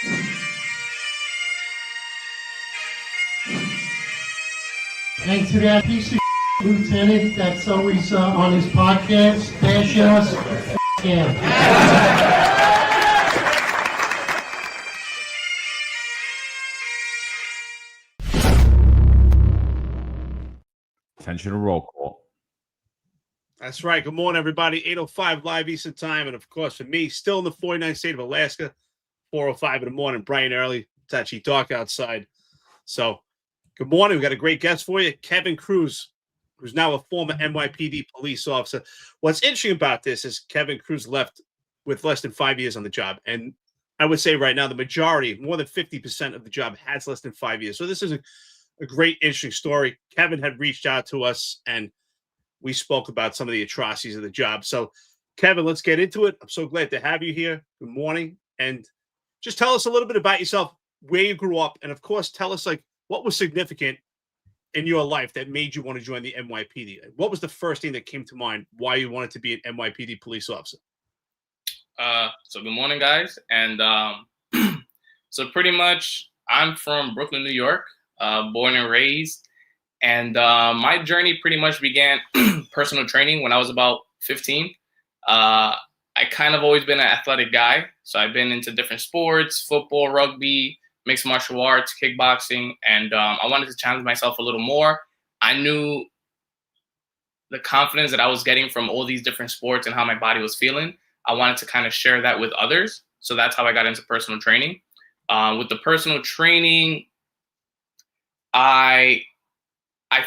And to that piece of lieutenant that's always on his podcast, bash us, him. Attention to roll call. That's right. Good morning, everybody. 8:05 live Eastern time. And of course, for me, still in the 49th state of Alaska, 4:05 in the morning, bright and early. It's actually dark outside. So, good morning. We got a great guest for you, Kevin Cruz, who's now a former NYPD police officer. What's interesting about this is Kevin Cruz left with less than 5 years on the job. And I would say right now, the majority, more than 50% of the job has less than 5 years. So this is a great, interesting story. Kevin had reached out to us, and we spoke about some of the atrocities of the job. So, Kevin, let's get into it. I'm so glad to have you here. Good morning. And just tell us a little bit about yourself, where you grew up, and of course, tell us what was significant in your life that made you want to join the NYPD. What was the first thing that came to mind why you wanted to be an NYPD police officer? So good morning, guys. And so pretty much I'm from Brooklyn, New York, born and raised. And my journey pretty much began personal training when I was about 15. I kind of always been an athletic guy. So I've been into different sports, football, rugby, mixed martial arts, kickboxing. And I wanted to challenge myself a little more. I knew the confidence that I was getting from all these different sports and how my body was feeling. I wanted to kind of share that with others. So that's how I got into personal training. With the personal training, I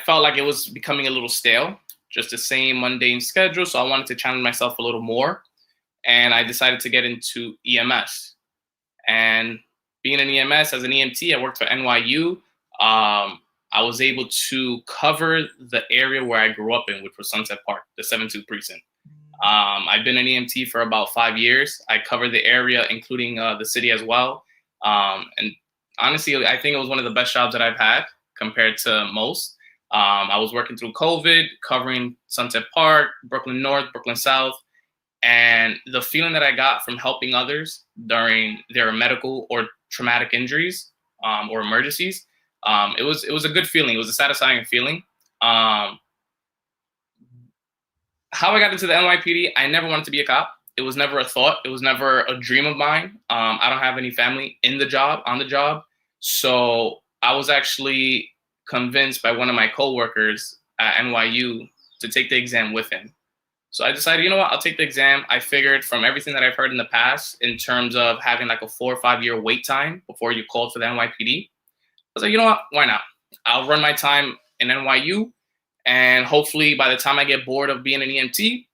felt like it was becoming a little stale, just the same mundane schedule. So I wanted to challenge myself a little more. And I decided to get into EMS. And being an EMS as an EMT, I worked for NYU. I was able to cover the area where I grew up in, which was Sunset Park, the 7-2 precinct. I've been an EMT for about 5 years. I covered the area, including the city as well. And honestly, I think it was one of the best jobs that I've had compared to most. I was working through COVID, covering Sunset Park, Brooklyn North, Brooklyn South. And the feeling that I got from helping others during their medical or traumatic injuries or emergencies, it was a good feeling. It was a satisfying feeling. How I got into the NYPD, I never wanted to be a cop. It was never a thought. It was never a dream of mine. I don't have any family on the job. So I was actually convinced by one of my coworkers at NYU to take the exam with him. So I decided, you know what, I'll take the exam. I figured from everything that I've heard in the past in terms of having like a 4 or 5 year wait time before you called for the NYPD, I was like, you know what, why not? I'll run my time in NYU, and hopefully by the time I get bored of being an EMT,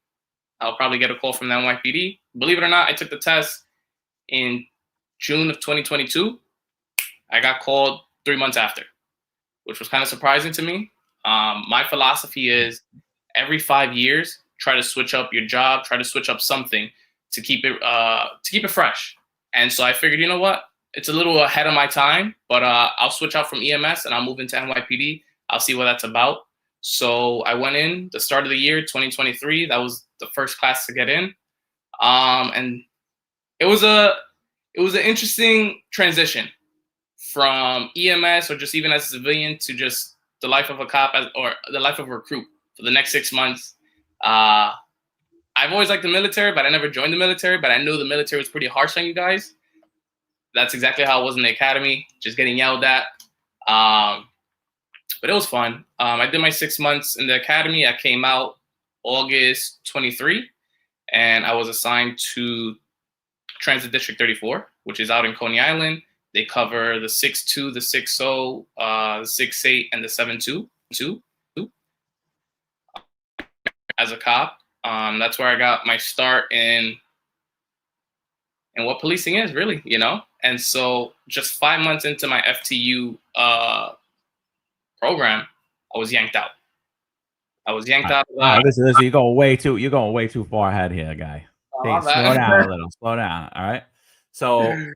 I'll probably get a call from the NYPD. Believe it or not, I took the test in June of 2022. I got called 3 months after, which was kind of surprising to me. My philosophy is every 5 years, try to switch up your job, try to switch up something to keep it fresh. And so I figured, you know what, it's a little ahead of my time, but I'll switch out from EMS and I'll move into NYPD. I'll see what that's about. So I went in the start of the year, 2023. That was the first class to get in. And it was an interesting transition from EMS or just even as a civilian to just the life of a cop or the life of a recruit for the next 6 months. I've always liked the military, but I never joined the military, but I knew the military was pretty harsh on you guys. That's exactly how it was in the academy, just getting yelled at. But it was fun. I did my 6 months in the academy. I came out August 23, and I was assigned to Transit District 34, which is out in Coney Island. They cover the 6-2, the 6-0, the 6-8, and the 7-2. As a cop, that's where I got my start in what policing is, really, you know? And so just 5 months into my FTU program, I was yanked out. Listen, you're going way too far ahead here, guy. Okay, slow down a little. Slow down. All right. So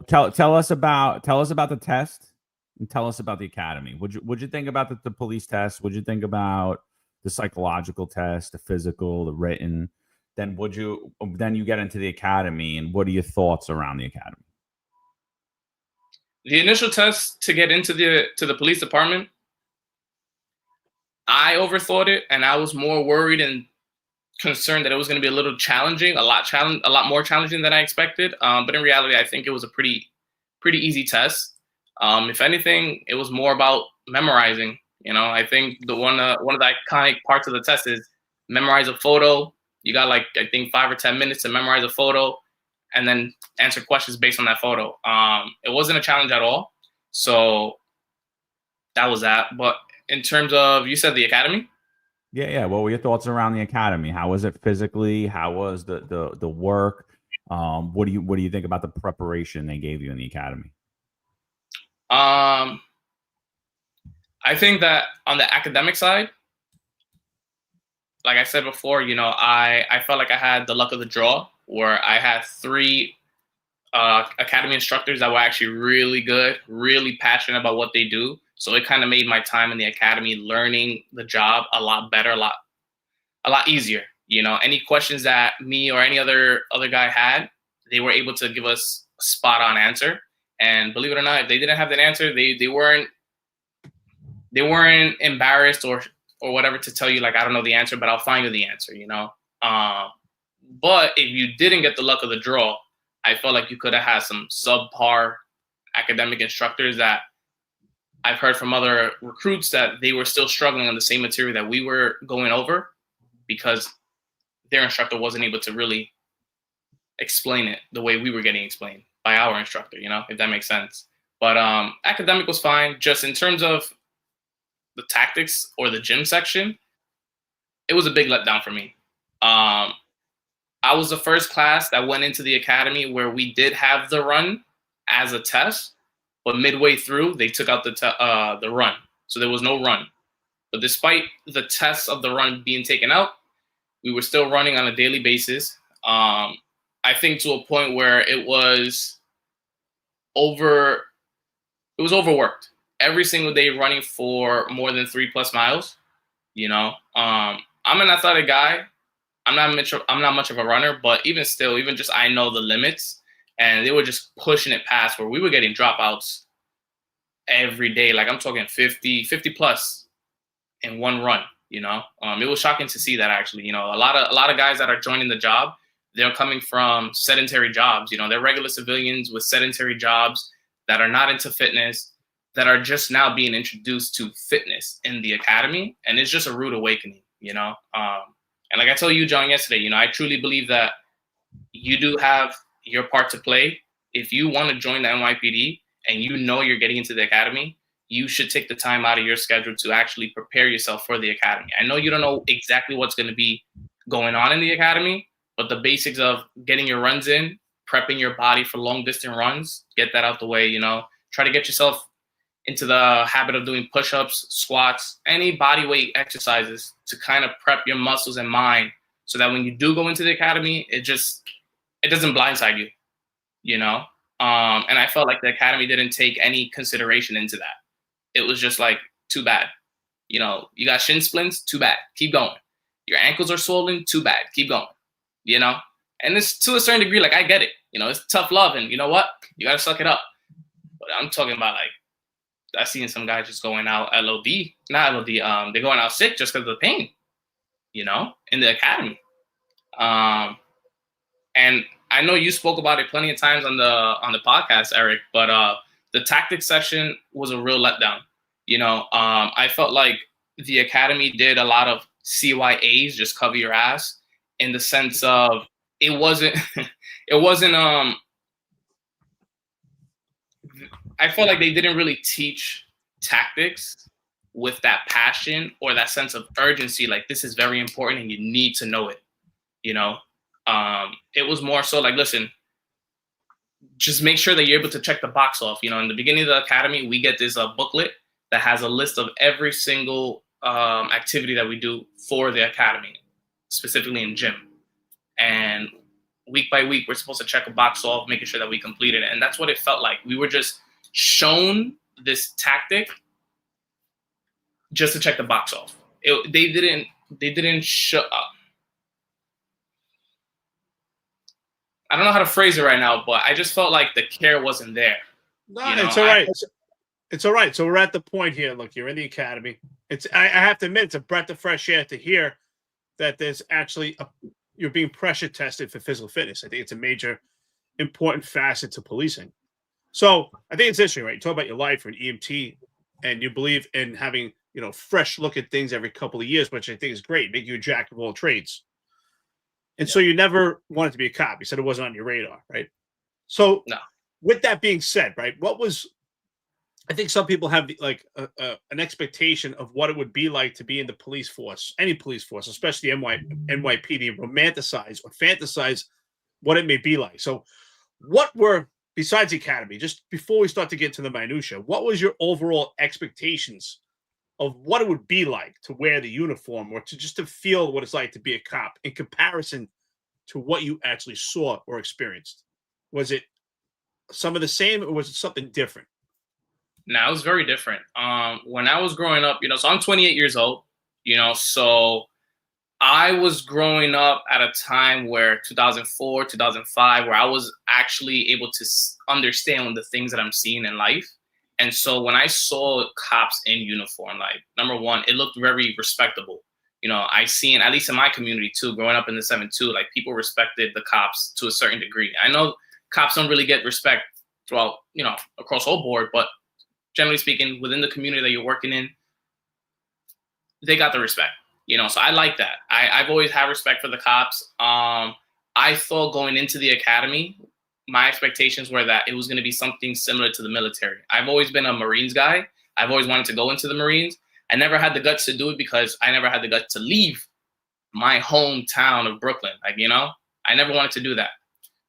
tell us about the test and tell us about the academy. What'd you think about the police test? What'd you think about the psychological test, the physical, the written? Then you get into the academy, and what are your thoughts around the academy? The initial test to get into the police department, I overthought it, and I was more worried and concerned that it was going to be a little challenging, a lot more challenging than I expected. But in reality, I think it was a pretty easy test. If anything, it was more about memorizing. I think the one of the iconic parts of the test is memorize a photo. You got I think 5 or 10 minutes to memorize a photo, and then answer questions based on that photo. It wasn't a challenge at all. So that was that. But in terms of, you said the academy? Yeah. What were your thoughts around the academy? How was it physically? How was the work? What do you think about the preparation they gave you in the academy? I think that on the academic side, like I said before, I felt like I had the luck of the draw, where I had 3 academy instructors that were actually really good, really passionate about what they do. So it kind of made my time in the academy learning the job a lot better, a lot easier. Any questions that me or any other guy had, they were able to give us a spot on answer. And believe it or not, if they didn't have that answer, they weren't embarrassed or whatever to tell you, I don't know the answer, but I'll find you the answer, But if you didn't get the luck of the draw, I felt like you could have had some subpar academic instructors that I've heard from other recruits that they were still struggling on the same material that we were going over because their instructor wasn't able to really explain it the way we were getting explained by our instructor, if that makes sense. But academic was fine. Just in terms of the tactics or the gym section, it was a big letdown for me. I was the first class that went into the academy where we did have the run as a test, but midway through they took out the run, so there was no run. But despite the tests of the run being taken out, we were still running on a daily basis. I think to a point where it was overworked. Every single day running for more than 3+ miles. I'm an athletic guy. I'm not much of a runner, but even still, even just I know the limits, and they were just pushing it past where we were getting dropouts every day. I'm talking 50 plus in one run. It was shocking to see that actually. A lot of guys that are joining the job, they're coming from sedentary jobs. They're regular civilians with sedentary jobs that are not into fitness, that are just now being introduced to fitness in the academy, and it's just a rude awakening. And like I told you, John, yesterday, I truly believe that you do have your part to play. If you want to join the NYPD and you're getting into the academy, you should take the time out of your schedule to actually prepare yourself for the academy. I know you don't know exactly what's going to be going on in the academy, but the basics of getting your runs in, prepping your body for long distance runs, get that out the way. Try to get yourself into the habit of doing push-ups, squats, any body weight exercises to kind of prep your muscles and mind so that when you do go into the academy, it doesn't blindside you, And I felt like the academy didn't take any consideration into that. It was just too bad. You got shin splints, too bad. Keep going. Your ankles are swollen, too bad. Keep going. And it's to a certain degree, I get it. It's tough love, and you know what? You got to suck it up. But I'm talking about I've seen some guys just going out not LOD, they're going out sick just because of the pain, in the academy. And I know you spoke about it plenty of times on the podcast, Eric, but the tactics section was a real letdown. I felt like the academy did a lot of CYAs, just cover your ass, in the sense of it wasn't I felt like they didn't really teach tactics with that passion or that sense of urgency. This is very important and you need to know it. It was more so listen, just make sure that you're able to check the box off. In the beginning of the academy, we get this booklet that has a list of every single activity that we do for the academy, specifically in gym. And week by week, we're supposed to check a box off, making sure that we completed it. And that's what it felt like. We were just shown this tactic just to check the box off. They didn't show up. I don't know how to phrase it right now, but I just felt like the care wasn't there. No, it's all right. It's all right. So we're at the point here. Look, you're in the academy. I have to admit, it's a breath of fresh air to hear that there's actually you're being pressure tested for physical fitness. I think it's a major, important facet to policing. So I think it's interesting, right? You talk about your life or an EMT, and you believe in having fresh look at things every couple of years, which I think is great. Make you a jack of all trades. And so you never wanted to be a cop. You said it wasn't on your radar, right? So No. With that being said, right, I think some people have like an expectation of what it would be like to be in the police force, any police force, especially NYPD, romanticize or fantasize what it may be like. So what were, besides the academy, just before we start to get to the minutia, what was your overall expectations of what it would be like to wear the uniform or to feel what it's like to be a cop in comparison to what you actually saw or experienced? Was it some of the same or was it something different? No, it was very different. When I was growing up, so I'm 28 years old, so I was growing up at a time where 2004, 2005, where I was actually able to understand the things that I'm seeing in life. And so when I saw cops in uniform, like, number one, it looked very respectable. I seen, at least in my community too, growing up in the 7-2, like, people respected the cops to a certain degree. I know cops don't really get respect throughout, across the whole board, but generally speaking, within the community that you're working in, they got the respect, so I like that. I've always had respect for the cops. I thought going into the academy, my expectations were that it was going to be something similar to the military. I've always been a Marines guy. I've always wanted to go into the Marines. I never had the guts to do it because I never had the guts to leave my hometown of Brooklyn. I never wanted to do that.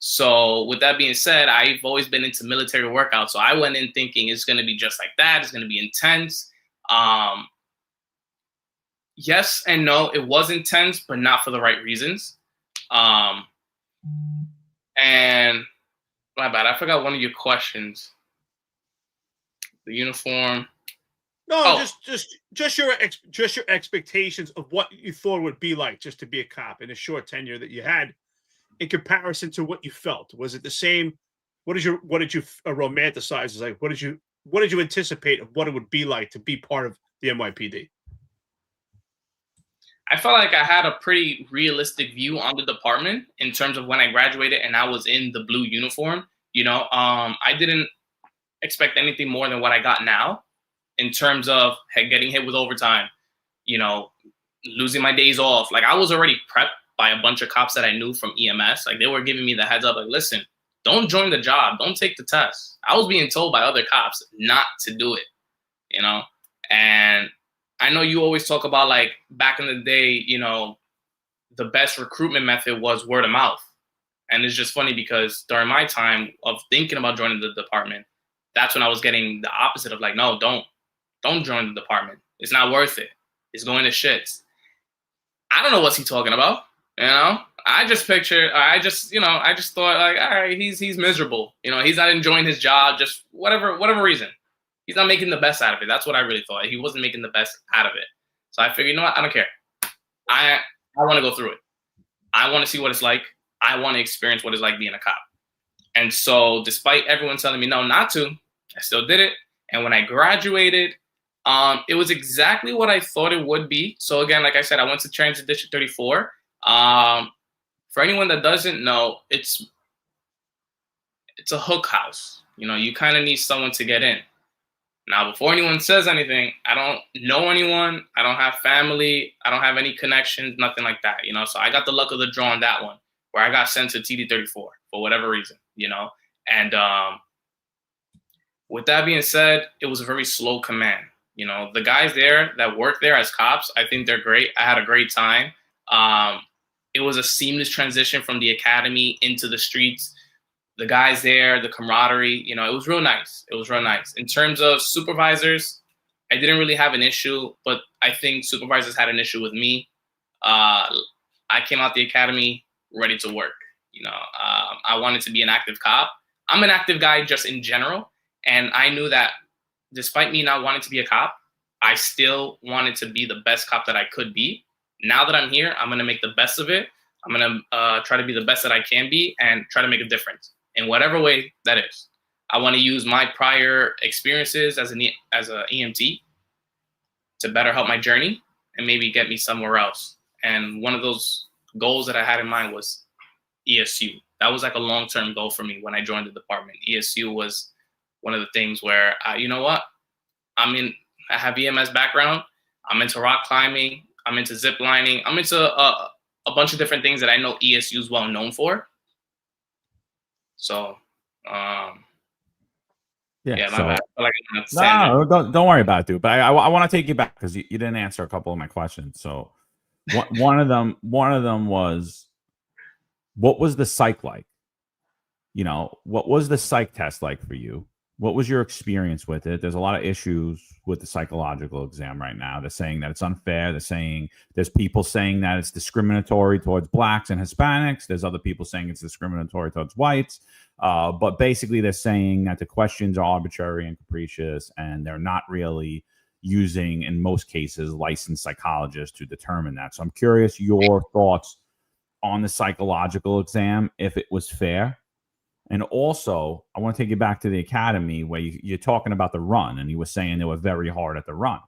So with that being said, I've always been into military workouts. So I went in thinking it's going to be just like that. It's going to be intense. Yes and no, it was intense, but not for the right reasons. And my bad, I forgot one of your questions. The uniform. No, just your expectations of what you thought it would be like just to be a cop in a short tenure that you had, in comparison to what you felt. Was it the same? What did you romanticize? Like, what did you anticipate of what it would be like to be part of the NYPD? I felt like I had a pretty realistic view on the department in terms of when I graduated and I was in the blue uniform. I didn't expect anything more than what I got now in terms of getting hit with overtime, losing my days off. Like, I was already prepped by a bunch of cops that I knew from EMS. Like, they were giving me the heads up, like, listen, don't join the job. Don't take the test. I was being told by other cops not to do it, And I know you always talk about, like, back in the day, the best recruitment method was word of mouth. And it's just funny because during my time of thinking about joining the department, that's when I was getting the opposite of, like, no, don't join the department. It's not worth it. It's going to shits. I don't know what's he talking about. I just thought, like, all right, he's miserable. He's not enjoying his job, just whatever reason. He's not making the best out of it. That's what I really thought. He wasn't making the best out of it. So I figured, what? I don't care. I want to go through it. I want to see what it's like. I want to experience what it's like being a cop. And so despite everyone telling me no, not to, I still did it. And when I graduated, it was exactly what I thought it would be. So again, like I said, I went to Transit District 34. For anyone that doesn't know, it's a hook house. You kind of need someone to get in. Now, before anyone says anything, I don't know anyone. I don't have family. I don't have any connections, nothing like that, So I got the luck of the draw on that one, where I got sent to TD34 for whatever reason, And with that being said, it was a very slow command. The guys there that work there as cops, I think they're great. I had a great time. It was a seamless transition from the academy into the streets. The guys there, the camaraderie, it was real nice. It was real nice. In terms of supervisors, I didn't really have an issue, but I think supervisors had an issue with me. I came out the academy ready to work. I wanted to be an active cop. I'm an active guy just in general. And I knew that despite me not wanting to be a cop, I still wanted to be the best cop that I could be. Now that I'm here, I'm going to make the best of it. I'm going to try to be the best that I can be and try to make a difference in whatever way that is. I want to use my prior experiences as an EMT to better help my journey and maybe get me somewhere else. And one of those goals that I had in mind was ESU. That was like a long-term goal for me when I joined the department. ESU was one of the things where, you know what? I have EMS background. I'm into rock climbing. I'm into zip lining. I'm into a bunch of different things that I know ESU is well known for. So, don't worry about it, dude. But I want to take you back because you didn't answer a couple of my questions. So one of them was, what was the psych like? You know, what was the psych test like for you? What was your experience with it? There's a lot of issues with the psychological exam right now. They're saying that it's unfair. They're saying there's people saying that it's discriminatory towards blacks and Hispanics. There's other people saying it's discriminatory towards whites. But basically, they're saying that the questions are arbitrary and capricious, and they're not really using, in most cases, licensed psychologists to determine that. So I'm curious your thoughts on the psychological exam, if it was fair. And also, I want to take you back to the academy where you're talking about the run, and you were saying they were very hard at the run.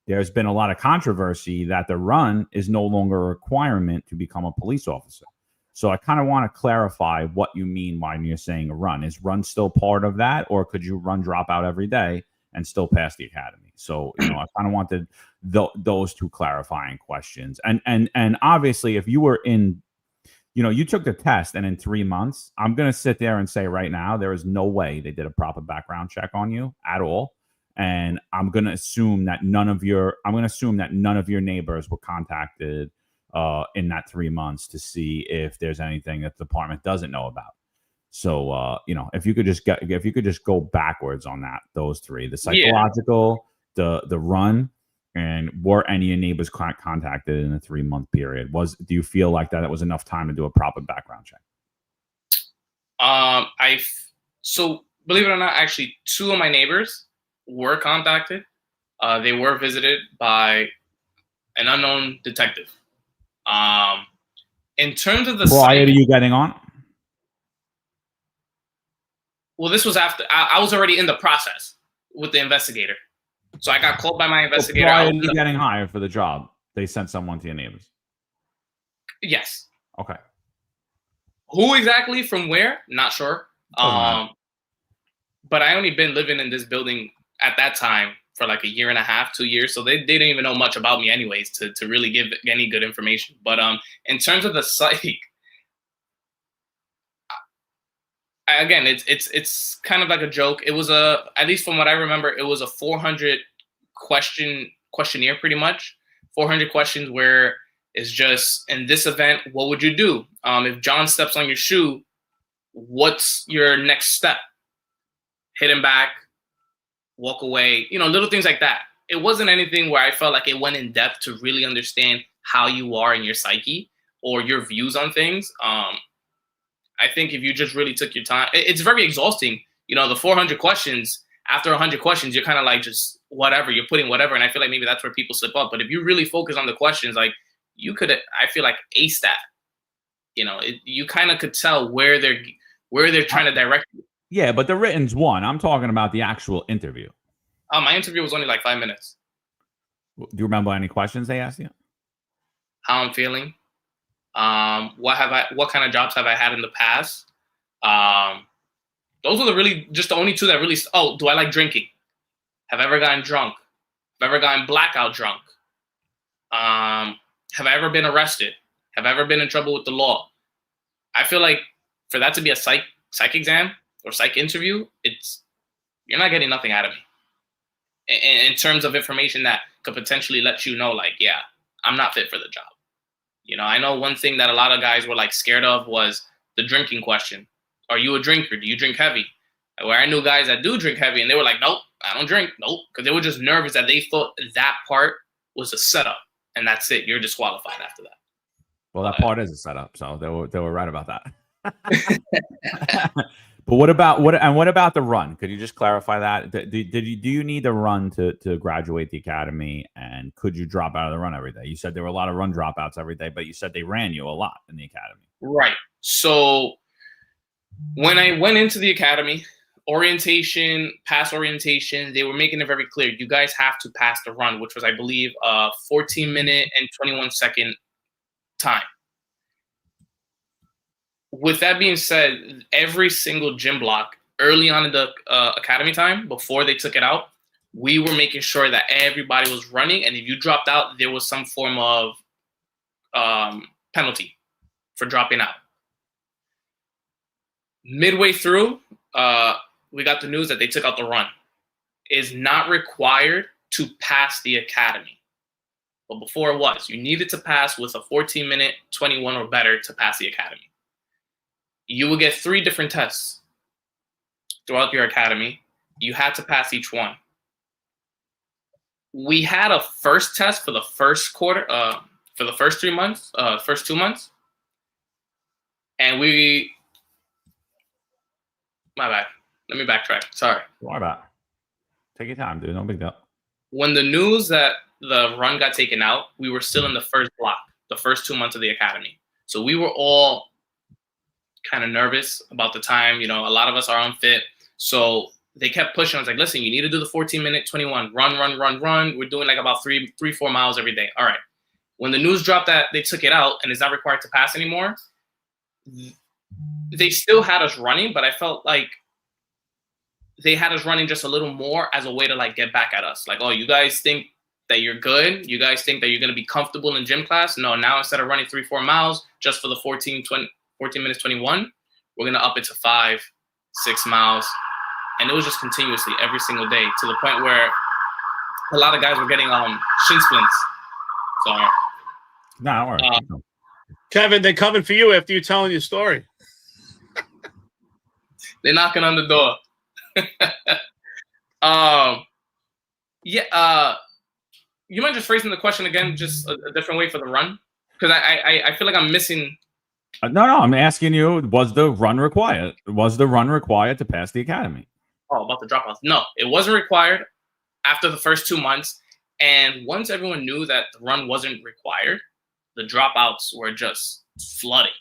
There's been a lot of controversy that the run is no longer a requirement to become a police officer. So I kind of want to clarify what you mean when you're saying a run. Is run still part of that, or could you run dropout every day and still pass the academy? So, I kind of wanted those two clarifying questions. And obviously, if you were in, you took the test, and in 3 months, I'm going to sit there and say right now, there is no way they did a proper background check on you at all. And I'm going to assume that none of your neighbors were contacted in that 3 months to see if there's anything that the department doesn't know about. So, if you could just go backwards on those three, the psychological, the run, and were any of your neighbors contacted in a 3 month period? Do you feel like that it was enough time to do a proper background check? So believe it or not, actually, two of my neighbors were contacted. They were visited by an unknown detective. In terms of the prior to you getting on? Well, this was after I was already in the process with the investigator. So I got called by my investigator. So prior to you getting hired for the job, they sent someone to your neighbors? Yes. Okay. Who exactly, from where? Not sure. But I only been living in this building at that time for like a year and a half, 2 years. So they didn't even know much about me anyways to really give any good information. But in terms of the psych, again, it's kind of like a joke. It was at least from what I remember, it was a 400 questionnaire, pretty much 400 questions where it's just, in this event, what would you do? If John steps on your shoe, what's your next step? Hit him back, walk away, little things like that. It wasn't anything where I felt like it went in depth to really understand how you are in your psyche or your views on things. I think if you just really took your time, it's very exhausting. The 400 questions, after 100 questions, you're kind of like just whatever, you're putting whatever. And I feel like maybe that's where people slip up. But if you really focus on the questions, like you could, I feel like ace that, you kind of could tell where they're trying to direct you. Yeah, but the written's one. I'm talking about the actual interview. My interview was only like 5 minutes. Do you remember any questions they asked you? How I'm feeling. What kind of jobs have I had in the past? Those were the only two that really. Oh, do I like drinking? Have I ever gotten drunk? Have I ever gotten blackout drunk? Have I ever been arrested? Have I ever been in trouble with the law? I feel like for that to be a psych exam or psych interview, you're not getting nothing out of me in terms of information that could potentially let you know, like, yeah, I'm not fit for the job. I know one thing that a lot of guys were like scared of was the drinking question. Are you a drinker? Do you drink heavy? Where I knew guys that do drink heavy and they were like, nope, I don't drink. Nope. Because they were just nervous that they thought that part was a setup and that's it. You're disqualified after that. Well, that part is a setup. So they were right about that. But what about the run? Could you just clarify that? Do you need the run to graduate the academy, and could you drop out of the run every day? You said there were a lot of run dropouts every day, but you said they ran you a lot in the academy. Right. So when I went into the academy, orientation, pass orientation, they were making it very clear. You guys have to pass the run, which was, I believe, 14-minute and 21-second time. With that being said, every single gym block early on in the academy time, before they took it out, we were making sure that everybody was running. And if you dropped out, there was some form of penalty for dropping out. Midway through, we got the news that they took out the run. It is not required to pass the academy. But before it was, you needed to pass with a 14-minute, 21 or better to pass the academy. You will get 3 different tests throughout your academy. You had to pass each one. We had a first test for the first quarter, for the first 3 months, first 2 months. And my bad. Let me backtrack. Sorry. Don't worry about it. Take your time, dude. No big deal. When the news that the run got taken out, we were still in the first block, the first 2 months of the academy. So we were all kind of nervous about the time. You know, a lot of us are unfit. So they kept pushing. I was like, listen, you need to do the 14-minute, 21. Run. We're doing like about 3-4 miles every day. All right. When the news dropped that they took it out and it's not required to pass anymore, they still had us running, but I felt like they had us running just a little more as a way to like get back at us. Like, oh, you guys think that you're good? You guys think that you're going to be comfortable in gym class? No, now instead of running 3-4 miles just for the 14 minutes, 21, we're going to up it to 5-6 miles. And it was just continuously every single day to the point where a lot of guys were getting shin splints. Sorry. No, don't worry. Kevin, they're coming for you after you're telling your story. They're knocking on the door. You mind just phrasing the question again, just a different way for the run? Because I feel like I'm missing. No, I'm asking you, was the run required? Was the run required to pass the academy? Oh, about the dropouts. No, it wasn't required after the first 2 months. And once everyone knew that the run wasn't required, the dropouts were just flooding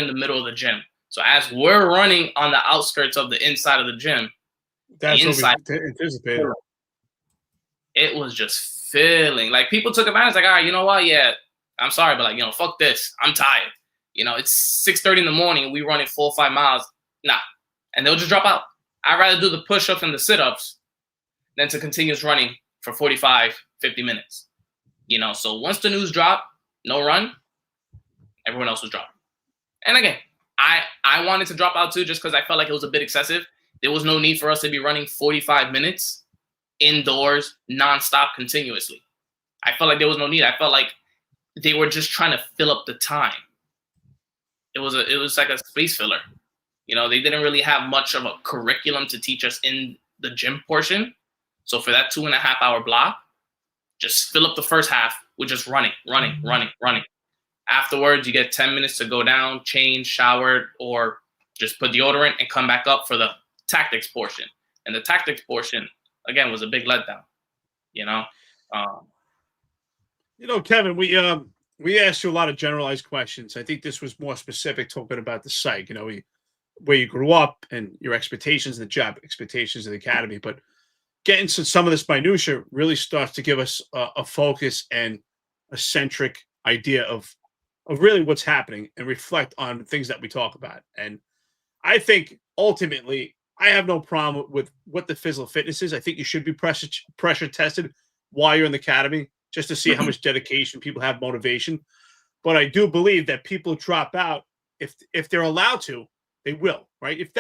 the middle of the gym. So as we're running on the outskirts of the inside of the gym, that's the inside, what we anticipated. It was just filling. Like people took advantage. Like, all right, you know what? Yeah, I'm sorry, but like, you know, fuck this. I'm tired. You know, it's 6:30 in the morning. We running 4 or 5 miles. Nah, and they'll just drop out. I'd rather do the push-ups and the sit-ups than to continue running for 45, 50 minutes. You know, so once the news dropped, no run, everyone else was dropping. And again, I wanted to drop out too just because I felt like it was a bit excessive. There was no need for us to be running 45 minutes indoors, nonstop, continuously. I felt like there was no need. I felt like they were just trying to fill up the time. It was like a space filler. You know, they didn't really have much of a curriculum to teach us in the gym portion. So for that 2.5 hour block, just fill up the first half with just running. Afterwards, you get 10 minutes to go down, change, shower, or just put deodorant and come back up for the tactics portion. And the tactics portion, again, was a big letdown, you know? Kevin, we asked you a lot of generalized questions. I think this was more specific, talking about the psych, you know, where you grew up and your expectations, the job expectations of the academy. But getting to some of this minutia really starts to give us a focus and a centric idea of really what's happening and reflect on things that we talk about. And I think ultimately, I have no problem with what the physical fitness is. I think you should be pressure tested while you're in the academy just to see how much dedication people have, motivation. But I do believe that people drop out if they're allowed to, they will, right? If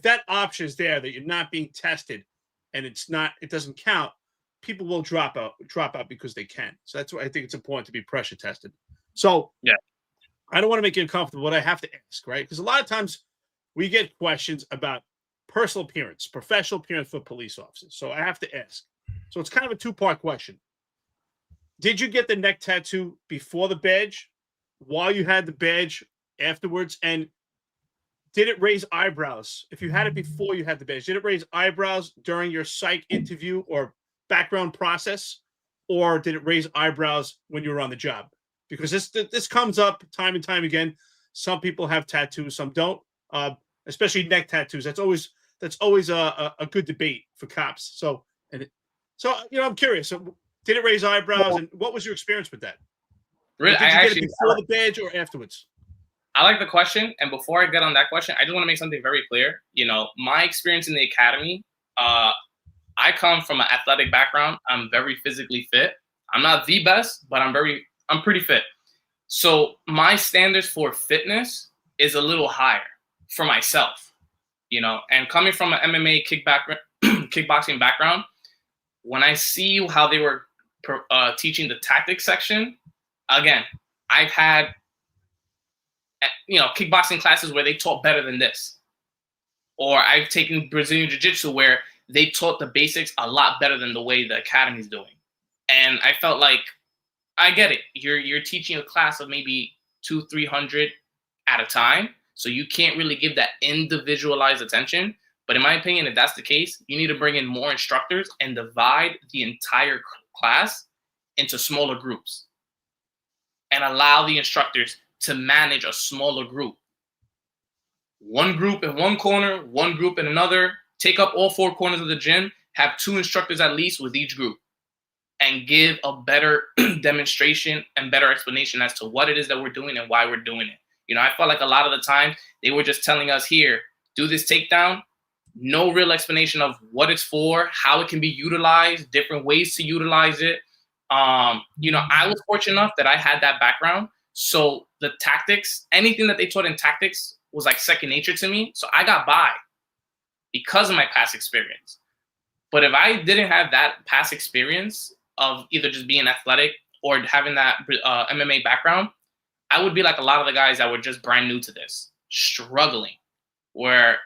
that option is there, that you're not being tested and it doesn't count, people will drop out because they can. So that's why I think it's important to be pressure tested. So yeah, I don't want to make you uncomfortable, but I have to ask, right? Because a lot of times we get questions about personal appearance, professional appearance for police officers. So I have to ask. So it's kind of a 2-part question. Did you get the neck tattoo before the badge, while you had the badge, afterwards? And did it raise eyebrows? If you had it before you had the badge, did it raise eyebrows during your psych interview or background process? Or did it raise eyebrows when you were on the job? Because this comes up time and time again. Some people have tattoos, some don't, especially neck tattoos. That's always that's always a good debate for cops. So I'm curious. So, did it raise eyebrows, and what was your experience with that? Really, Did you get it before the badge or afterwards? I like the question, and before I get on that question, I just want to make something very clear. My experience in the academy, I come from an athletic background. I'm very physically fit. I'm not the best, but I'm pretty fit. So my standards for fitness is a little higher for myself, and coming from an MMA kickboxing background, when I see how they were teaching the tactics section, again, I've had kickboxing classes where they taught better than this. Or I've taken Brazilian Jiu-Jitsu where they taught the basics a lot better than the way the academy's doing. And I felt like, I get it. You're teaching a class of maybe 200-300 at a time. So you can't really give that individualized attention. But in my opinion, if that's the case, you need to bring in more instructors and divide the entire class into smaller groups and allow the instructors to manage a smaller group. One group in one corner, one group in another, take up all four corners of the gym, have 2 instructors at least with each group, and give a better demonstration and better explanation as to what it is that we're doing and why we're doing it. I felt like a lot of the time they were just telling us, here, do this takedown. No real explanation of what it's for, how it can be utilized, different ways to utilize it. I was fortunate enough that I had that background. So the tactics, anything that they taught in tactics was like second nature to me. So I got by because of my past experience. But if I didn't have that past experience of either just being athletic or having that MMA background, I would be like a lot of the guys that were just brand new to this, struggling, where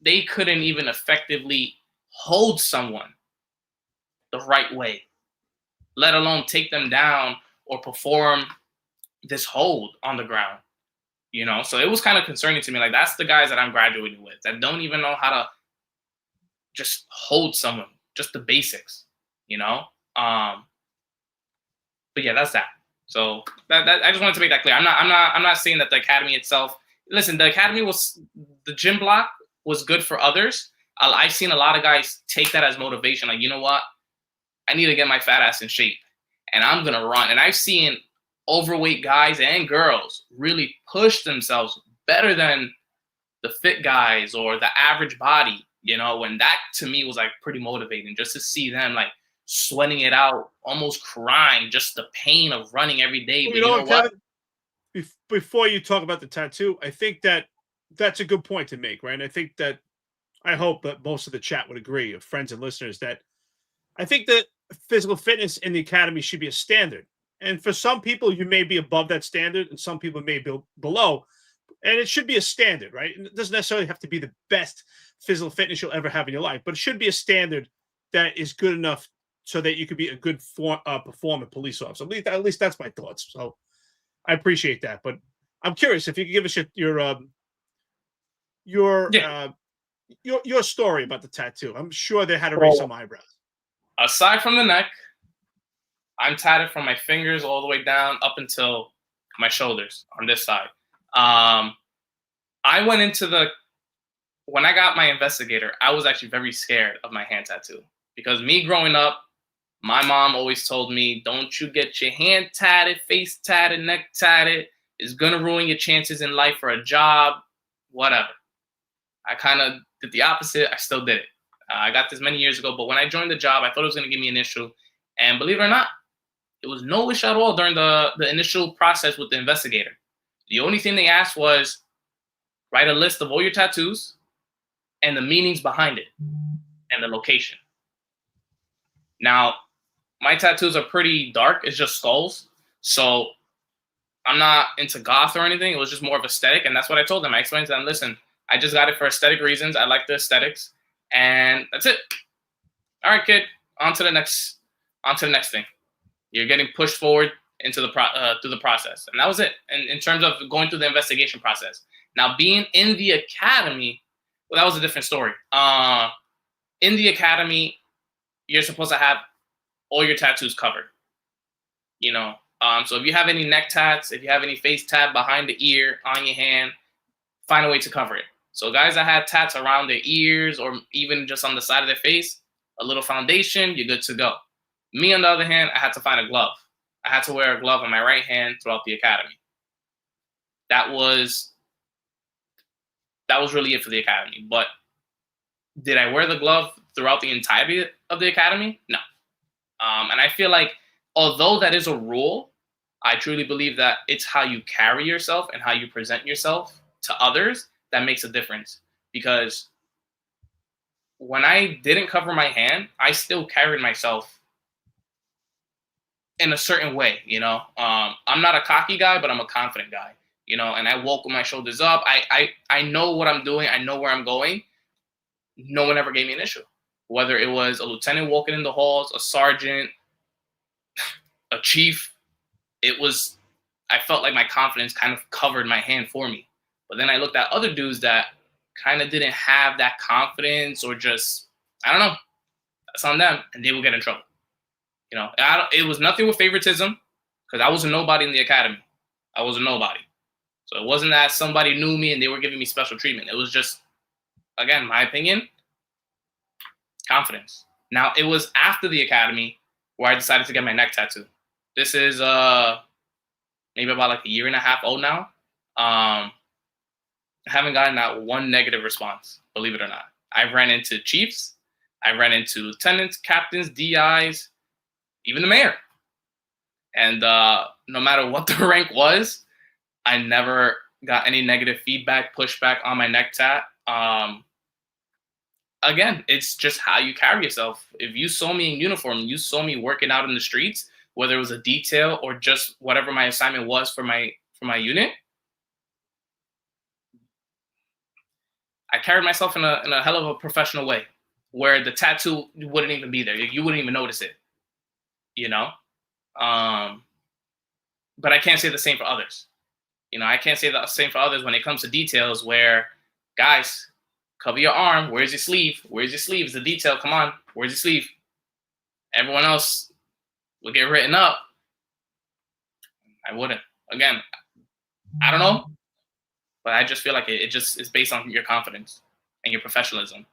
they couldn't even effectively hold someone the right way, let alone take them down or perform this hold on the ground. So it was kind of concerning to me. Like, that's the guys that I'm graduating with that don't even know how to just hold someone, just the basics, but yeah, that's that. So that I just wanted to make that clear. I'm not saying that the academy itself, listen, the gym block was good for others. I've seen a lot of guys take that as motivation. Like, you know what? I need to get my fat ass in shape and I'm going to run. And I've seen overweight guys and girls really push themselves better than the fit guys or the average body, and that to me was like pretty motivating, just to see them like sweating it out, almost crying, just the pain of running every day. Well, but you know what? Kevin, before you talk about the tattoo, I think that's a good point to make, right? And I hope that most of the chat would agree, of friends and listeners, that I think that physical fitness in the academy should be a standard. And for some people, you may be above that standard, and some people may be below. And it should be a standard, right? And it doesn't necessarily have to be the best physical fitness you'll ever have in your life, but it should be a standard that is good enough so that you could be a good performer police officer. At least that's my thoughts. So I appreciate that. But I'm curious if you could give us your story about the tattoo. I'm sure they had to raise some eyebrows. Aside from the neck, I'm tatted from my fingers all the way down up until my shoulders on this side. I went into when I got my investigator, I was actually very scared of my hand tattoo, because me growing up, my mom always told me, don't you get your hand tatted, face tatted, neck tatted. It's going to ruin your chances in life for a job, whatever. I kind of did the opposite. I still did it. I got this many years ago, but when I joined the job, I thought it was going to give me an issue. And believe it or not, it was no issue at all during the initial process with the investigator. The only thing they asked was write a list of all your tattoos and the meanings behind it and the location. Now, my tattoos are pretty dark. It's just skulls. So I'm not into goth or anything. It was just more of aesthetic. And that's what I told them. I explained to them, listen, I just got it for aesthetic reasons. I like the aesthetics. And that's it. All right, kid, on to the next thing. You're getting pushed forward into through the process. And that was it. And in terms of going through the investigation process. Now, being in the academy, well, that was a different story. In the academy, you're supposed to have all your tattoos covered. So if you have any neck tats, if you have any face tat behind the ear, on your hand, find a way to cover it. So guys that had tats around their ears or even just on the side of their face, a little foundation, you're good to go. Me, on the other hand, I had to find a glove. I had to wear a glove on my right hand throughout the academy. That was really it for the academy. But did I wear the glove throughout the entirety of the academy? No. And I feel like, although that is a rule, I truly believe that it's how you carry yourself and how you present yourself to others that makes a difference. Because when I didn't cover my hand, I still carried myself in a certain way, I'm not a cocky guy, but I'm a confident guy, and I walk with my shoulders up. I know what I'm doing. I know where I'm going. No one ever gave me an issue, whether it was a lieutenant walking in the halls, a sergeant, a chief. I felt like my confidence kind of covered my hand for me. But then I looked at other dudes that kind of didn't have that confidence, or just, I don't know, that's on them, and they will get in trouble. It was nothing with favoritism, because I was a nobody in the academy. I was a nobody. So it wasn't that somebody knew me and they were giving me special treatment. It was just, again, my opinion, confidence. Now, it was after the academy where I decided to get my neck tattoo. This is maybe about like a year and a half old now. I haven't gotten that one negative response, believe it or not. I've ran into chiefs. I ran into lieutenants, captains, DIs, even the mayor. And no matter what the rank was, I never got any negative feedback, pushback on my neck tat. Again, it's just how you carry yourself. If you saw me in uniform, you saw me working out in the streets, whether it was a detail or just whatever my assignment was for my unit, I carried myself in a hell of a professional way, where the tattoo wouldn't even be there. You wouldn't even notice it, But I can't say the same for others. I can't say the same for others when it comes to details where, guys, cover your arm. Where's your sleeve? Where's your sleeve? It's a detail. Come on. Where's your sleeve? Everyone else will get written up. I wouldn't. Again, I don't know. But I just feel like it just is based on your confidence and your professionalism.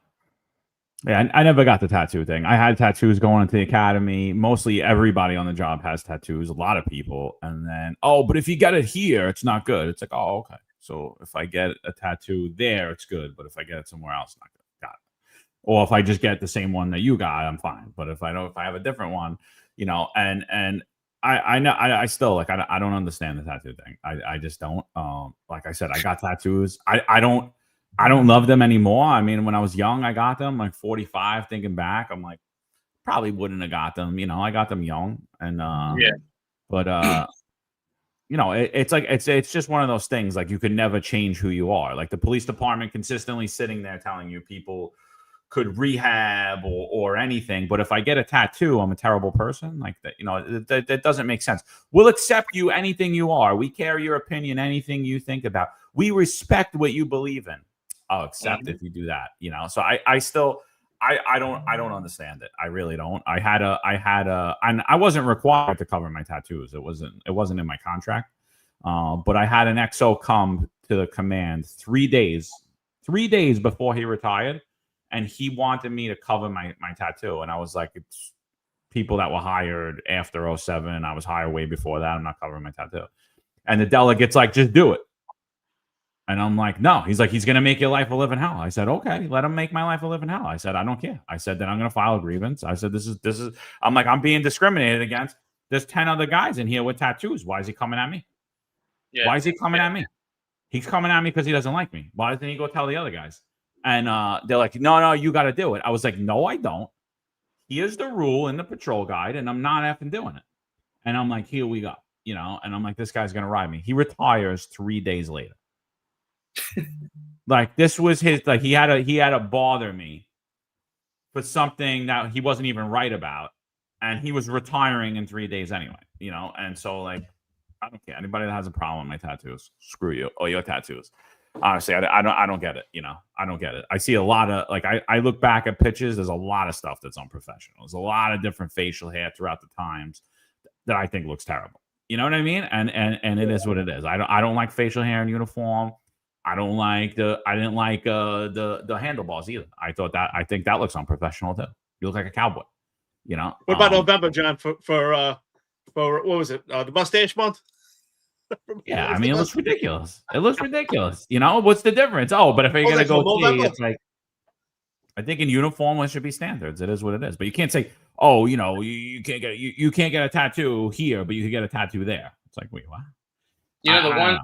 Yeah, I never got the tattoo thing. I had tattoos going into the academy. Mostly everybody on the job has tattoos, a lot of people. And then, but if you get it here, it's not good. It's like, oh, okay. So if I get a tattoo there, it's good. But if I get it somewhere else, not good. Got it. Or if I just get the same one that you got, I'm fine. But if I have a different one, and I know I still like I don't understand the tattoo thing. I just don't. Like I said, I got tattoos. I don't love them anymore. I mean, when I was young, I got them. Like 45, thinking back, I'm like, probably wouldn't have got them. I got them young, and yeah. But it's like it's just one of those things. Like, you could never change who you are. Like, the police department consistently sitting there telling you people could rehab or anything, but if I get a tattoo, I'm a terrible person. Like that, that doesn't make sense. We'll accept you anything you are. We care your opinion, anything you think about. We respect what you believe in. I'll accept if you do that. So I still don't understand it. I really don't. And I wasn't required to cover my tattoos. It wasn't in my contract. But I had an XO come to the command 3 days before he retired. And he wanted me to cover my tattoo. And I was like, it's people that were hired after 07. I was hired way before that. I'm not covering my tattoo. And the delegate's like, just do it. And I'm like, no. He's like, he's going to make your life a living hell. I said, okay, let him make my life a living hell. I said, I don't care. I said, then I'm going to file a grievance. I said, this is, I'm like, I'm being discriminated against. There's 10 other guys in here with tattoos. Why is he coming at me? Yeah. Why is he coming at me? He's coming at me because he doesn't like me. Why doesn't he go tell the other guys? And they're like, no, you got to do it. I was like, no, I don't. Here's the rule in the patrol guide, and I'm not effing doing it. And I'm like, here we go. And I'm like, this guy's going to ride me. He retires 3 days later. Like, this was his, like, he had to bother me for something that he wasn't even right about. And he was retiring in 3 days anyway, And so, like, I don't care. Anybody that has a problem with my tattoos, screw you. Oh, your tattoos. Honestly, I don't get it. I don't get it. I see a lot of, like, I look back at pictures. There's a lot of stuff that's unprofessional. There's a lot of different facial hair throughout the times that I think looks terrible. You know what I mean? And it is what it is. I don't like facial hair in uniform. I didn't like the handlebars either. I think that looks unprofessional too. You look like a cowboy, you know. What about November, John? For what was it? The mustache month? Yeah, I mean, it looks ridiculous. It looks ridiculous. You know, what's the difference? Oh, but if you're gonna go see, it's like, I think in uniform there should be standards. It is what it is. But you can't say, oh, you know, you can't get a tattoo here, but you can get a tattoo there. It's like, wait, what? You know,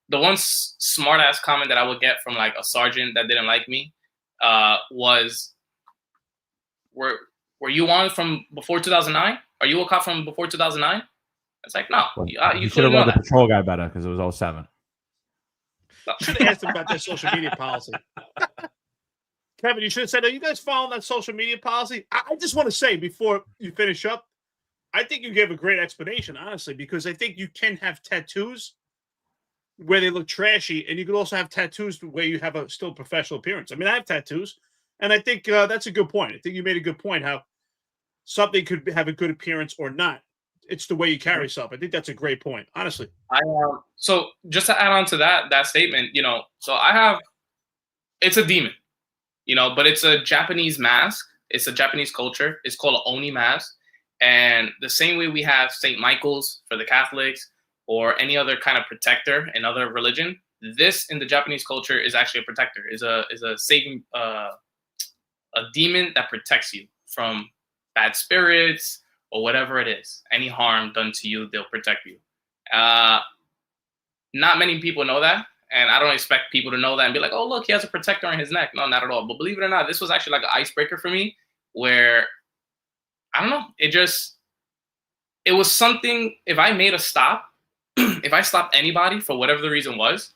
the one smart ass comment that I would get from like a sergeant that didn't like me was, were you on from before 2009? Are you a cop from before 2009? It's like, no. You should have read the patrol guy better because it was 07. Should have asked him about their social media policy. Kevin, you should have said, are you guys following that social media policy? I just want to say before you finish up, I think you gave a great explanation, honestly, because I think you can have tattoos where they look trashy, and you can also have tattoos where you have a still professional appearance. I mean, I have tattoos, and I think that's a good point. I think you made a good point how something could have a good appearance or not. It's the way you carry yourself. I think that's a great point, honestly. So just to add on to that statement, you know, so it's a demon, you know, but it's a Japanese mask. It's a Japanese culture. It's called an Oni mask. And the same way we have St. Michael's for the Catholics or any other kind of protector in other religion, this in the Japanese culture is actually a protector, is a saving, a demon that protects you from bad spirits or whatever it is. Any harm done to you, they'll protect you. Not many people know that. And I don't expect people to know that and be like, oh, look, he has a protector on his neck. No, not at all. But believe it or not, this was actually like an icebreaker for me where, I don't know, it was something, if I made a stop, if I stopped anybody for whatever the reason was,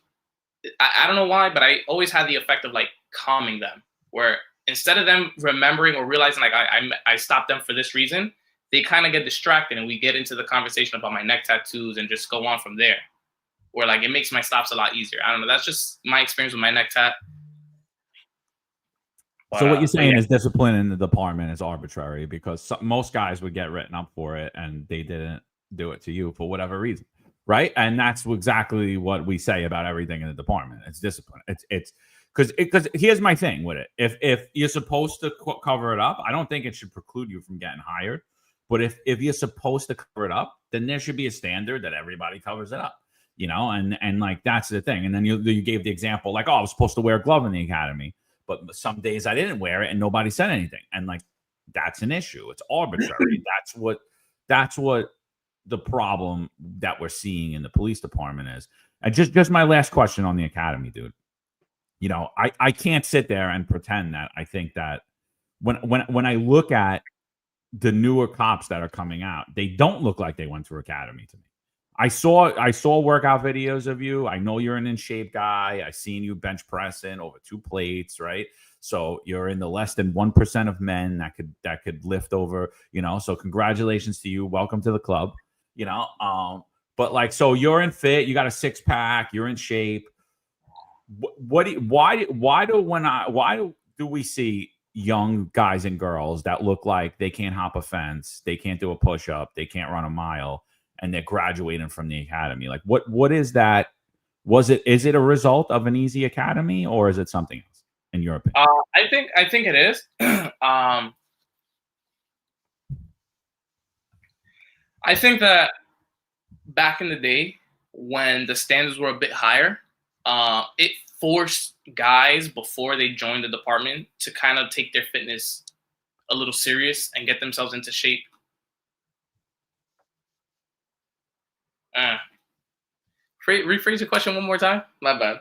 I don't know why, but I always had the effect of like calming them, where instead of them remembering or realizing like I stopped them for this reason, they kind of get distracted and we get into the conversation about my neck tattoos and just go on from there. Where like it makes my stops a lot easier. I don't know. That's just my experience with my neck tat. But, so what you're saying is discipline in the department is arbitrary because most guys would get written up for it and they didn't do it to you for whatever reason, right? And that's exactly what we say about everything in the department. It's discipline. It's because here's my thing with it. If you're supposed to cover it up, I don't think it should preclude you from getting hired. But if you're supposed to cover it up, then there should be a standard that everybody covers it up. You know, and like that's the thing. And then you gave the example like, oh, I was supposed to wear a glove in the academy, but some days I didn't wear it and nobody said anything. And like that's an issue. It's arbitrary. That's what the problem that we're seeing in the police department is. And just my last question on the academy, dude. You know, I can't sit there and pretend that I think that when I look at the newer cops that are coming out, they don't look like they went through academy to me. I saw workout videos of you. I know you're an in shape guy. I seen you bench pressing over 2 plates, right? So you're in the less than 1% of men that could lift over, you know. So congratulations to you. Welcome to the club, you know. But like, so you're in fit. You got a 6-pack. You're in shape. Why do we see young guys and girls that look like they can't hop a fence, they can't do a push up, they can't run a mile, and they're graduating from the academy? Like what is that? Is it a result of an easy academy or is it something else in your opinion? I think it is. I think that back in the day when the standards were a bit higher, it forced guys before they joined the department to kind of take their fitness a little serious and get themselves into shape. Rephrase the question one more time. My bad.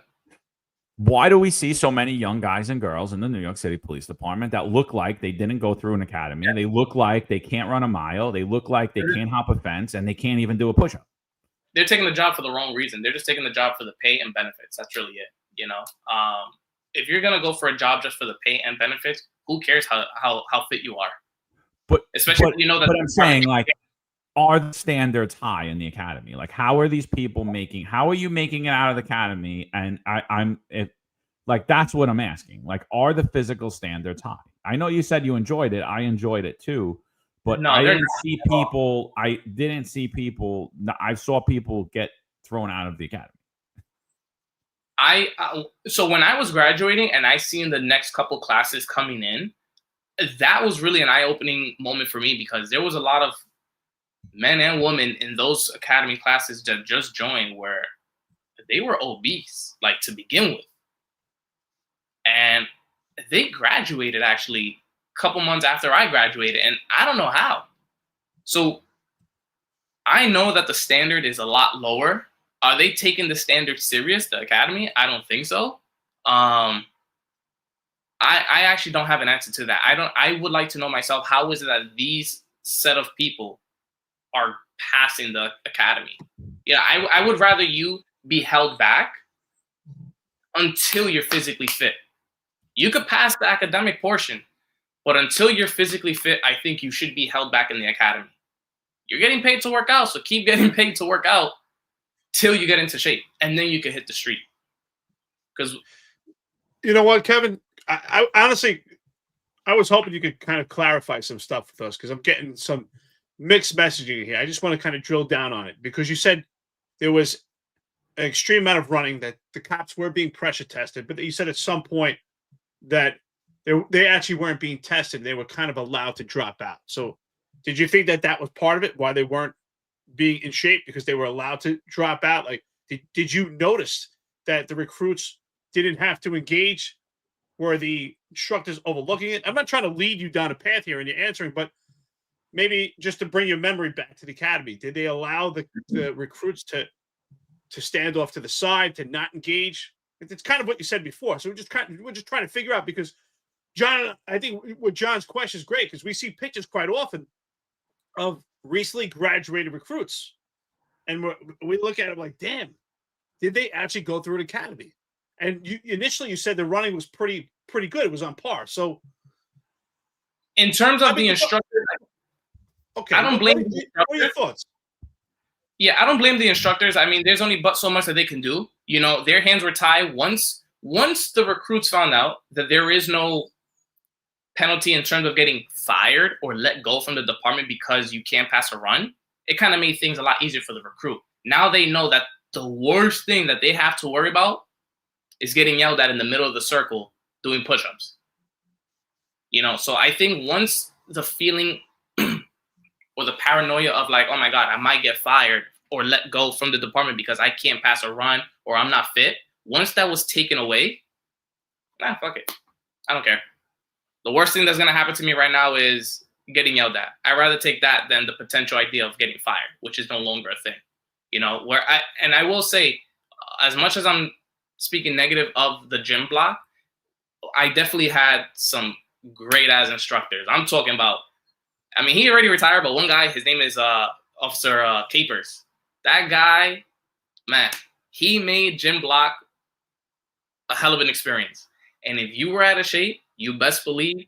Why do we see so many young guys and girls in the New York City Police Department that look like they didn't go through an academy? They look like they can't run a mile. They look like they can't hop a fence, and they can't even do a push-up. They're taking the job for the wrong reason. They're just taking the job for the pay and benefits. That's really it. You know, if you're gonna go for a job just for the pay and benefits, who cares how fit you are? But especially when you know that. But I'm saying, like, are the standards high in the academy? Like, how are these people making? How are you making it out of the academy? And that's what I'm asking. Like, are the physical standards high? I know you said you enjoyed it. I enjoyed it too. But no, I didn't see people. I saw people get thrown out of the academy. So when I was graduating and I seen the next couple classes coming in, that was really an eye-opening moment for me, because there was a lot of men and women in those academy classes that just joined where they were obese, like, to begin with. And they graduated actually a couple months after I graduated, and I don't know how. So I know that the standard is a lot lower. Are they taking the standard serious, the academy? I don't think so. I actually don't have an answer to that. I would like to know myself, how is it that these set of people are passing the academy? Yeah, I would rather you be held back until you're physically fit. You could pass the academic portion, but until you're physically fit, I think you should be held back in the academy. You're getting paid to work out, so keep getting paid to work out till you get into shape, and then you can hit the street. Because you know what, Kevin? I honestly, I was hoping you could kind of clarify some stuff with us, because I'm getting some mixed messaging here. I just want to kind of drill down on it, because you said there was an extreme amount of running, that the cops were being pressure tested, but you said at some point that they actually weren't being tested. They were kind of allowed to drop out. So did you think that was part of it, why they weren't being in shape, because they were allowed to drop out? Like, did you notice that the recruits didn't have to engage? Were the instructors overlooking it? I'm not trying to lead you down a path here and you're answering, but maybe just to bring your memory back to the academy, did they allow the recruits to stand off to the side, to not engage? It's kind of what you said before. So we're just trying to figure out, because John, I think what John's question is great, because we see pictures quite often of recently graduated recruits, and we look at it like, damn, did they actually go through an academy? And initially you said the running was pretty good. It was on par. So in terms of the instructors, okay, I don't blame. What are your thoughts? Yeah, I don't blame the instructors. I mean, there's only but so much that they can do. You know, their hands were tied once the recruits found out that there is no penalty in terms of getting fired or let go from the department because you can't pass a run. It kind of made things a lot easier for the recruit. Now they know that the worst thing that they have to worry about is getting yelled at in the middle of the circle doing push-ups. You know, so I think once the feeling or the paranoia of like, oh my God, I might get fired or let go from the department because I can't pass a run or I'm not fit, once that was taken away, fuck it. I don't care. The worst thing that's going to happen to me right now is getting yelled at. I'd rather take that than the potential idea of getting fired, which is no longer a thing. You know, I will say, as much as I'm speaking negative of the gym block, I definitely had some great ass instructors. I'm talking about, I mean, he already retired, but one guy, his name is Officer Capers. That guy, man, he made gym block a hell of an experience. And if you were out of shape, you best believe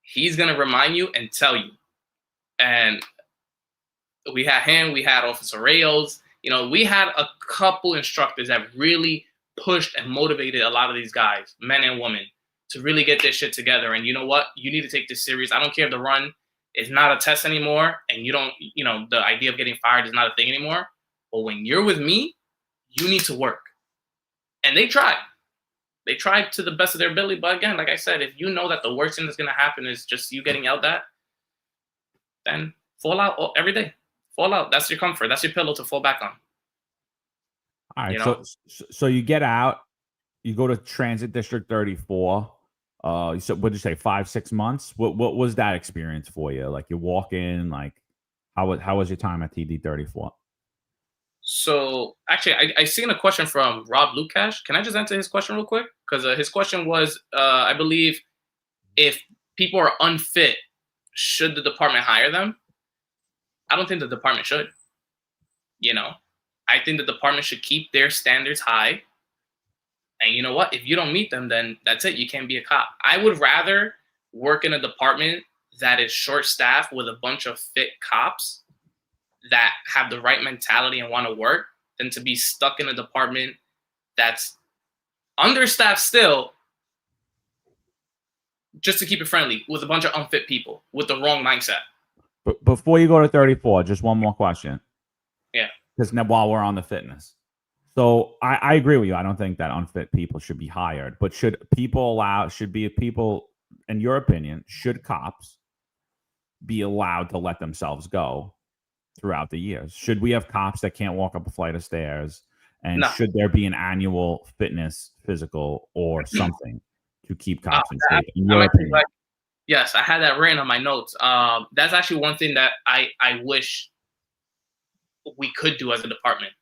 he's going to remind you and tell you. And we had him, we had Officer Rayos. You know, we had a couple instructors that really pushed and motivated a lot of these guys, men and women, to really get this shit together. And you know what? You need to take this serious. I don't care if the run is not a test anymore and you don't, you know, the idea of getting fired is not a thing anymore. But when you're with me, you need to work. And they tried. They tried to the best of their ability. But again, like I said, if you know that the worst thing that's going to happen is just you getting yelled at, then fall out every day. Fall out. That's your comfort. That's your pillow to fall back on. All right. You know? So you get out, you go to Transit District 34. You said, what did you say, 5-6 months? What was that experience for you? Like, you walk in, like, how was your time at TD 34? So actually, I seen a question from Rob Lukash. Can I just answer his question real quick? Because his question was, I believe, if people are unfit, should the department hire them? I don't think the department should. You know, I think the department should keep their standards high. And you know what? If you don't meet them, then that's it. You can't be a cop. I would rather work in a department that is short-staffed with a bunch of fit cops that have the right mentality and want to work than to be stuck in a department that's understaffed still just to keep it friendly with a bunch of unfit people with the wrong mindset. But before you go to 34, just one more question. Yeah. Because now while we're on the fitness. So I agree with you. I don't think that unfit people should be hired, but should people, in your opinion, should cops be allowed to let themselves go throughout the years? Should we have cops that can't walk up a flight of stairs? And No. should there be an annual fitness, physical, or something to keep cops in shape? In your opinion? Yes, I had that written on my notes. That's actually one thing that I wish we could do as a department.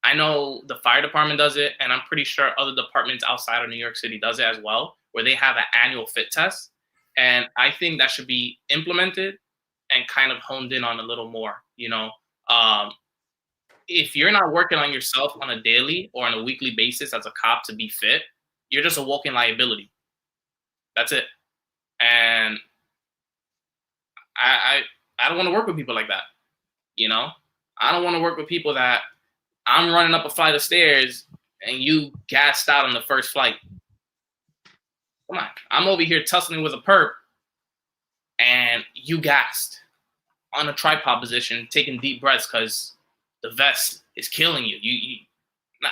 I know the fire department does it, and I'm pretty sure other departments outside of New York City does it as well, where they have an annual fit test. And I think that should be implemented and kind of honed in on a little more. If you're not working on yourself on a daily or on a weekly basis as a cop to be fit, you're just a walking liability. That's it. And I don't want to work with people like that. I don't want to work with people that I'm running up a flight of stairs and you gassed out on the first flight. Come on. I'm over here tussling with a perp and you gassed on a tripod position, taking deep breaths because the vest is killing you. Nah.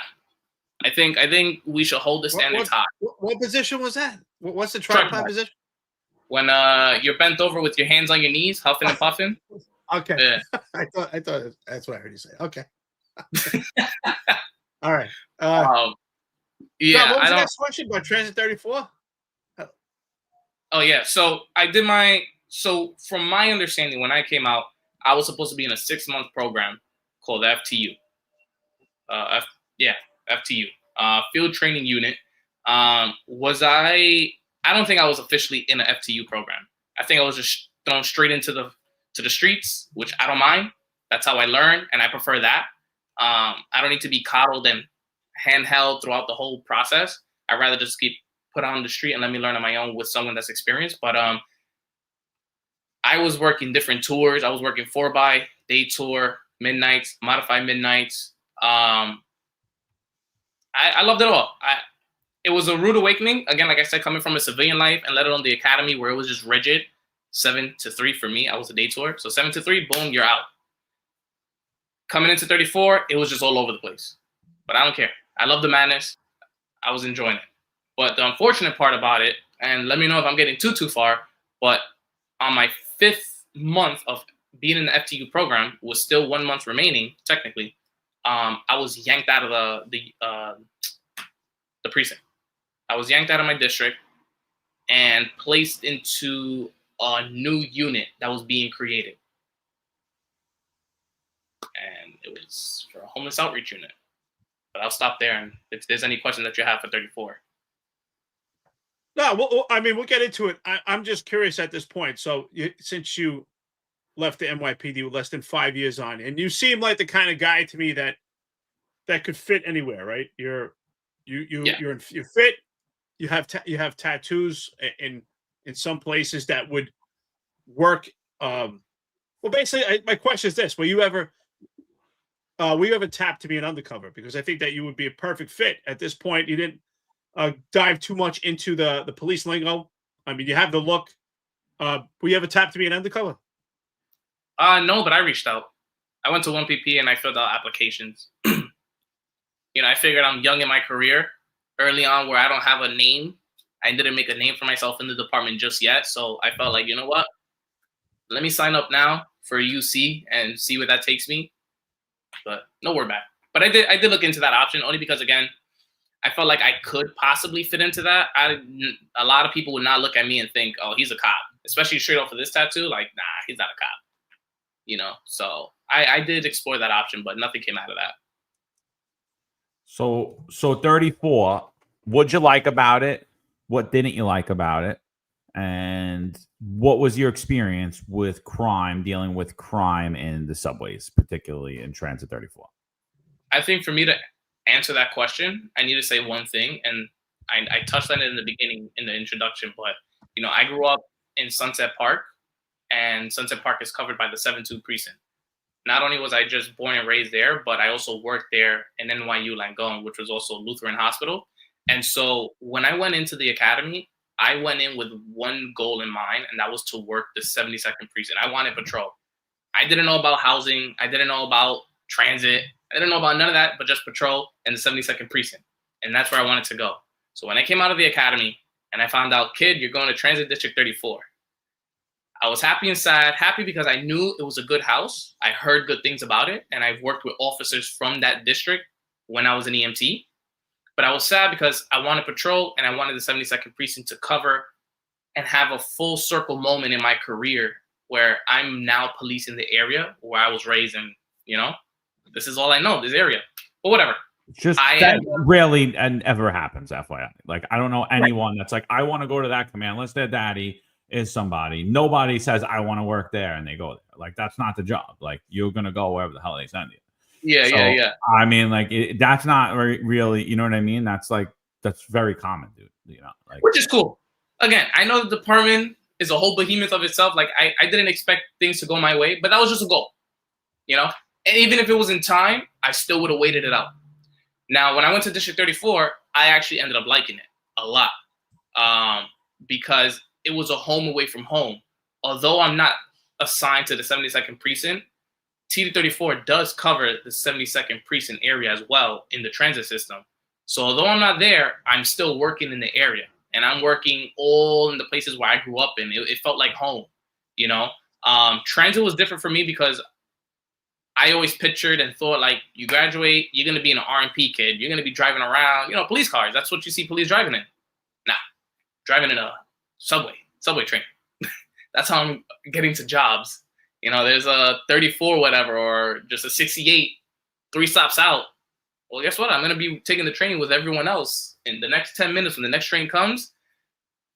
I think we should hold the standards high. What position was that? What's the tripod position? When you're bent over with your hands on your knees, huffing and puffing. Okay. Yeah. I thought that's what I heard you say. Okay. All right. Yeah. What was the next question about Transit 34? Oh yeah. So from my understanding, when I came out, I was supposed to be in a 6-month program called FTU. FTU. Field Training Unit. I don't think I was officially in an FTU program. I think I was just thrown straight into the streets, which I don't mind. That's how I learn, and I prefer that. I don't need to be coddled and handheld throughout the whole process. I'd rather just keep put on the street and let me learn on my own with someone that's experienced. But I was working different tours. I was working 4x, day tour, midnights, modified midnights. I loved it all. It was a rude awakening. Again, like I said, coming from a civilian life and let alone the academy where it was just rigid, 7 to 3 for me. I was a day tour. So 7 to 3, boom, you're out. Coming into 34, it was just all over the place. But I don't care. I love the madness. I was enjoying it. But the unfortunate part about it, and let me know if I'm getting too far, but on my 5th month of being in the FTU program, was still 1 month remaining, technically, I was yanked out of the precinct. I was yanked out of my district and placed into a new unit that was being created. And it was for a homeless outreach unit. But I'll stop there, and if there's any questions that you have for 34. No, well, I mean, we'll get into it. I'm just curious at this point. So since you left the NYPD with less than 5 years on, and you seem like the kind of guy to me that could fit anywhere, right? You're fit. You have tattoos in some places that would work. Well, basically, my question is this: Were you ever tapped to be an undercover? Because I think that you would be a perfect fit at this point. You didn't dive too much into the police lingo. I mean, you have the look. Were you ever tapped to be an undercover? No, but I reached out. I went to 1PP and I filled out applications. I figured I'm young in my career, early on, where I don't have a name. I didn't make a name for myself in the department just yet. So I felt like, you know what? Let me sign up now for UC and see where that takes me. But no word back. But I did look into that option only because, again, I felt like I could possibly fit into that. A lot of people would not look at me and think, oh, he's a cop, especially straight off of this tattoo. Like, nah, he's not a cop. So I did explore that option, but nothing came out of that. So 34, what'd you like about it? What didn't you like about it? And what was your experience with dealing with crime in the subways, particularly in Transit 34? I think for me to answer that question, I need to say one thing, and I touched on it in the beginning in the introduction, but I grew up in Sunset Park, and Sunset Park is covered by the 7-2 precinct. Not only was I just born and raised there, but I also worked there in NYU Langone, which was also Lutheran Hospital. And so when I went into the academy, I went in with one goal in mind, and that was to work the 72nd precinct. I wanted patrol. I didn't know about housing. I didn't know about transit. I didn't know about none of that, but just patrol and the 72nd precinct. And that's where I wanted to go. So when I came out of the academy and I found out, kid, you're going to Transit District 34. I was happy and sad. Happy because I knew it was a good house. I heard good things about it. And I've worked with officers from that district when I was an EMT. But I was sad because I wanted patrol and I wanted the 72nd precinct to cover and have a full circle moment in my career where I'm now policing the area where I was raised in, this is all I know, this area. But whatever. Just that rarely and ever happens, FYI. Like, I don't know anyone that's like, I want to go to that command unless their daddy is somebody. Nobody says, I want to work there, and they go there. Like, that's not the job. Like, you're going to go wherever the hell they send you. Yeah. I mean, like, that's not really, you know what I mean? That's very common, dude. Like, which is cool. Again, I know the department is a whole behemoth of itself. Like, I didn't expect things to go my way, but that was just a goal, And even if it was in time, I still would have waited it out. Now, when I went to District 34, I actually ended up liking it a lot because it was a home away from home. Although I'm not assigned to the 72nd precinct, TD34 does cover the 72nd precinct area as well in the transit system. So although I'm not there, I'm still working in the area. And I'm working all in the places where I grew up in. It felt like home, Transit was different for me because I always pictured and thought, like, you graduate, you're going to be an RMP kid. You're going to be driving around, police cars. That's what you see police driving in. Nah, driving in a subway train. That's how I'm getting to jobs. There's a 34 whatever or just a 68, 3 stops out. Well, guess what? I'm going to be taking the train with everyone else. In the next 10 minutes when the next train comes,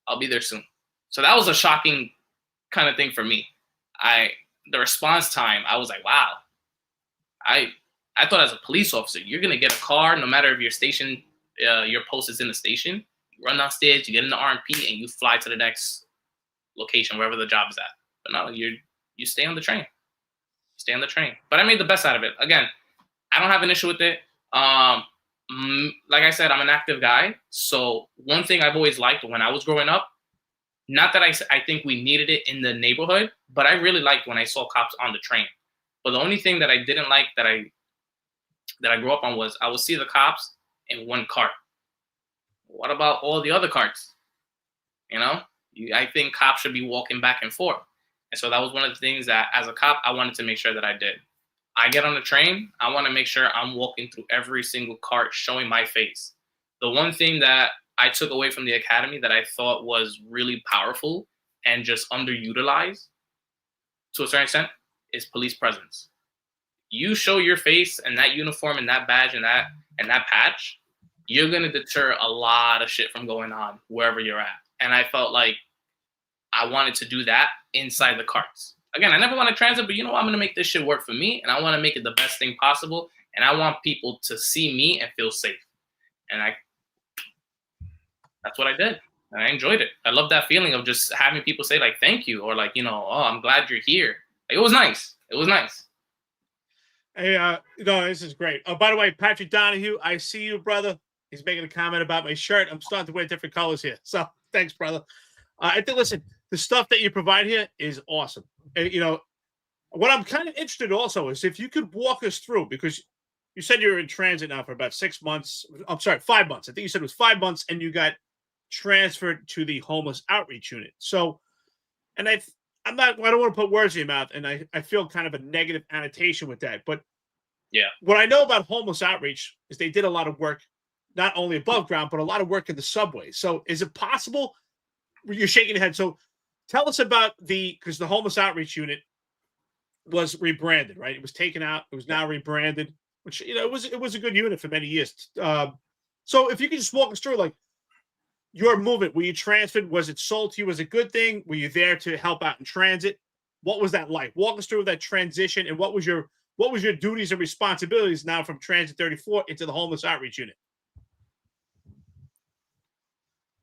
I'll be there soon. So that was a shocking kind of thing for me. The response time, I was like, wow. I thought as a police officer, you're going to get a car no matter if your station, your post is in the station. You run downstairs, you get in the RMP, and you fly to the next location, wherever the job is at. But no, you stay on the train. Stay on the train. But I made the best out of it. Again, I don't have an issue with it. Like I said, I'm an active guy. So one thing I've always liked when I was growing up, not that I think we needed it in the neighborhood, but I really liked when I saw cops on the train. But the only thing that I didn't like that I grew up on was I would see the cops in one cart. What about all the other carts? I think cops should be walking back and forth. And so that was one of the things that as a cop, I wanted to make sure that I did. I get on the train, I want to make sure I'm walking through every single cart showing my face. The one thing that I took away from the academy that I thought was really powerful and just underutilized to a certain extent is police presence. You show your face and that uniform and that badge and that patch, you're going to deter a lot of shit from going on wherever you're at. And I felt like I wanted to do that inside the carts. Again, I never want to transit, but I'm going to make this shit work for me, and I want to make it the best thing possible, and I want people to see me and feel safe. And that's what I did, and I enjoyed it. I love that feeling of just having people say, like, thank you, or like, oh, I'm glad you're here. Like, it was nice. It was nice. Hey, this is great. Oh, by the way, Patrick Donahue, I see you, brother. He's making a comment about my shirt. I'm starting to wear different colors here. So thanks, brother. I think, listen, the stuff that you provide here is awesome. What I'm kind of interested also is if you could walk us through, because you said you're in transit now for about 6 months. I'm sorry, 5 months. I think you said it was 5 months, and you got transferred to the homeless outreach unit. So, and I don't want to put words in your mouth, and I feel kind of a negative annotation with that. But yeah, what I know about homeless outreach is they did a lot of work, not only above ground, but a lot of work in the subway. So is it possible? You're shaking your head. So tell us about because the homeless outreach unit was rebranded, right? It was taken out. It was now rebranded, which, it was a good unit for many years. So if you could just walk us through, like, your movement, were you transferred? Was it sold to you as a good thing? Were you there to help out in transit? What was that like? Walk us through that transition, and what was your duties and responsibilities now from Transit 34 into the homeless outreach unit?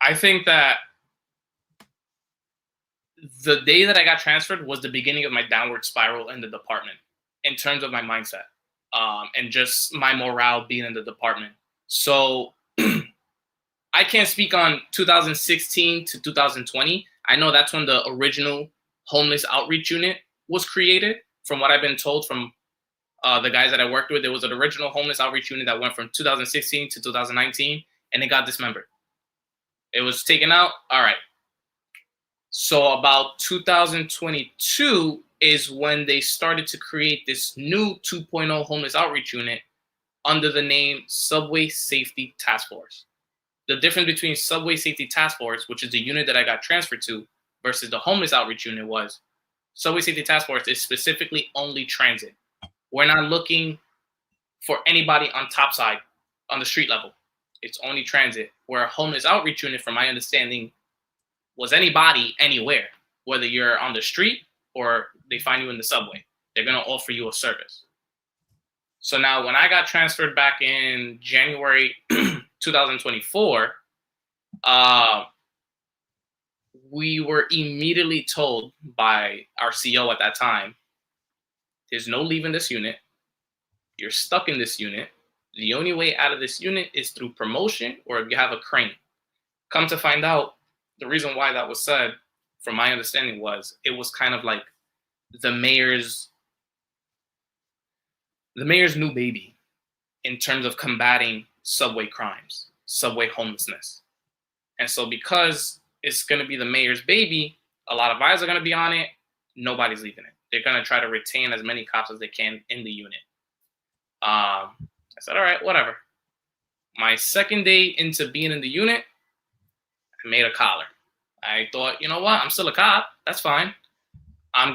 I think that the day that I got transferred was the beginning of my downward spiral in the department in terms of my mindset, and just my morale being in the department. So I can't speak on 2016 to 2020. I know that's when the original homeless outreach unit was created, from what I've been told from the guys that I worked with, there was an original homeless outreach unit that went from 2016 to 2019, and it got dismembered. It was taken out. All right. So about 2022 is when they started to create this new 2.0 homeless outreach unit under the name Subway Safety Task Force. The difference between Subway Safety Task Force, which is the unit that I got transferred to, versus the homeless outreach unit was Subway Safety Task Force is specifically only transit. We're not looking for anybody on top side, on the street level. It's only transit. Where a homeless outreach unit, from my understanding, was anybody, anywhere, whether you're on the street or they find you in the subway. They're going to offer you a service. So now when I got transferred back in January 2024, we were immediately told by our CO at that time, there's no leaving this unit. You're stuck in this unit. The only way out of this unit is through promotion or if you have a crane. Come to find out, the reason why that was said, from my understanding, was it was kind of like the mayor's new baby in terms of combating subway crimes, subway homelessness. And so because it's going to be the mayor's baby, a lot of eyes are going to be on it. Nobody's leaving it. They're going to try to retain as many cops as they can in the unit. I said, all right, whatever. My second day into being in the unit, I made a collar. I thought, you know what? I'm still a cop. That's fine. I'm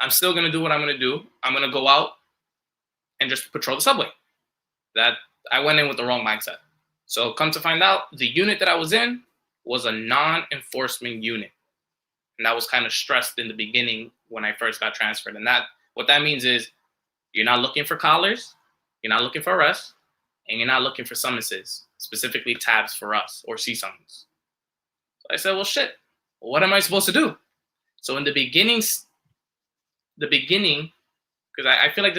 still gonna do what I'm gonna do. I'm gonna go out and just patrol the subway. That I went in with the wrong mindset. So come to find out, the unit that I was in was a non-enforcement unit. And that was kind of stressed in the beginning when I first got transferred. And that what that means is you're not looking for collars, you're not looking for arrests, and you're not looking for summonses, specifically tabs for us or C-summons. So I said, well, shit, what am I supposed to do? So in the beginning, because I feel like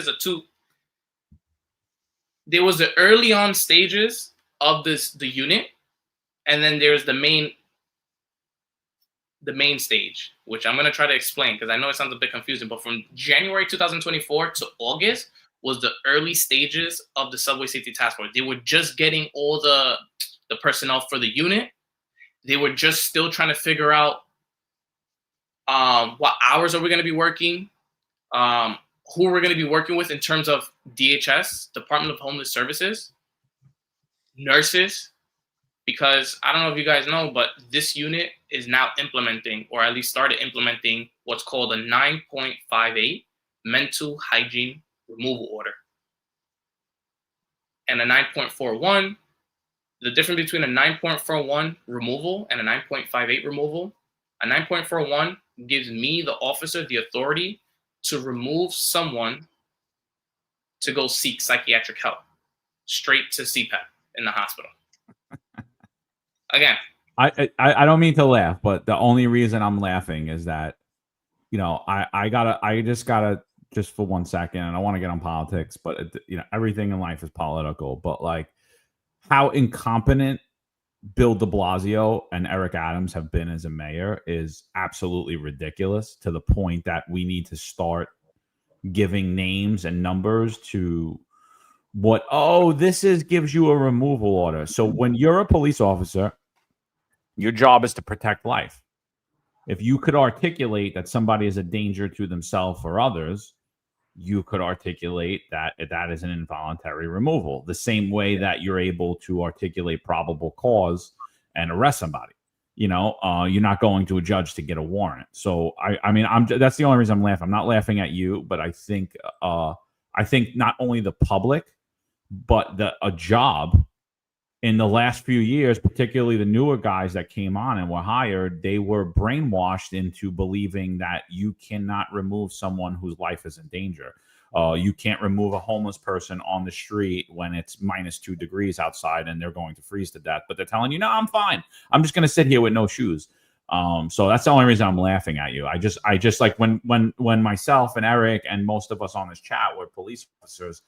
there was the early on stages of the unit, and then there's the main stage, which I'm going to try to explain because I know it sounds a bit confusing, but from January 2024 to August was the early stages of the Subway Safety Task Force. They were just getting all the personnel for the unit. They were just still trying to figure out what hours are we going to be working, who we're going to be working with in terms of DHS, Department of Homeless Services, nurses, because I don't know if you guys know, but this unit is now implementing, or at least started implementing, what's called a 9.58 mental hygiene removal order. And a 9.41, the difference between a 9.41 removal and a 9.58 removal, a 9.41 gives me, the officer, the authority to remove someone to go seek psychiatric help, straight to CPAP in the hospital. Again, I don't mean to laugh, but the only reason I'm laughing is that, you know, I just gotta for 1 second, and I want to get on politics, but you know, everything in life is political, but like how incompetent Bill de Blasio and Eric Adams have been as a mayor is absolutely ridiculous, to the point that we need to start giving names and numbers to what, gives you a removal order. So when you're a police officer, your job is to protect life. If you could articulate that somebody is a danger to themselves or others, you could articulate that that is an involuntary removal, the same way that you're able to articulate probable cause and arrest somebody. You know, you're not going to a judge to get a warrant. So I mean, that's the only reason I'm laughing. I'm not laughing at you, but I think not only the public, but a job in the last few years, particularly the newer guys that came on and were hired, they were brainwashed into believing that you cannot remove someone whose life is in danger. You can't remove a homeless person on the street when it's -2 degrees outside and they're going to freeze to death. But they're telling you, no, I'm fine. I'm just going to sit here with no shoes. So that's the only reason I'm laughing at you. I just like when myself and Eric and most of us on this chat were police officers.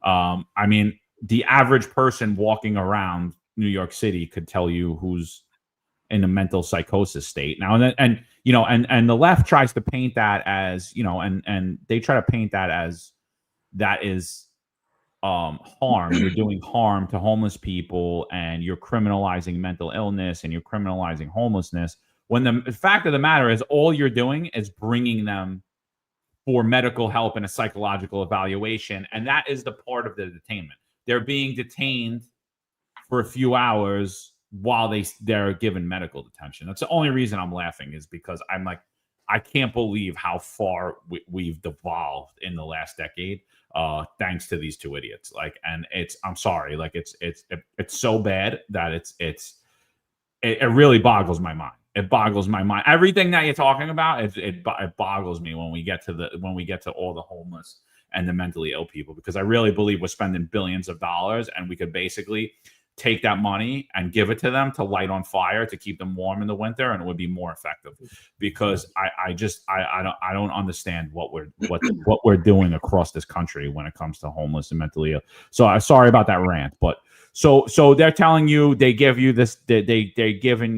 I mean, the average person walking around New York City could tell you who's in a mental psychosis state now. And you know, and the left tries to paint that as, you know, and they try to paint that as that is harm. You're doing harm to homeless people, and you're criminalizing mental illness, and you're criminalizing homelessness, when the fact of the matter is all you're doing is bringing them for medical help and a psychological evaluation, and that is the part of the detainment. They're being detained for a few hours while they're given medical detention. That's the only reason I'm laughing, is because I'm like, I can't believe how far we've devolved in the last decade, thanks to these two idiots. Like, and I'm sorry, like it's so bad that it really boggles my mind. It boggles my mind. Everything that you're talking about, it boggles me when we get to all the homeless and the mentally ill people, because I really believe we're spending billions of dollars, and we could basically take that money and give it to them to light on fire to keep them warm in the winter, and it would be more effective. Because I don't understand what we're doing across this country when it comes to homeless and mentally ill. So I'm sorry about that rant, but so they're telling you, they're giving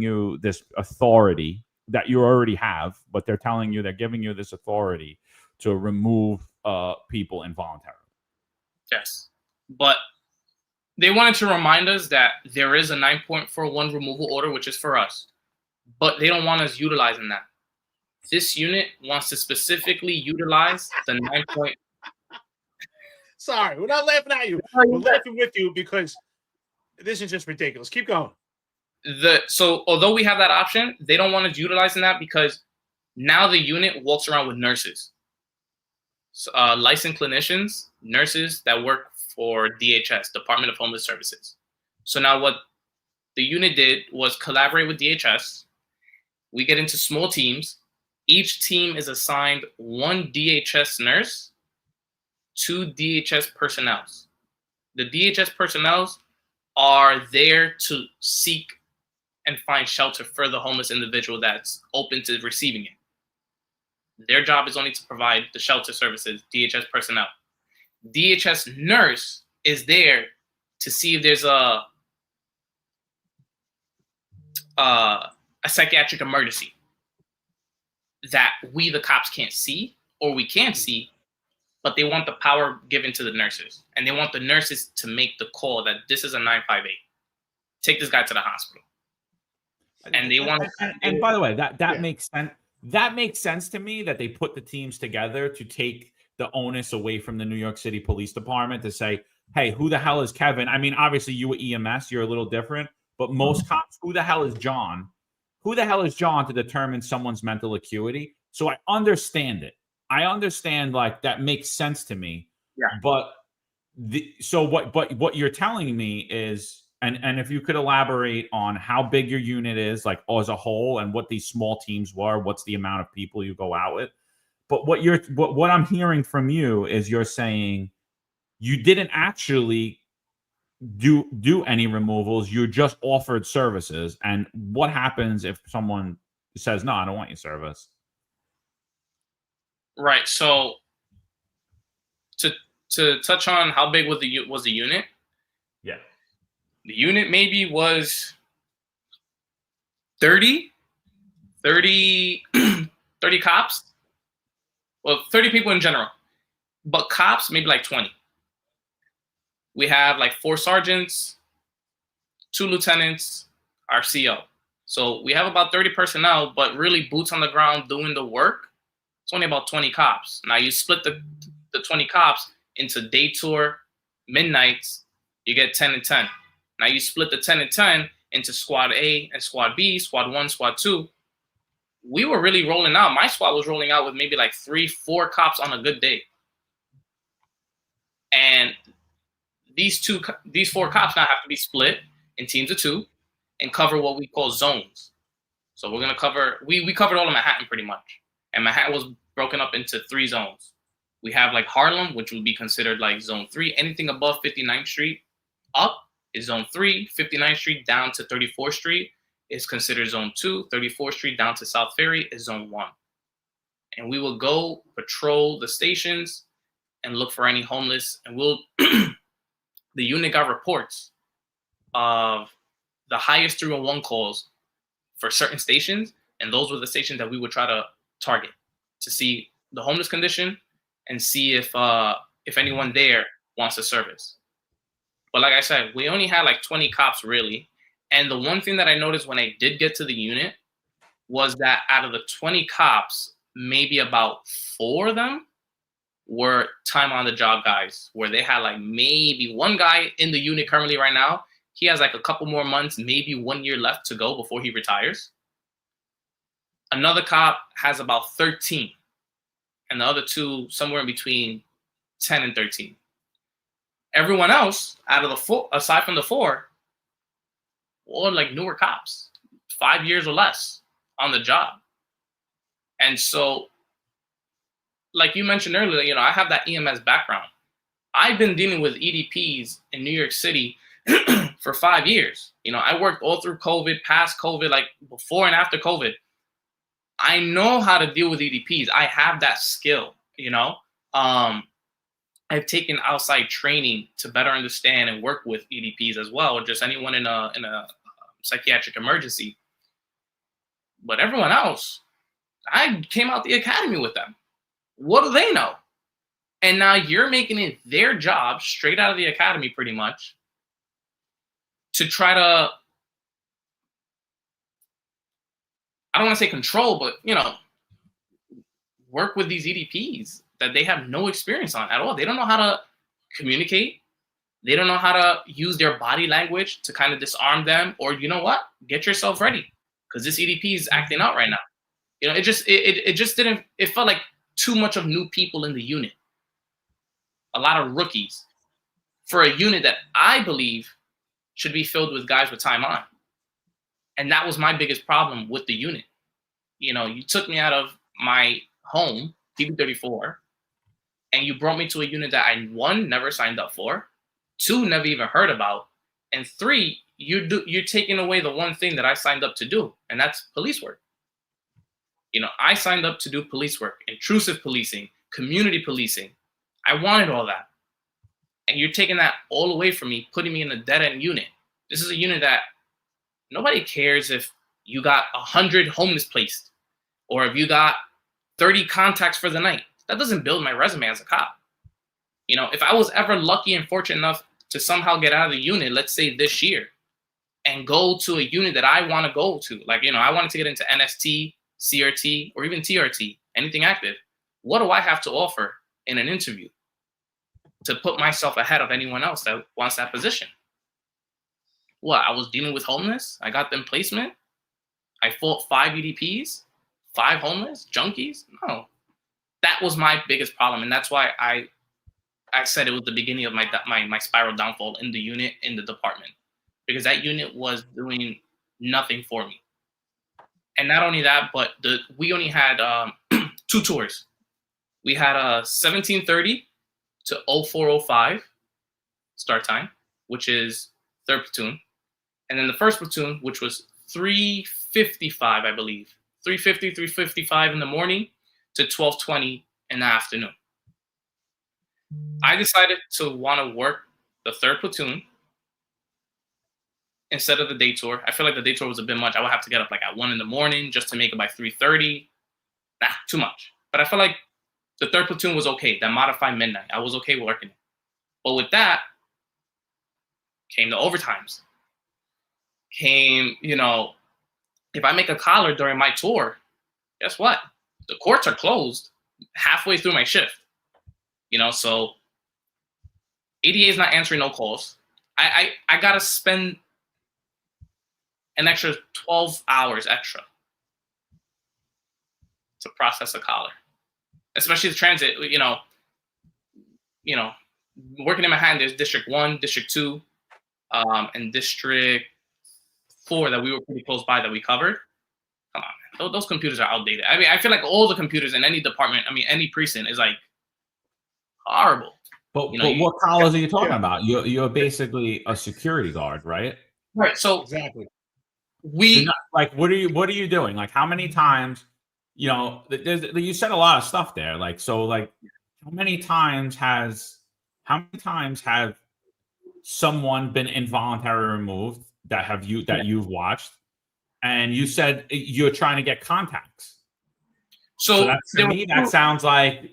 you this authority that you already have, but they're telling you they're giving you this authority to remove people involuntarily. Yes, but they wanted to remind us that there is a 9.41 removal order, which is for us, but they don't want us utilizing that. This unit wants to specifically utilize the 9. Sorry, we're not laughing at you. We're laughing with you because this is just ridiculous. Keep going. So although we have that option, they don't want us utilizing that because now the unit walks around with nurses, licensed clinicians, nurses that work for DHS, Department of Homeless Services. So now what the unit did was collaborate with DHS. We get into small teams. Each team is assigned one DHS nurse, 2 DHS personnel. The DHS personnel are there to seek and find shelter for the homeless individual that's open to receiving it. Their job is only to provide the shelter services, DHS personnel. DHS nurse is there to see if there's a psychiatric emergency that we, the cops, can't see, or we can't see, but they want the power given to the nurses. And they want the nurses to make the call that this is a 958. Take this guy to the hospital. And they want and by the way, that makes sense. That makes sense to me, that they put the teams together to take the onus away from the New York City Police Department to say, hey, who the hell is Kevin? I mean, obviously you were EMS, you're a little different, but most cops, who the hell is John? Who the hell is John to determine someone's mental acuity? So I understand it. I understand, like, that makes sense to me. Yeah. But what you're telling me is, and if you could elaborate on how big your unit is, like as a whole, and what these small teams were, what's the amount of people you go out with. But what I'm hearing from you is you're saying you didn't actually do any removals. You just offered services. And what happens if someone says, no, I don't want your service? Right. So to touch on how big was the unit? Yeah. The unit maybe was 30 cops. Well, 30 people in general, but cops, maybe like 20. We have like 4 sergeants, 2 lieutenants, our CO. So we have about 30 personnel, but really boots on the ground doing the work, it's only about 20 cops. Now you split the 20 cops into day tour, midnights, you get 10 and 10. Now you split the 10 and 10 into squad A and squad B, squad 1, squad 2. We were really rolling out. My squad was rolling out with maybe like 3-4 cops on a good day. And these 4 cops now have to be split in teams of 2 and cover what we call zones. So we're going to cover, we covered all of Manhattan pretty much. And Manhattan was broken up into 3 zones. We have like Harlem, which would be considered like zone 3. Anything above 59th Street up is zone 3. 59th Street down to 34th Street is considered zone 2. 34th Street down to South Ferry is zone 1. And we will go patrol the stations and look for any homeless. And we'll, the unit got reports of the highest 311 calls for certain stations And those were the stations that we would try to target to see the homeless condition and see if anyone there wants a service. But like I said, we only had like 20 cops really. And the one thing that I noticed when I did get to the unit was that out of the 20 cops, maybe about 4 of them were time on the job guys, where they had like maybe one guy in the unit currently right now. He has like a couple more months, maybe 1 year left to go before he retires. Another cop has about 13, and the other 2 somewhere in between 10 and 13. Everyone else out of the 4, aside from the 4, were like newer cops, 5 years or less on the job. And so, like you mentioned earlier, I have that EMS background. I've been dealing with EDPs in New York City for 5 years. I worked all through COVID, past COVID, like before and after COVID. I know how to deal with EDPs. I have that skill, I've taken outside training to better understand and work with EDPs as well, or just anyone in a psychiatric emergency. But everyone else, I came out the academy with them. What do they know? And now you're making it their job straight out of the academy pretty much to try to, I don't want to say control, but, work with these EDPs that they have no experience on at all. They don't know how to communicate. They don't know how to use their body language to kind of disarm them, or you know what? Get yourself ready, because this EDP is acting out right now. It just didn't, it felt like too much of new people in the unit. A lot of rookies for a unit that I believe should be filled with guys with time on. And that was my biggest problem with the unit. You took me out of my home, PB34, and you brought me to a unit that I, 1, never signed up for, 2, never even heard about, and 3, you're taking away the one thing that I signed up to do, and that's police work. I signed up to do police work, intrusive policing, community policing. I wanted all that. And you're taking that all away from me, putting me in a dead-end unit. This is a unit that nobody cares if you got 100 homeless placed or if you got 30 contacts for the night. That doesn't build my resume as a cop. If I was ever lucky and fortunate enough to somehow get out of the unit, let's say this year, and go to a unit that I want to go to, like, I wanted to get into NST, CRT, or even TRT, anything active. What do I have to offer in an interview to put myself ahead of anyone else that wants that position? What, I was dealing with homeless? I got them placement? I fought 5 EDPs? 5 homeless? Junkies? No. That was my biggest problem. And that's why I said it was the beginning of my spiral downfall in the unit, in the department. Because that unit was doing nothing for me. And not only that, but we only had 2 tours. We had 17:30 to 04:05 start time, which is 3rd platoon. And then the 1st platoon, which was 3:55, I believe. 3:55 in the morning to 12:20 in the afternoon. I decided to want to work the 3rd platoon instead of the day tour. I feel like the day tour was a bit much. I would have to get up like at 1 in the morning just to make it by 3:30. Nah, too much. But I felt like the 3rd platoon was okay. That modified midnight, I was okay working it. But with that came the overtimes. Came, if I make a collar during my tour, guess what? The courts are closed halfway through my shift. So ADA is not answering no calls. I got to spend an extra 12 hours extra to process a collar, especially the transit. Working in Manhattan, there's District 1, District 2, and District 4 that we were pretty close by that we covered. Come on, man. Those computers are outdated. I mean, I feel like all the computers in any department, any precinct is like horrible. But what collars are you talking about? You're basically a security guard, right? Right. So Exactly. What are you doing? Like, how many times? You said a lot of stuff there. Like, so, like, how many times have someone been involuntarily removed that you've watched? and you said you're trying to get contacts. So that, to me, that sounds like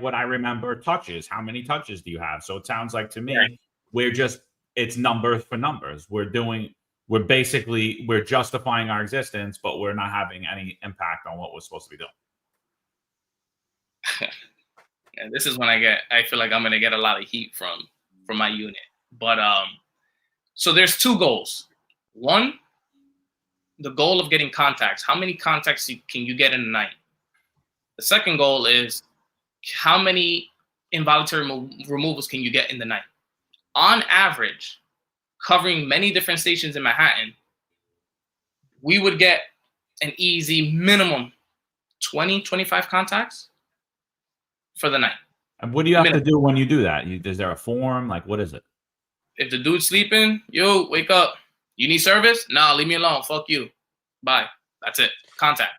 what I remember touches. How many touches do you have? So it sounds like to me, it's numbers for numbers. We're justifying our existence, but we're not having any impact on what we're supposed to be doing. And this is when I feel like I'm going to get a lot of heat from my unit. But so there's two goals. One, the goal of getting contacts. How many contacts can you get in a night? The second goal is how many involuntary removals can you get in the night? On average, covering many different stations in Manhattan, we would get an easy minimum 20, 25 contacts for the night. And what do you have to do when you do that? Is there a form? Like, what is it? If the dude's sleeping, yo, wake up. You need service? Nah, leave me alone. Fuck you. Bye. That's it. Contact.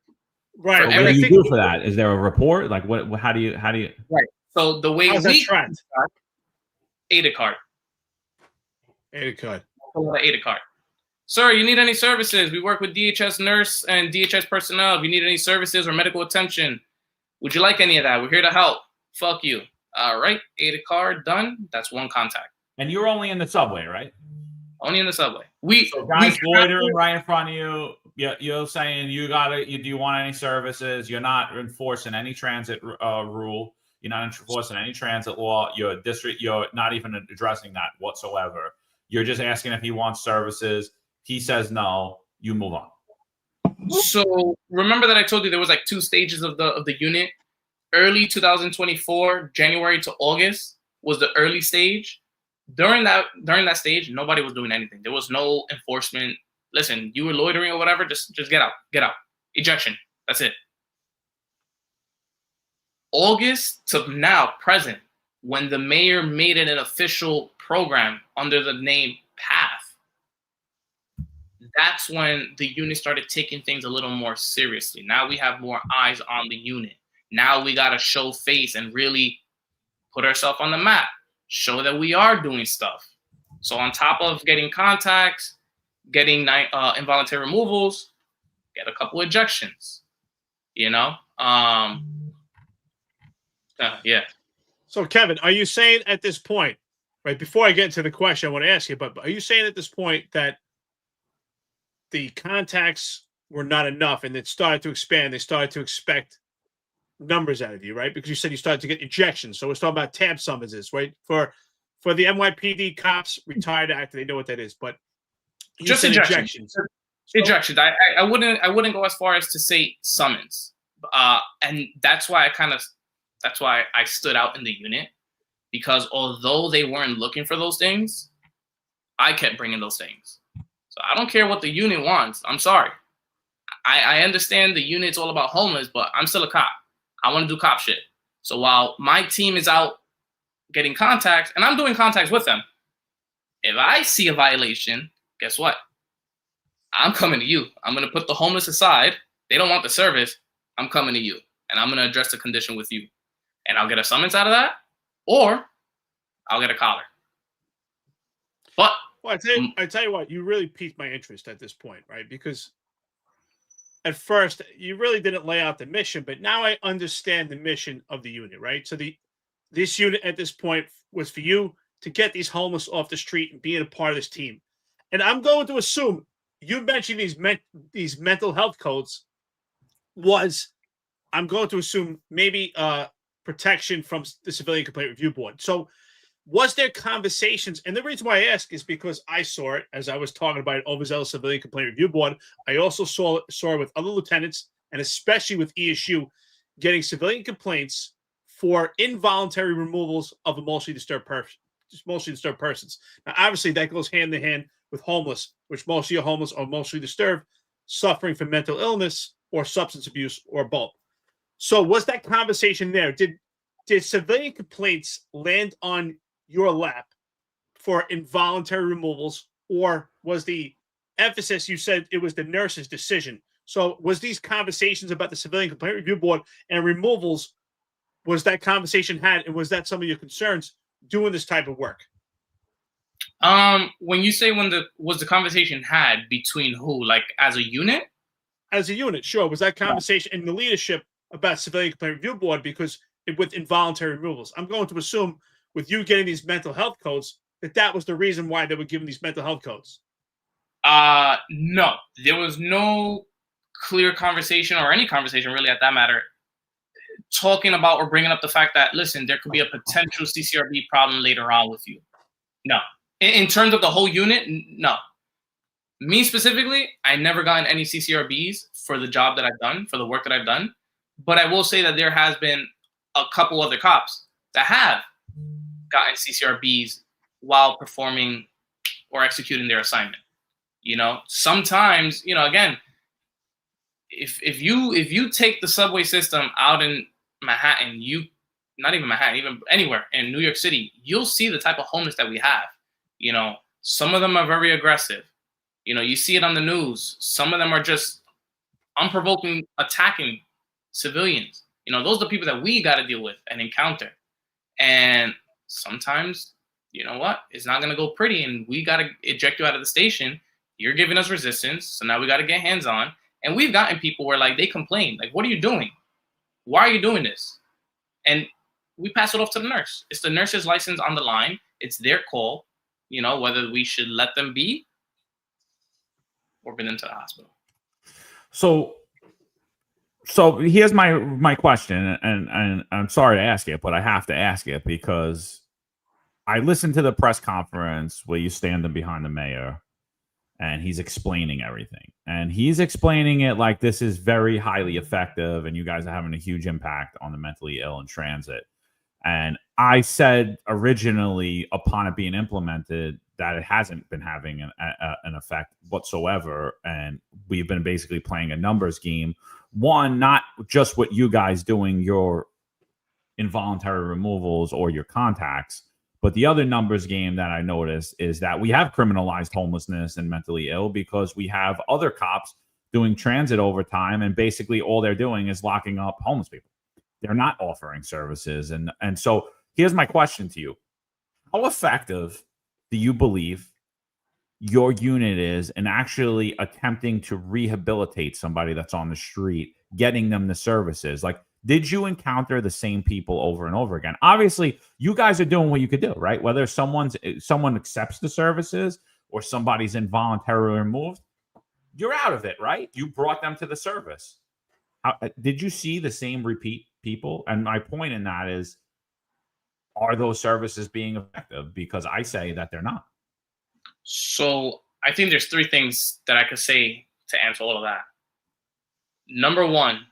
Right. What do you do for that? Is there a report? Like, what? How do you? Right. So the way we ADA card. ADA card. ADA card. Sir, you need any services? We work with DHS nurse and DHS personnel. If you need any services or medical attention, would you like any of that? We're here to help. Fuck you. All right. ADA card done. That's one contact. And you're only in the subway, right? Only in the subway. So guys loitering right in front of you. You're saying do you want any services? You're not enforcing any transit rule. You're not enforcing any transit law. You're not even addressing that whatsoever. You're just asking if he wants services. He says no. You move on. So remember that I told you there was like two stages of the unit. Early 2024, January to August was the early stage. During that stage, nobody was doing anything. There was no enforcement. Listen, you were loitering or whatever, just get out. Ejection. That's it. August to now, present, when the mayor made it an official program under the name PATH, that's when the unit started taking things a little more seriously. Now we have more eyes on the unit. Now we got to show face and really put ourselves on the map, show that we are doing stuff. So on top of getting contacts, getting involuntary removals, get a couple ejections, yeah. So Kevin, are you saying at this point, right, before I get into the question I want to ask you, but are you saying at this point that the contacts were not enough and it started to expand, they started to expect numbers out of you, right? Because you said you started to get ejections. So we're talking about tab summonses, right? For the NYPD cops, retired active, they know what that is, but just ejections. Ejections. I wouldn't go as far as to say summons. And that's why I stood out in the unit, because although they weren't looking for those things, I kept bringing those things. So I don't care what the unit wants. I'm sorry. I understand the unit's all about homeless, but I'm still a cop. I want to do cop shit. So while my team is out getting contacts, and I'm doing contacts with them, if I see a violation, guess what? I'm coming to you. I'm going to put the homeless aside. They don't want the service. I'm coming to you, and I'm going to address the condition with you. And I'll get a summons out of that, or I'll get a collar. But well, I tell you what, you really piqued my interest at this point, right? Because at first you really didn't lay out the mission, but now I understand the mission of the unit, right? So this unit at this point was for you to get these homeless off the street and being a part of this team. And I'm going to assume you mentioned these mental health codes I'm going to assume maybe protection from the Civilian Complaint Review Board. So was there conversations? And the reason why I ask is because I saw it as I was talking about overzealous Civilian Complaint Review Board. I also saw it with other lieutenants, and especially with ESU, getting civilian complaints for involuntary removals of emotionally disturbed persons. Now, obviously, that goes hand in hand with homeless, which mostly are homeless or emotionally disturbed, suffering from mental illness or substance abuse or both. So was that conversation there? Did civilian complaints land on your lap for involuntary removals, or was the emphasis, you said it was the nurse's decision? So was these conversations about the Civilian Complaint Review Board and removals, was that conversation had, and was that some of your concerns doing this type of work? When you say was the conversation had between who, like as a unit? As a unit, sure. Was that conversation in the leadership about civilian complaint review board because with involuntary removals? I'm going to assume with you getting these mental health codes that was the reason why they were given these mental health codes. No, there was no clear conversation or any conversation really at that matter talking about or bringing up the fact that, listen, there could be a potential CCRB problem later on with you. No. In terms of the whole unit, no. Me specifically, I never gotten any CCRBs for the job that I've done, for the work that I've done. But I will say that there has been a couple other cops that have gotten CCRBs while performing or executing their assignment. You know, sometimes, you know, again, if you take the subway system out in Manhattan, not even Manhattan, even anywhere in New York City, you'll see the type of homeless that we have. You know, some of them are very aggressive. You know, you see it on the news. Some of them are just unprovoking, attacking civilians. You know, those are the people that we got to deal with and encounter. And sometimes, you know what, it's not going to go pretty and we got to eject you out of the station. You're giving us resistance. So now we got to get hands on. And we've gotten people where like they complain, like, what are you doing? Why are you doing this? And we pass it off to the nurse. It's the nurse's license on the line. It's their call, you know, whether we should let them be or been into the hospital. So here's my question, and I'm sorry to ask it, but I have to ask it because I listened to the press conference where you standing behind the mayor and he's explaining everything. And he's explaining it like this is very highly effective and you guys are having a huge impact on the mentally ill in transit. And I said originally upon it being implemented that it hasn't been having an effect whatsoever. And we've been basically playing a numbers game. One, not just what you guys doing your involuntary removals or your contacts, but the other numbers game that I noticed is that we have criminalized homelessness and mentally ill because we have other cops doing transit overtime, and basically all they're doing is locking up homeless people. They're not offering services. And so here's my question to you. How effective do you believe your unit is in actually attempting to rehabilitate somebody that's on the street, getting them the services? Like, did you encounter the same people over and over again? Obviously, you guys are doing what you could do, right? Whether someone accepts the services or somebody's involuntarily removed, you're out of it, right? You brought them to the service. Did you see the same repeat people? And my point in that is, are those services being effective? Because I say that they're not. So I think there's three things that I could say to answer all of that. Number one,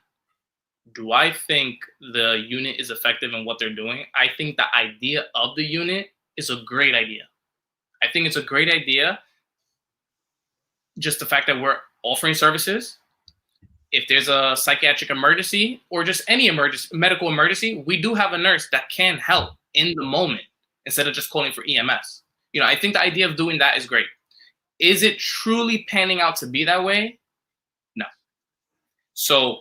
do I think the unit is effective in what they're doing? I think the idea of the unit is a great idea. I think it's a great idea. Just the fact that we're offering services. If there's a psychiatric emergency or just any emergency, medical emergency, we do have a nurse that can help in the moment instead of just calling for EMS. You know, I think the idea of doing that is great. Is it truly panning out to be that way? No. So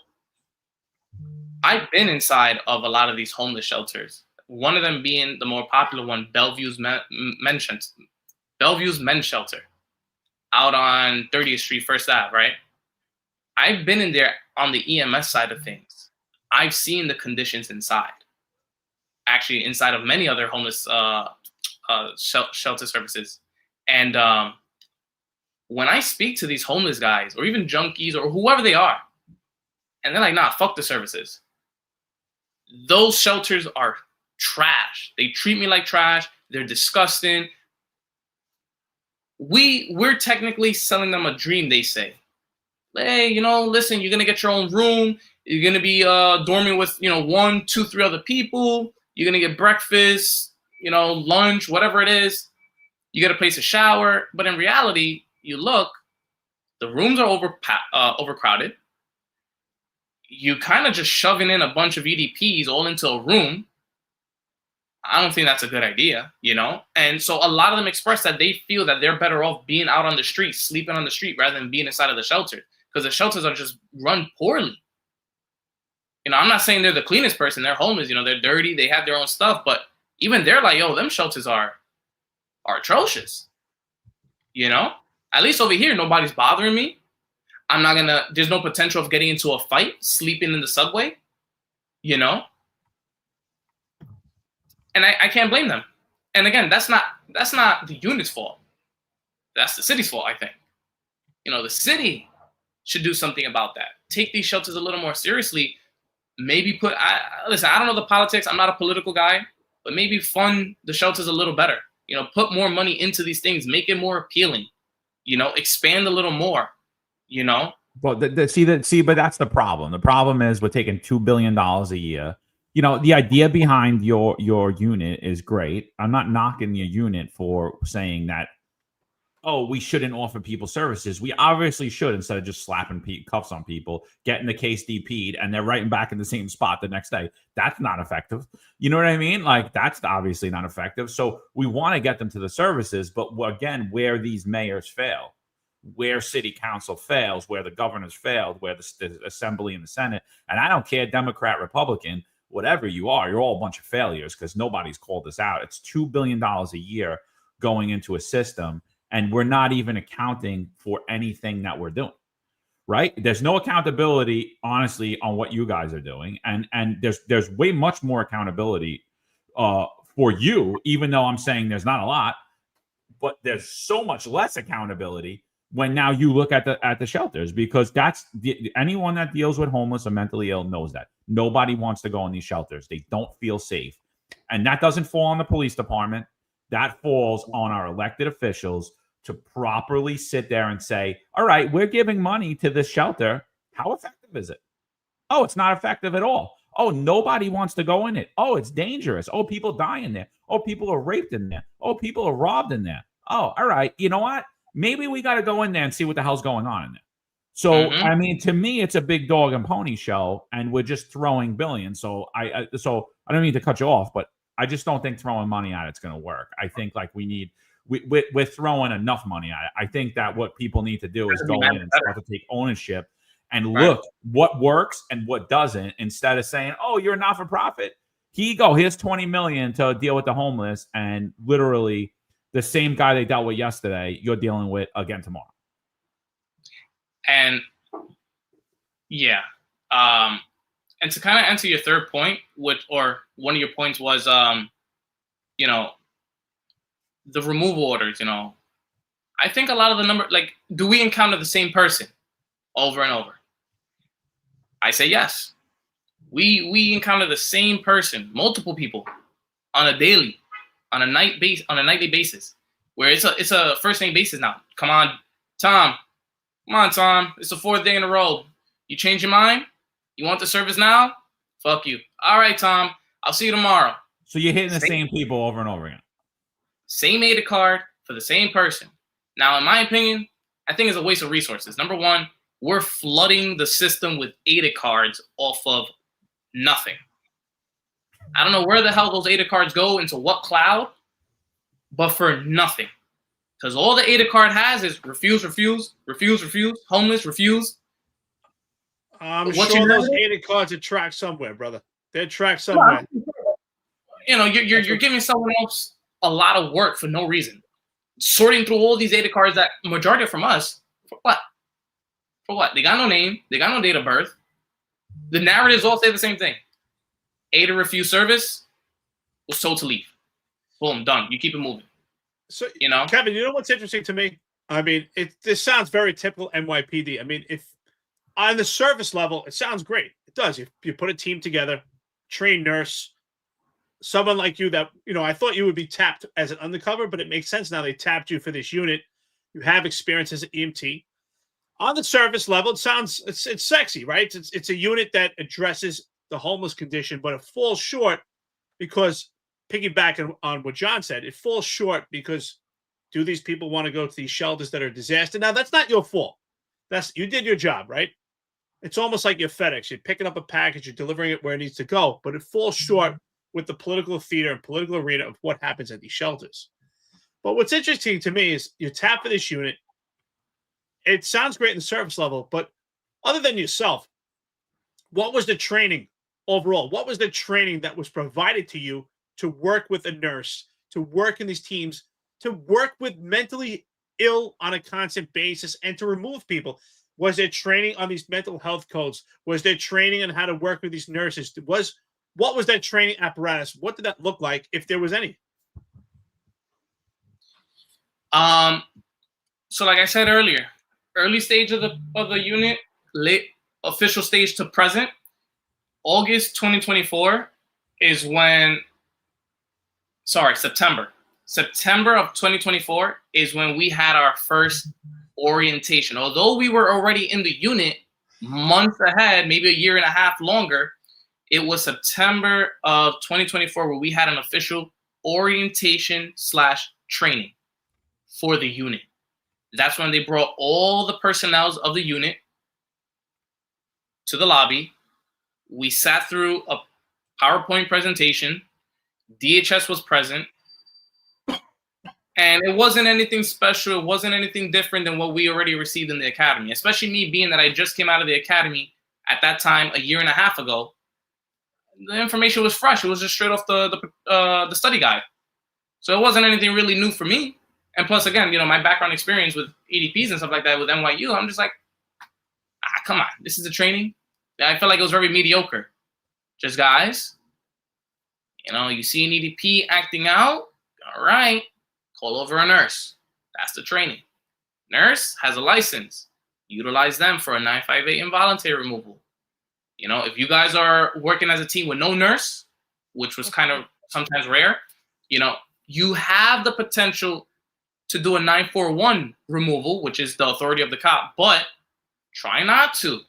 I've been inside of a lot of these homeless shelters. One of them being the more popular one, Bellevue's Men's Shelter, out on 30th Street, First Ave, right? I've been in there on the EMS side of things. I've seen the conditions inside. Actually, inside of many other homeless shelter services. And when I speak to these homeless guys or even junkies or whoever they are, and they're like, nah, fuck the services. Those shelters are trash. They treat me like trash. They're disgusting. We're technically selling them a dream, they say. Hey, you know, listen, you're going to get your own room. You're going to be dorming with, 1, 2, 3 other people. You're going to get breakfast, lunch, whatever it is. You get a place to shower. But in reality, you look, the rooms are overcrowded. You kind of just shoving in a bunch of EDPs all into a room. I don't think that's a good idea, And so a lot of them express that they feel that they're better off being out on the street, sleeping on the street, rather than being inside of the shelter, because the shelters are just run poorly. I'm not saying they're the cleanest person. They're homeless, they're dirty. They have their own stuff. But even they're like, yo, them shelters are are atrocious. You know, at least over here, nobody's bothering me. There's no potential of getting into a fight, sleeping in the subway, you know? And I can't blame them. And again, that's not the unit's fault. That's the city's fault, I think. You know, the city should do something about that. Take these shelters a little more seriously. Maybe listen, I don't know the politics. I'm not a political guy, but maybe fund the shelters a little better. You know, put more money into these things, make it more appealing. You know, expand a little more. You know, but but that's the problem. The problem is we're taking $2 billion a year. You know, the idea behind your unit is great. I'm not knocking your unit for saying that, oh, we shouldn't offer people services. We obviously should, instead of just slapping cuffs on people, getting the case DP'd, and they're right back in the same spot the next day. That's not effective. You know what I mean? Like, that's obviously not effective. So we want to get them to the services, but again, where these mayors fail, where city council fails, where the governors failed, where the assembly and the Senate, and I don't care, Democrat, Republican, whatever you are, you're all a bunch of failures because nobody's called this out. It's $2 billion a year going into a system, and we're not even accounting for anything that we're doing, right? There's no accountability, honestly, on what you guys are doing. And there's way much more accountability for you, even though I'm saying there's not a lot, but there's so much less accountability when now you look at the shelters, because anyone that deals with homeless or mentally ill knows that. Nobody wants to go in these shelters. They don't feel safe. And that doesn't fall on the police department. That falls on our elected officials to properly sit there and say, all right, we're giving money to this shelter. How effective is it? Oh, it's not effective at all. Oh, nobody wants to go in it. Oh, it's dangerous. Oh, people die in there. Oh, people are raped in there. Oh, people are robbed in there. Oh, all right. You know what? Maybe we got to go in there and see what the hell's going on in there. So, I mean, to me, it's a big dog and pony show, and we're just throwing billions. So I don't mean to cut you off, but I just don't think throwing money at it's going to work. I think like we're throwing enough money at it. I think that what people need to do is go in and start to take ownership and look what works and what doesn't, instead of saying, oh, you're a not-for-profit. Here you go. Here's $20 million to deal with the homeless, and literally the same guy they dealt with yesterday, you're dealing with again tomorrow. And yeah. And to kind of answer your third point, or one of your points was, you know, the removal orders, you know, I think a lot of the do we encounter the same person over and over? I say yes. We encounter the same person, multiple people, on a nightly basis, where it's a first name basis now. Come on, Tom. It's the fourth day in a row. You change your mind? You want the service now? Fuck you. All right, Tom. I'll see you tomorrow. So you're hitting the same people over and over again. Same AIDA card for the same person. Now, in my opinion, I think it's a waste of resources. Number one, we're flooding the system with AIDA cards off of nothing. I don't know where the hell those AIDA cards go, into what cloud, but for nothing. Because all the AIDA card has is refuse, homeless, refuse. I'm sure those AIDA cards are tracked somewhere, brother. They're tracked somewhere. You know, you're giving someone else a lot of work for no reason. Sorting through all these AIDA cards that majority are from us. For what? For what? They got no name. They got no date of birth. The narratives all say the same thing. AIDA refuse service, was told to leave. Boom, done. You keep it moving. So, you know, Kevin, you know what's interesting to me? I mean, this sounds very typical NYPD. I mean, if on the service level, it sounds great. It does. You put a team together, trained nurse, someone like you that, you know, I thought you would be tapped as an undercover, but it makes sense now they tapped you for this unit. You have experience as an EMT. On the service level, it's sexy, right? It's a unit that addresses the homeless condition, but it falls short because, piggybacking on what John said, it falls short because do these people want to go to these shelters that are a disaster? Now, that's not your fault. You did your job, right? It's almost like you're FedEx. You're picking up a package, you're delivering it where it needs to go, but it falls short with the political theater and political arena of what happens at these shelters. But what's interesting to me is you tap for this unit. It sounds great in the service level, but other than yourself, what was the training overall? What was the training that was provided to you to work with a nurse, to work in these teams to work with mentally ill on a constant basis and to remove people? Was there training on these mental health codes? Was there training on how to work with these nurses? What was that training apparatus? What did that look like, if there was any? So like I said earlier, early stage of the unit, late official stage to present, August 2024 is when, September of 2024 is when we had our first orientation. Although we were already in the unit months ahead, maybe a year and a half longer, it was September of 2024 where we had an official orientation / training for the unit. That's when they brought all the personnel of the unit to the lobby. We sat through a PowerPoint presentation. DHS was present. And it wasn't anything special. It wasn't anything different than what we already received in the academy, especially me being that I just came out of the academy at that time a year and a half ago. The information was fresh. It was just straight off the study guide. So it wasn't anything really new for me. And plus, again, my background experience with EDPs and stuff like that with NYU, I'm just like, come on, this is a training. I felt like it was very mediocre. Just guys, you see an EDP acting out, all right, call over a nurse. That's the training. Nurse has a license. Utilize them for a 958 involuntary removal. If you guys are working as a team with no nurse, which was kind of sometimes rare, you have the potential to do a 941 removal, which is the authority of the cop, but try not to.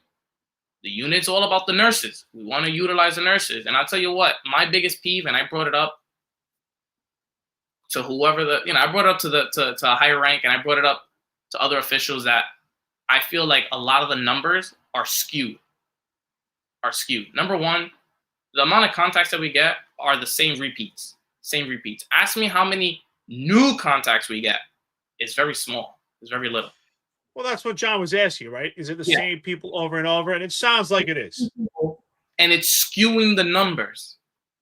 The unit's all about the nurses. We want to utilize the nurses. And I'll tell you what, my biggest peeve, and I brought it up to whoever I brought it up to a higher rank, and I brought it up to other officials, that I feel like a lot of the numbers are skewed. Number one, the amount of contacts that we get are the same repeats. Ask me how many new contacts we get. It's very small. It's very little. Well, that's what John was asking, right? Is it the same people over and over? And it sounds like it is. And it's skewing the numbers.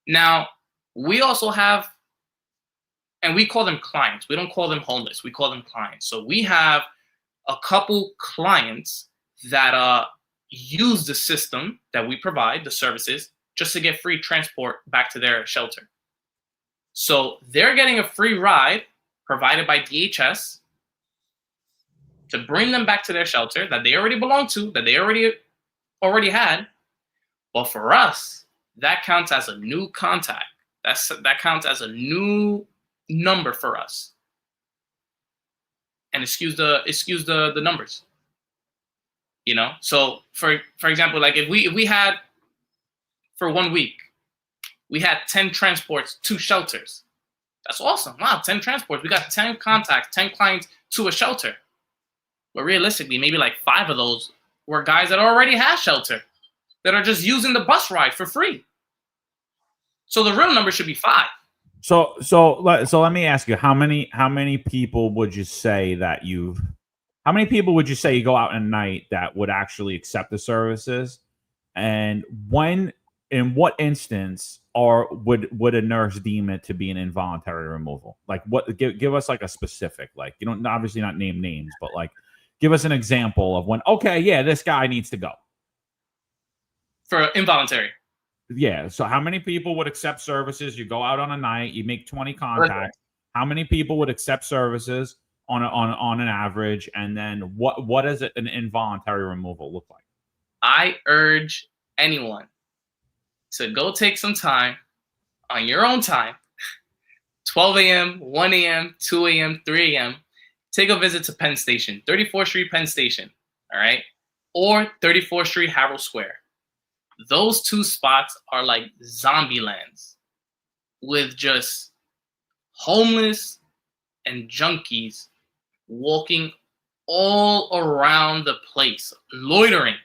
Now, we also have, and we call them clients. We don't call them homeless. We call them clients. So we have a couple clients that use the system that we provide, the services, just to get free transport back to their shelter. So they're getting a free ride provided by DHS to bring them back to their shelter that they already belong to, that they already had. But for us, that counts as a new contact. That counts as a new number for us. And it skews the numbers. So for example, like if we had, for 1 week, we had 10 transports to shelters. That's awesome. Wow, 10 transports. We got 10 contacts, 10 clients to a shelter. But realistically, maybe like 5 of those were guys that already had shelter, that are just using the bus ride for free. So the real number should be 5. So let me ask you, how many people would you say that you go out at night that would actually accept the services? And in what instance would a nurse deem it to be an involuntary removal? Like, what? Give us like a specific, like, you don't, obviously not name names, but like, give us an example of when, okay, yeah, this guy needs to go. For involuntary. Yeah. So how many people would accept services? You go out on a night, you make 20 contacts. How many people would accept services on an average? And then what does an involuntary removal look like? I urge anyone to go take some time on your own time, 12 a.m., 1 a.m., 2 a.m., 3 a.m., take a visit to Penn Station, 34th Street Penn Station, all right? Or 34th Street Harold Square. Those 2 spots are like zombie lands with just homeless and junkies walking all around the place, loitering.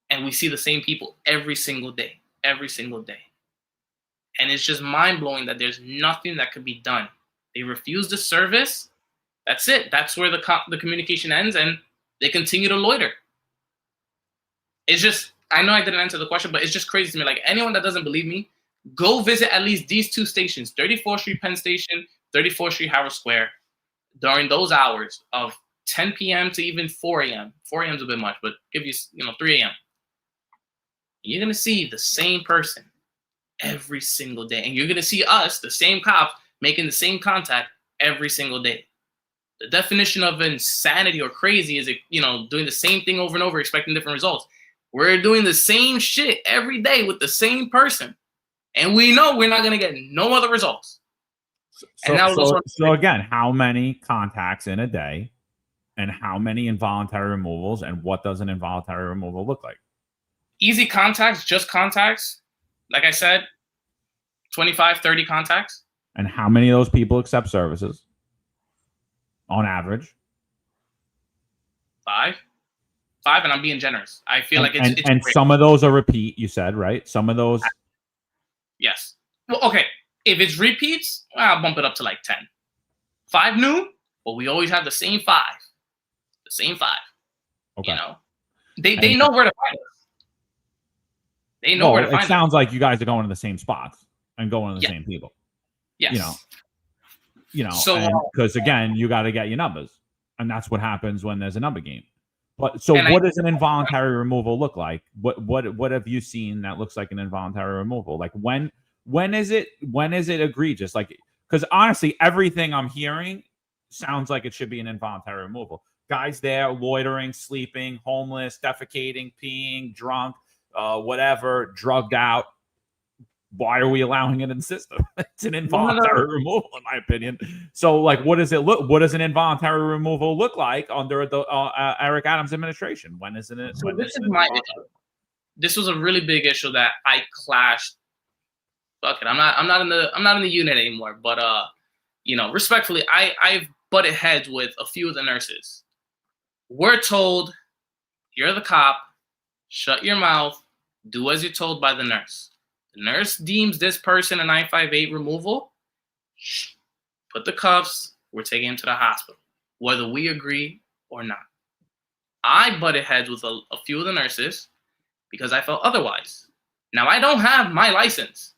And we see the same people every single day. And it's just mind-blowing that there's nothing that could be done. They refuse the service. That's it. That's where the communication ends, and they continue to loiter. It's just, I know I didn't answer the question, but it's just crazy to me. Like, anyone that doesn't believe me, go visit at least these two stations, 34th Street Penn Station, 34th Street Howard Square, during those hours of 10 p.m. to even 4 a.m. 4 a.m. is a bit much, but give you 3 a.m. You're going to see the same person every single day. And you're going to see us, the same cops, making the same contact every single day. The definition of insanity or crazy is, doing the same thing over and over, expecting different results. We're doing the same shit every day with the same person. And we know we're not going to get no other results. So again, how many contacts in a day and how many involuntary removals, and what does an involuntary removal look like? Easy contacts, just contacts. Like I said, 25, 30 contacts. And how many of those people accept services on average? 5, and I'm being generous. I feel like it's and some of those are repeat, you said, right? Some of those. Yes. Well, okay. If it's repeats, I'll bump it up to like 10. 5 new, but we always have the same 5. The same 5. Okay. They know where to find us. They know where to find us. It sounds like you guys are going to the same spots and going to the same people. Yes. So because again, you got to get your numbers, and that's what happens when there's a number game. But so, what does an involuntary removal look like? What have you seen that looks like an involuntary removal? Like when is it egregious? Like, because honestly, everything I'm hearing sounds like it should be an involuntary removal. Guys there loitering, sleeping, homeless, defecating, peeing, drunk, whatever, drugged out. Why are we allowing it in the system? It's an involuntary removal, in my opinion. So, like, what does an involuntary removal look like under the Eric Adams administration? When isn't it? So this is my issue. This was a really big issue that I clashed. Fuck it, I'm not in the unit anymore. But respectfully, I've butted heads with a few of the nurses. We're told, you're the cop, shut your mouth, do as you're told by the nurse. The nurse deems this person a 958 removal. Put the cuffs. We're taking him to the hospital, whether we agree or not. I butted heads with a few of the nurses because I felt otherwise. Now, I don't have my license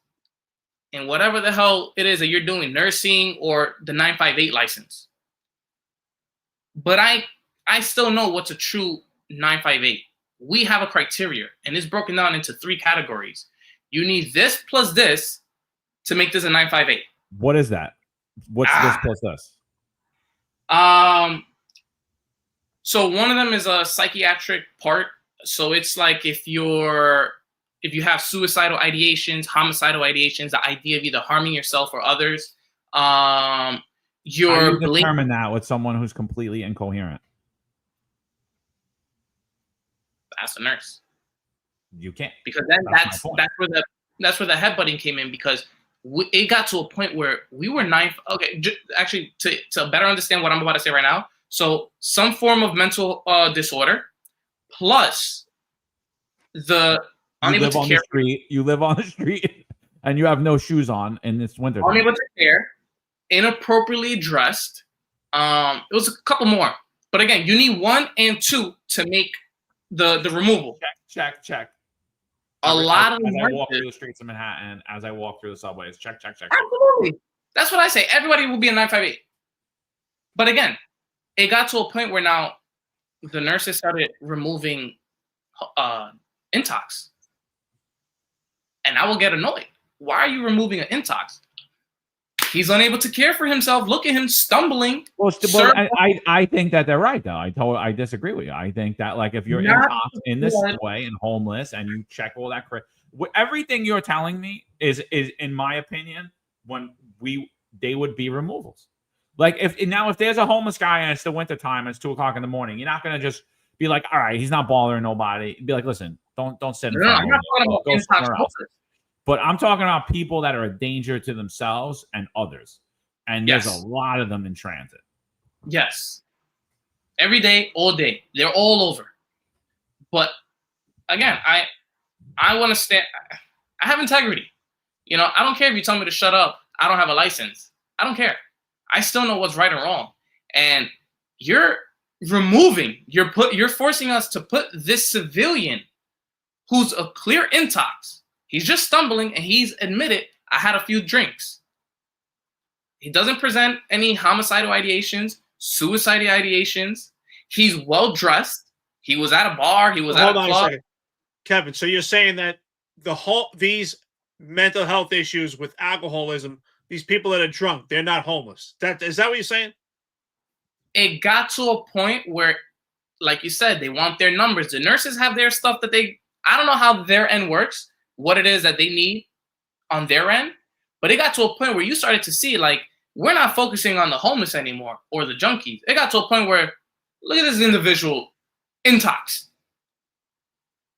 in whatever the hell it is that you're doing, nursing or the 958 license. But I still know what's a true 958. We have a criteria, and it's broken down into 3 categories. You need this plus this to make this a 958. What is that? What's this plus this? So one of them is a psychiatric part. So it's like if you have suicidal ideations, homicidal ideations, the idea of either harming yourself or others. How do you determine that with someone who's completely incoherent? Ask the nurse. You can't, because then that's where the headbutting came in, because it got to a point where we were actually to better understand what I'm about to say right now. So some form of mental disorder plus the unable to care. You live on the street and you have no shoes on in this winter. Unable to care, inappropriately dressed. It was a couple more, but again, you need 1 and 2 to make the removal. Check. As I walk through the streets of Manhattan, as I walk through the subways, check. Absolutely. That's what I say. Everybody will be a 958. But again, it got to a point where now the nurses started removing intox. And I will get annoyed. Why are you removing an intox? He's unable to care for himself. Look at him stumbling. Well, I think that they're right, though. I disagree with you. I think that, like, if you're in this way and homeless and you check all that, everything you're telling me is in my opinion, they would be removals. Like, if there's a homeless guy and it's the winter time and it's 2:00 in the morning, you're not gonna just be like, all right, he's not bothering nobody. Be like, listen, don't sit in front of him. Go somewhere else. But I'm talking about people that are a danger to themselves and others. And there's a lot of them in transit. Yes. Every day, all day. They're all over. But again, I want to stand. I have integrity. I don't care if you tell me to shut up. I don't have a license. I don't care. I still know what's right and wrong. And you're forcing us to put this civilian who's a clear intox He's just stumbling, and he's admitted, I had a few drinks. He doesn't present any homicidal ideations, suicidal ideations. He's well-dressed. He was at a bar. He was at a club. Hold on a second. Kevin, so you're saying that these mental health issues with alcoholism, these people that are drunk, they're not homeless. Is that what you're saying? It got to a point where, like you said, they want their numbers. The nurses have their stuff that I don't know how their end works, what it is that they need on their end, but it got to a point where you started to see, like, we're not focusing on the homeless anymore or the junkies. It got to a point where, look at this individual, intox.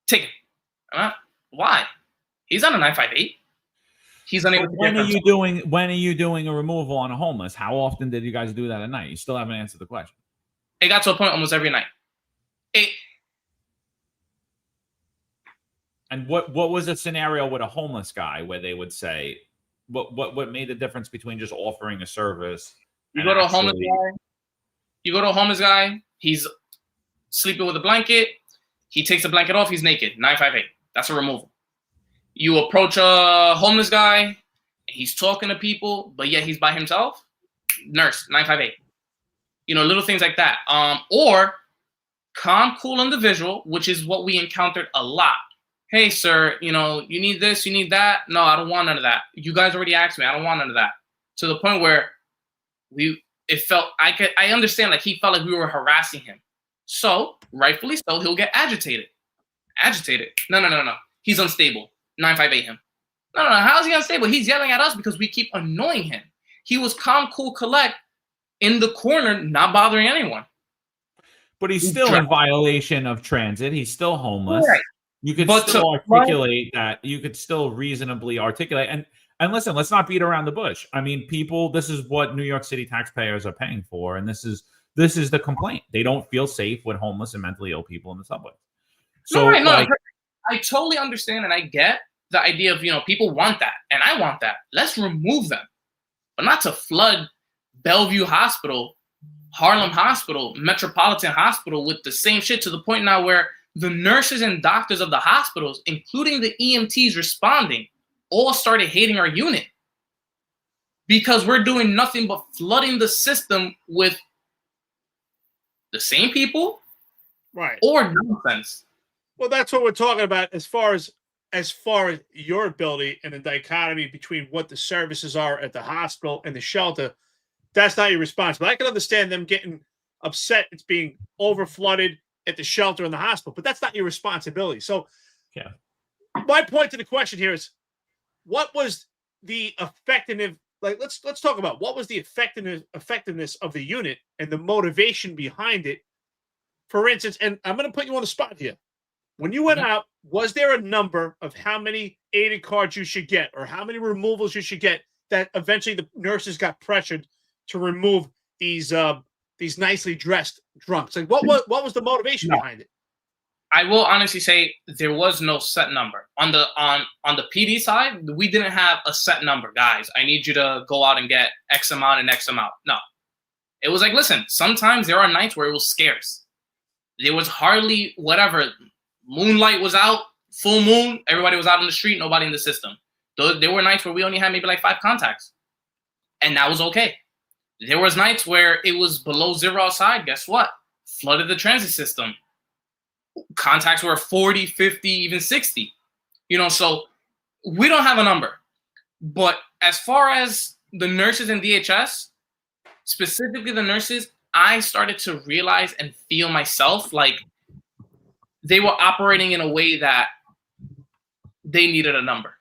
Take it. Why? He's on a 958. He's unable to when are you doing a removal on a homeless? How often did you guys do that at night? You still haven't answered the question. It got to a point almost every night. And what was a scenario with a homeless guy where they would say, what made the difference between just offering a service? You go to a homeless guy. He's sleeping with a blanket. He takes the blanket off. He's naked. 958. That's a removal. You approach a homeless guy. He's talking to people, but yet he's by himself. Nurse, 958. Little things like that. Or calm, cool individual, which is what we encountered a lot. Hey, sir, you need this, you need that. No, I don't want none of that. You guys already asked me. I don't want none of that. To the point where I understand, like, he felt like we were harassing him. So, rightfully so, he'll get agitated. No. He's unstable. 958 him. No. How is he unstable? He's yelling at us because we keep annoying him. He was calm, cool, collect in the corner, not bothering anyone. But he's still in violation of transit. He's still homeless. Right. You could still articulate that. You could still reasonably articulate. And listen, let's not beat around the bush. I mean, people, this is what New York City taxpayers are paying for. And this is the complaint. They don't feel safe with homeless and mentally ill people in the subway. So, I totally understand, and I get the idea of, people want that, and I want that. Let's remove them, but not to flood Bellevue Hospital, Harlem Hospital, Metropolitan Hospital with the same shit, to the point now where the nurses and doctors of the hospitals, including the EMTs responding, all started hating our unit because we're doing nothing but flooding the system with the same people, right? Or nonsense. Well, that's what we're talking about as far as your ability and the dichotomy between what the services are at the hospital and the shelter. That's not your response. But I can understand them getting upset. It's being overflooded at the shelter and the hospital, but that's not your responsibility. So, yeah. My point to the question here is, what was the effectiveness? Like, let's talk about what was the effectiveness of the unit and the motivation behind it. For instance, and I'm going to put you on the spot here. When you went out, was there a number of how many aided cards you should get or how many removals you should get that eventually the nurses got pressured to remove these nicely dressed drunks? Like, what was the motivation behind it? I will honestly say there was no set number. On the PD side, we didn't have a set number. Guys, I need you to go out and get X amount and X amount. No. It was like, listen, sometimes there are nights where it was scarce. There was hardly whatever. Moonlight was out, full moon. Everybody was out in the street, nobody in the system. There were nights where we only had maybe like 5 contacts. And that was okay. There was nights where it was below zero outside. Guess what? Flooded the transit system. Contacts were 40, 50, even 60. So we don't have a number. But as far as the nurses in DHS, specifically the nurses, I started to realize and feel myself like they were operating in a way that they needed a number.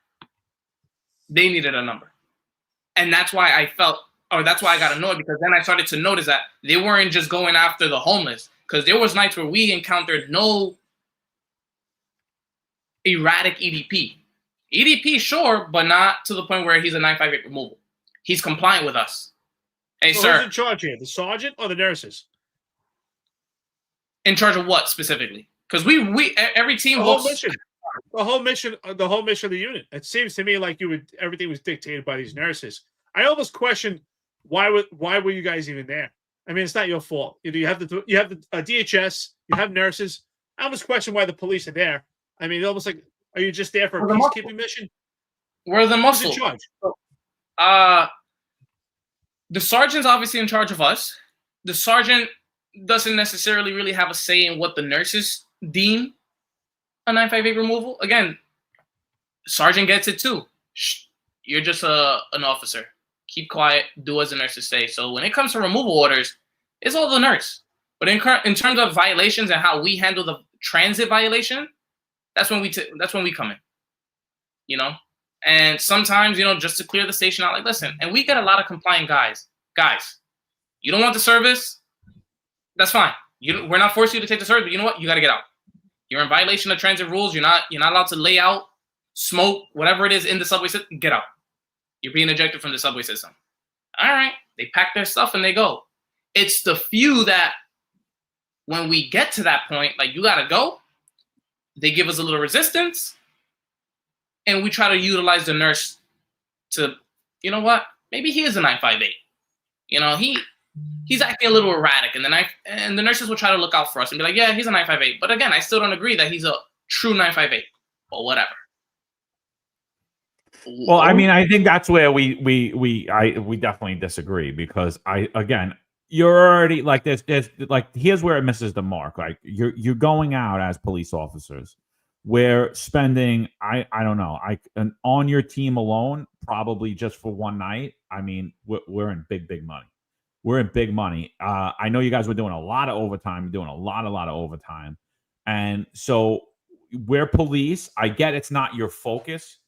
And that's why I got annoyed, because then I started to notice that they weren't just going after the homeless, because there was nights where we encountered no erratic EDP. EDP, sure, but not to the point where he's a 958 removal. He's compliant with us. Hey, so sir. Who's in charge here? The sergeant or the nurses? In charge of what specifically? Because we every team the whole mission of the unit. It seems to me like everything was dictated by these nurses. I almost question why were you guys even there? I mean, it's not your fault. You have the DHS, you have nurses. I almost question why the police are there. I mean, almost like, Are you just there for a We're the muscle. peacekeeping mission? We're the Who's muscle. in charge? The sergeant's obviously in charge of us. The sergeant doesn't necessarily really have a say in what the nurses deem a 958 removal. Again, sergeant gets it too. Shh, you're just an officer. Keep quiet. Do as the nurses say. So when it comes to removal orders, it's all the nurse. But in terms of violations and how we handle the transit violation, that's when we come in. You know, and sometimes, you know, just to clear the station out, like, listen, and we get a lot of compliant guys. Guys, you don't want the service? That's fine. We're not forcing you to take the service, but you know what? You got to get out. You're in violation of transit rules. You're not allowed to lay out, smoke, whatever it is in the subway system. Get out. You're being ejected from the subway system. All right. They pack their stuff and they go. It's the few that when we get to that point, like, you got to go, they give us a little resistance, and we try to utilize the nurse to, you know what? Maybe he is a 958. You know, he's acting a little erratic, and the nurses will try to look out for us and be like, yeah, he's a 958. But again, I still don't agree that he's a true 958 or whatever. Well, I mean, I think that's where we definitely disagree, because you're already like, there's like, here's where it misses the mark. Like, you're going out as police officers. We're spending, I don't know, and on your team alone, probably just for one night. I mean, we're in big money. We're in big money. I know you guys were doing a lot of overtime. You're doing a lot of overtime. And so we're police. I get it's not your focus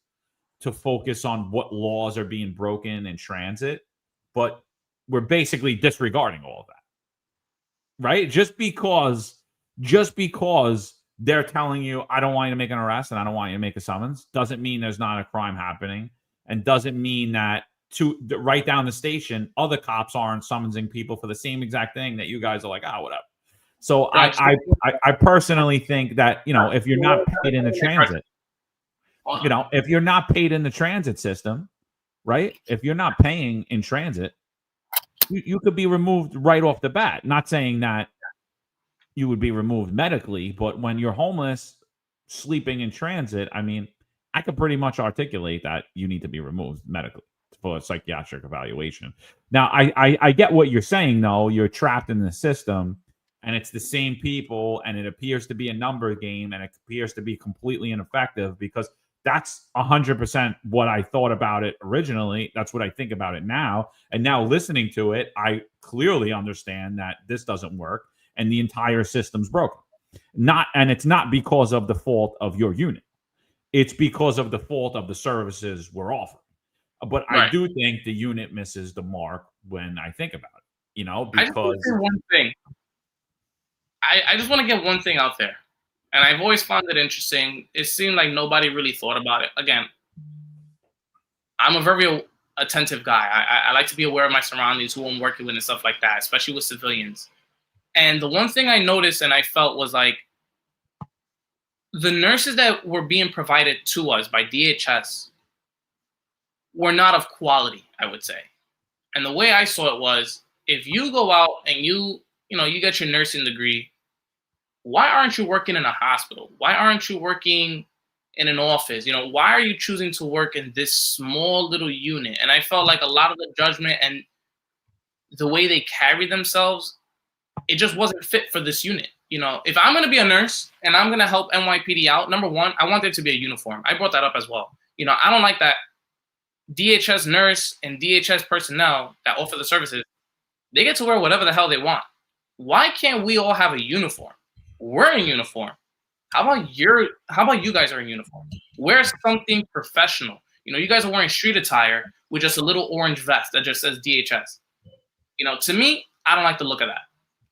to focus on what laws are being broken in transit, but we're basically disregarding all of that, right? Just because they're telling you, I don't want you to make an arrest and I don't want you to make a summons, doesn't mean there's not a crime happening, and doesn't mean that right down the station, other cops aren't summoning people for the same exact thing that you guys are like, whatever. So I personally think that, you know, if you're not paid in the transit, you know, if you're not paid in the transit system, right? If you're not paying in transit, you could be removed right off the bat. Not saying that you would be removed medically, but when you're homeless, sleeping in transit, I mean, I could pretty much articulate that you need to be removed medically for a psychiatric evaluation. Now, I get what you're saying, though. You're trapped in the system, and it's the same people, and it appears to be a number game, and it appears to be completely ineffective, because that's 100% what I thought about it originally. That's what I think about it now. And now listening to it, I clearly understand that this doesn't work and the entire system's broken. And it's not because of the fault of your unit. It's because of the fault of the services we're offering. But right. I do think the unit misses the mark when I think about it, you know, because I just want to say one thing. I just want to get one thing out there. And I've always found it interesting. It seemed like nobody really thought about it. Again, I'm a very attentive guy. I like to be aware of my surroundings, who I'm working with and stuff like that, especially with civilians. And the one thing I noticed and I felt was like the nurses that were being provided to us by DHS were not of quality, I would say. And the way I saw it was, if you go out and you get your nursing degree, why aren't you working in a hospital? Why aren't you working in an office? You know, why are you choosing to work in this small little unit? And I felt like a lot of the judgment and the way they carry themselves, it just wasn't fit for this unit. You know, if I'm going to be a nurse and I'm going to help NYPD out, number one, I want there to be a uniform. I brought that up as well. You know, I don't like that DHS nurse and DHS personnel that offer the services, they get to wear whatever the hell they want. Why can't we all have a uniform? We're in uniform. How about you guys are in uniform? Wear something professional. You know, you guys are wearing street attire with just a little orange vest that just says DHS. You know, to me, I don't like the look of that.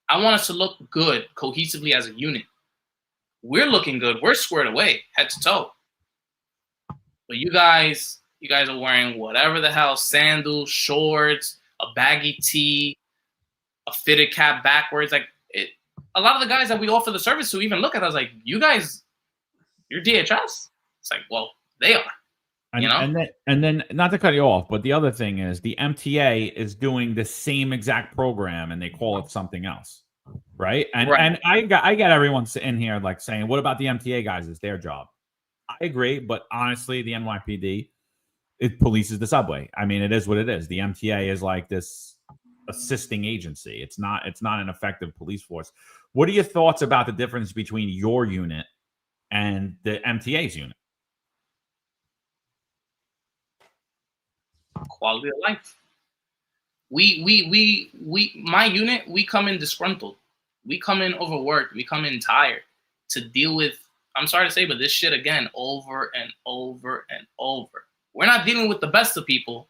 I want us to look good cohesively as a unit. We're looking good. We're squared away, head to toe. But you guys are wearing whatever the hell, sandals, shorts, a baggy tee, a fitted cap backwards. Like, a lot of the guys that we offer the service to even look at us like, you guys, you're DHS? It's like, well, they are. And then not to cut you off, but the other thing is the MTA is doing the same exact program and they call it something else, right? And I get everyone in here like saying, what about the MTA guys? It's their job. I agree, but honestly, the NYPD, it polices the subway. I mean, it is what it is. The MTA is like this assisting agency. It's not an effective police force. What are your thoughts about the difference between your unit and the MTA's unit? Quality of life. My unit, we come in disgruntled. We come in overworked. We come in tired to deal with, I'm sorry to say, but this shit again, over and over and over. We're not dealing with the best of people.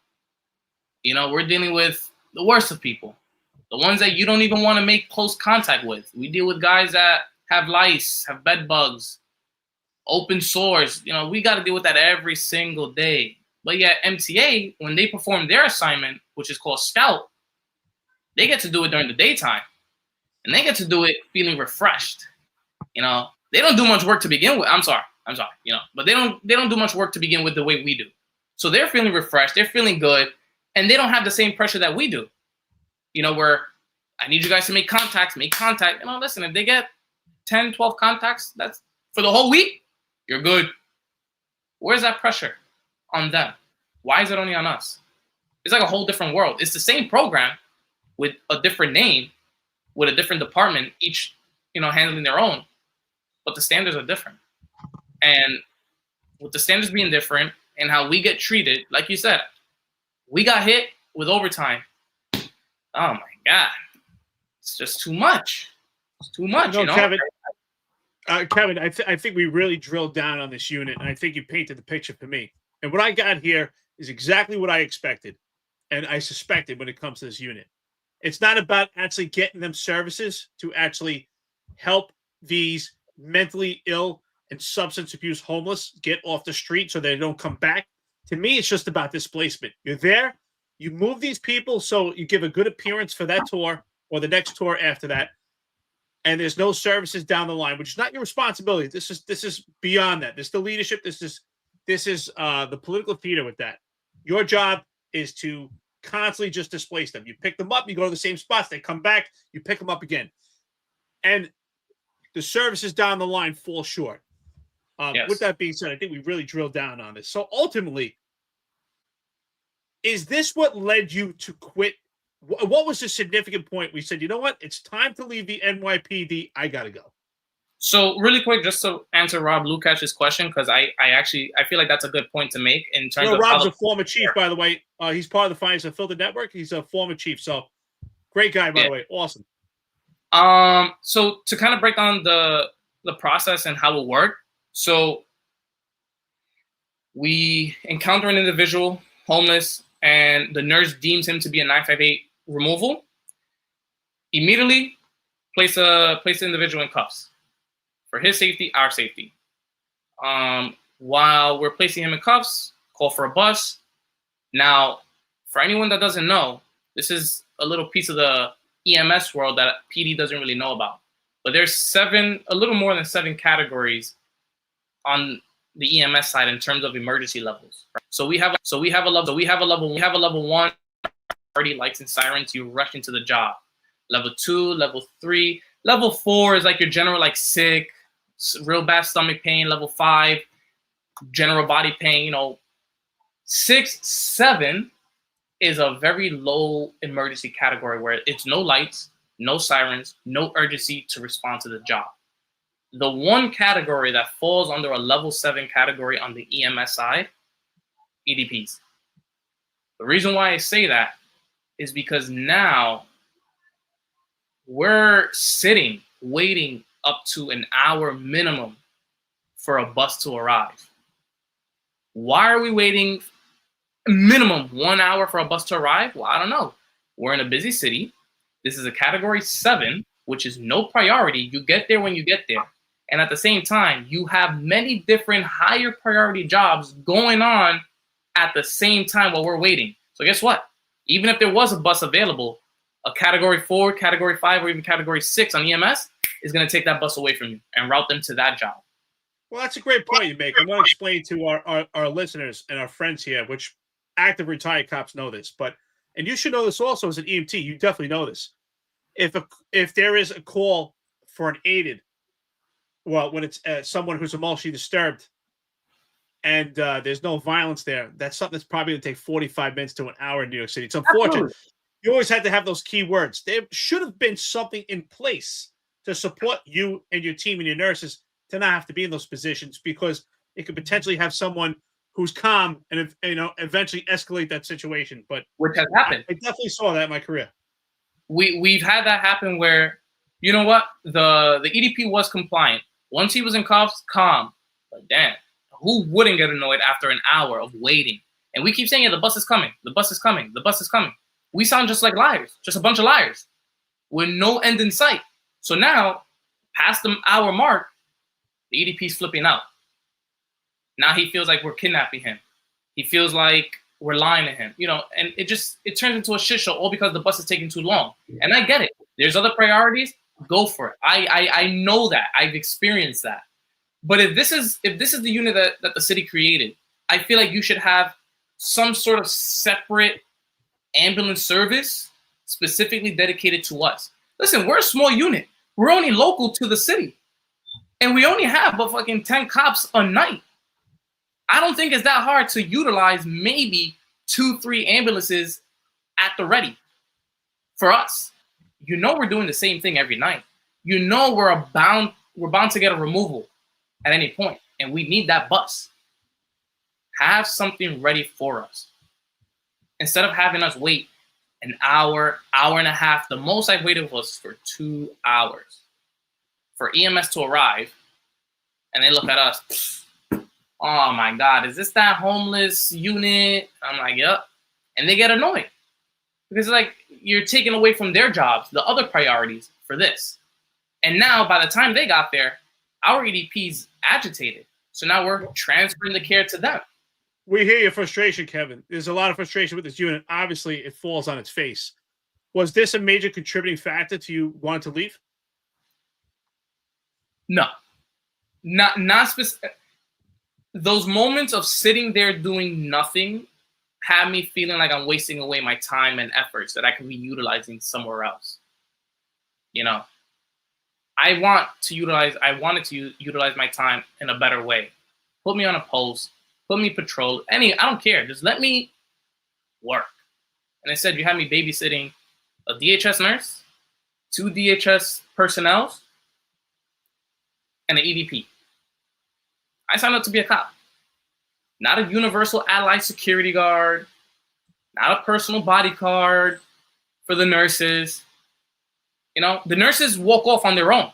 You know, we're dealing with the worst of people. The ones that you don't even want to make close contact with. We deal with guys that have lice, have bed bugs, open sores. You know, we got to deal with that every single day. But yet MTA, when they perform their assignment, which is called scout, they get to do it during the daytime. And they get to do it feeling refreshed. You know, they don't do much work to begin with. I'm sorry, you know, but they don't do much work to begin with the way we do. So they're feeling refreshed, they're feeling good, and they don't have the same pressure that we do. You know, where I need you guys to make contact. You know, listen, if they get 10, 12 contacts, that's for the whole week, you're good. Where's that pressure on them? Why is it only on us? It's like a whole different world. It's the same program with a different name, with a different department, each, you know, handling their own, but the standards are different. And with the standards being different and how we get treated, like you said, we got hit with overtime. Oh my God. It's just too much. It's too much, No, you know? Kevin, I think we really drilled down on this unit, and I think you painted the picture for me. And what I got here is exactly what I expected and I suspected when it comes to this unit. It's not about actually getting them services to actually help these mentally ill and substance abuse homeless get off the street so they don't come back. To me, it's just about displacement. You're there, you move these people so you give a good appearance for that tour or the next tour after that, and there's no services down the line, which is not your responsibility. This is beyond that. This is the leadership. This is the political theater with that. Your job is to constantly just displace them. You pick them up, you go to the same spots, they come back, you pick them up again. And the services down the line fall short. Yes. With that being said, I think we really drilled down on this. So ultimately, is this what led you to quit? What was the significant point? We said, you know what? It's time to leave the NYPD. I got to go. So really quick, just to answer Rob Lukash's question, because I feel like that's a good point to make in terms of Rob's a former chief, by the way. He's part of the Finance Unfiltered Network. He's a former chief. So great guy, by the way. Awesome. So to kind of break down the process and how it worked. So we encounter an individual, homeless, and the nurse deems him to be a 958 removal. Immediately place the individual in cuffs for his safety, our safety. While we're placing him in cuffs, call for a bus. Now, for anyone that doesn't know, this is a little piece of the EMS world that PD doesn't really know about. But there's a little more than 7 categories on the EMS side in terms of emergency levels. So we have a level 1, already lights and sirens, you rush into the job. Level 2, level 3, level 4 is like your general, like sick, real bad stomach pain. Level 5, general body pain. You know, 6, 7 is a very low emergency category where it's no lights, no sirens, no urgency to respond to the job. The one category that falls under a level 7 category on the EMS side, EDPs. The reason why I say that is because now we're sitting, waiting up to an hour minimum for a bus to arrive. Why are we waiting minimum 1 hour for a bus to arrive? Well, I don't know. We're in a busy city. This is a category 7, which is no priority. You get there when you get there. And at the same time, you have many different higher priority jobs going on at the same time while we're waiting. So guess what? Even if there was a bus available, a category 4, category 5, or even category 6 on EMS is going to take that bus away from you and route them to that job. Well, that's a great point you make. I'm going to explain to our listeners and our friends here, which active retired cops know this, and you should know this also as an EMT. You definitely know this. If there is a call for an aided, well, when it's someone who's emotionally disturbed, and there's no violence there, that's something that's probably going to take 45 minutes to an hour in New York City. It's unfortunate. Absolutely. You always had to have those key words. There should have been something in place to support you and your team and your nurses to not have to be in those positions, because it could potentially have someone who's calm and eventually escalate that situation. But which has happened. I definitely saw that in my career. We've had that happen where, you know what, the EDP was compliant. Once he was in cuffs, calm. But damn, who wouldn't get annoyed after an hour of waiting? And we keep saying, yeah, the bus is coming, the bus is coming, the bus is coming. We sound just like liars, just a bunch of liars with no end in sight. So now, past the hour mark, the EDP's flipping out. Now he feels like we're kidnapping him. He feels like we're lying to him, and it turns into a shit show all because the bus is taking too long. And I get it. There's other priorities. Go for it. I know that. I've experienced that. But if this is the unit that the city created, I feel like you should have some sort of separate ambulance service specifically dedicated to us. Listen, we're a small unit. We're only local to the city. And we only have but fucking 10 cops a night. I don't think it's that hard to utilize maybe 2-3 ambulances at the ready for us. We're doing the same thing every night. We're bound to get a removal at any point, and we need that bus. Have something ready for us. Instead of having us wait an hour, hour and a half, the most I waited was for 2 hours for EMS to arrive, and they look at us. Oh my God, is this that homeless unit? I'm like, yep. And they get annoyed because it's like you're taking away from their jobs, the other priorities for this. And now by the time they got there, our EDP's agitated. So now we're transferring the care to them. We hear your frustration, Kevin. There's a lot of frustration with this unit. Obviously, it falls on its face. Was this a major contributing factor to you wanting to leave? No, not specific. Those moments of sitting there doing nothing have me feeling like I'm wasting away my time and efforts that I could be utilizing somewhere else. I wanted to utilize my time in a better way. Put me on a post, put me patrol, I don't care. Just let me work. And instead, you have me babysitting a DHS nurse, 2 DHS personnel, and an EDP. I signed up to be a cop, not a universal allied security guard, not a personal bodyguard for the nurses. The nurses walk off on their own.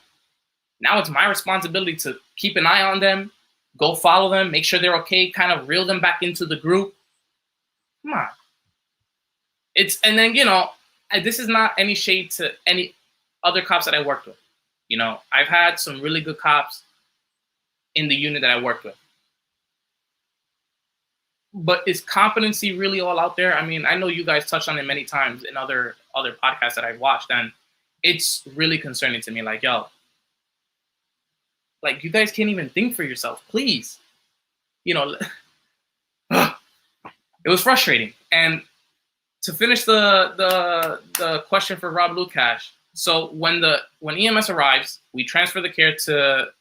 Now it's my responsibility to keep an eye on them, go follow them, make sure they're okay, kind of reel them back into the group. Come on. This is not any shade to any other cops that I worked with. I've had some really good cops in the unit that I worked with. But is competency really all out there? I mean, I know you guys touched on it many times in other podcasts that I've watched, and it's really concerning to me. Like, yo, like you guys can't even think for yourself, please. It was frustrating. And to finish the question for Rob Lukash, so when EMS arrives, we transfer the care to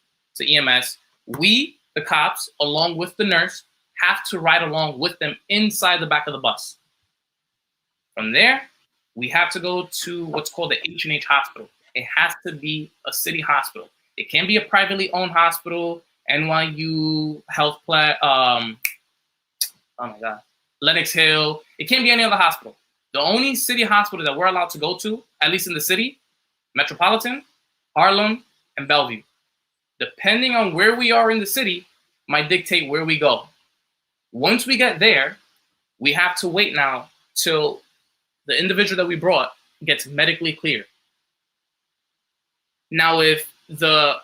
EMS. We, the cops, along with the nurse, have to ride along with them inside the back of the bus. From there, we have to go to what's called the H&H hospital. It has to be a city hospital. It can be a privately owned hospital, NYU Health Plan, Lenox Hill. It can't be any other hospital. The only city hospital that we're allowed to go to, at least in the city, Metropolitan, Harlem, and Bellevue. Depending on where we are in the city, might dictate where we go. Once we get there, we have to wait now till the individual that we brought gets medically cleared. Now, if the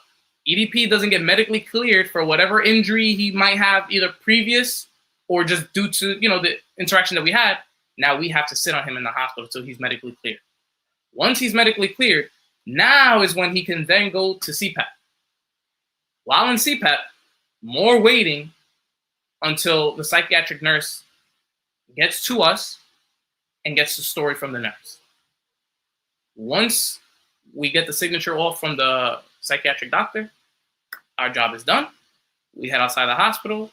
EDP doesn't get medically cleared for whatever injury he might have, either previous or just due to the interaction that we had, now we have to sit on him in the hospital until he's medically cleared. Once he's medically cleared, now is when he can then go to CPAP. While in CPAP, more waiting until the psychiatric nurse gets to us and gets the story from the nurse. Once we get the signature off from the psychiatric doctor, our job is done. We head outside the hospital.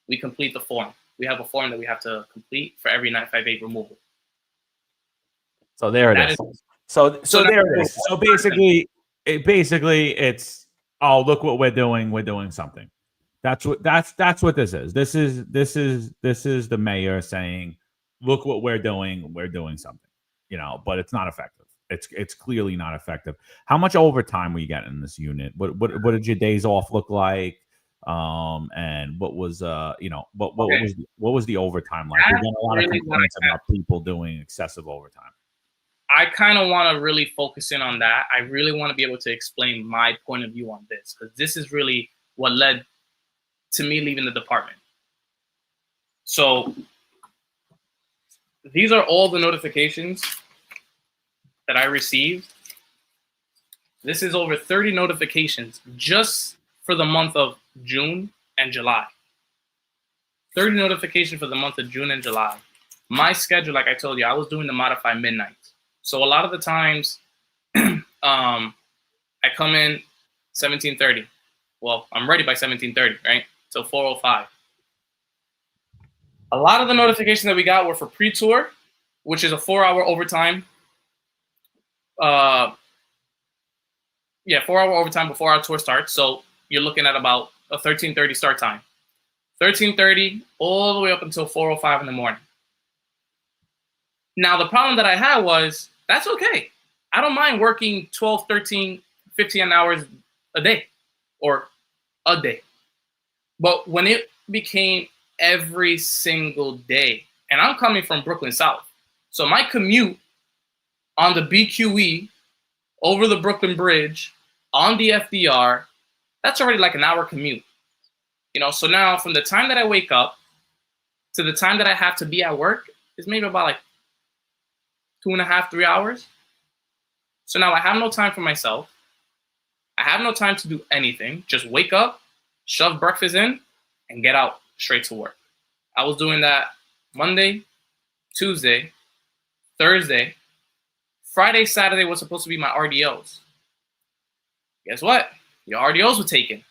we complete the form. We have a form that we have to complete for every 958 removal. So there it That is. is- So so there that- it is. So basically, it's oh, look what we're doing. We're doing something. That's what this is. This is the mayor saying, look what we're doing. We're doing something. You know, but it's not effective. It's clearly not effective. How much overtime were you getting in this unit? What did your days off look like? And what was what was the overtime like? There's been a lot of really complaints about people doing excessive overtime. I kind of want to really focus in on that. I really want to be able to explain my point of view on this, because this is really what led to me leaving the department. So these are all the notifications that I received. This is over 30 notifications just for the month of June and July. 30 notifications for the month of June and July. My schedule, like I told you, I was doing the modified midnights. So a lot of the times, I come in 17:30. Well, I'm ready by 17:30, right? So 4:05. A lot of the notifications that we got were for pre-tour, which is a 4-hour overtime. 4-hour overtime before our tour starts. So you're looking at about a 13:30 start time. 13:30 all the way up until 4:05 in the morning. Now, the problem that I had was, that's okay. I don't mind working 12, 13, 15 hours a day or a day. But when it became every single day, and I'm coming from Brooklyn South, so my commute on the BQE, over the Brooklyn Bridge, on the FDR, that's already like an hour commute. You know, so now from the time that I wake up to the time that I have to be at work is maybe about like 2.5, 3 hours. So now I have no time for myself. I have no time to do anything. Just wake up, shove breakfast in, and get out straight to work. I was doing that Monday, Tuesday, Thursday. Friday, Saturday was supposed to be my RDOs. Guess what? Your RDOs were taken.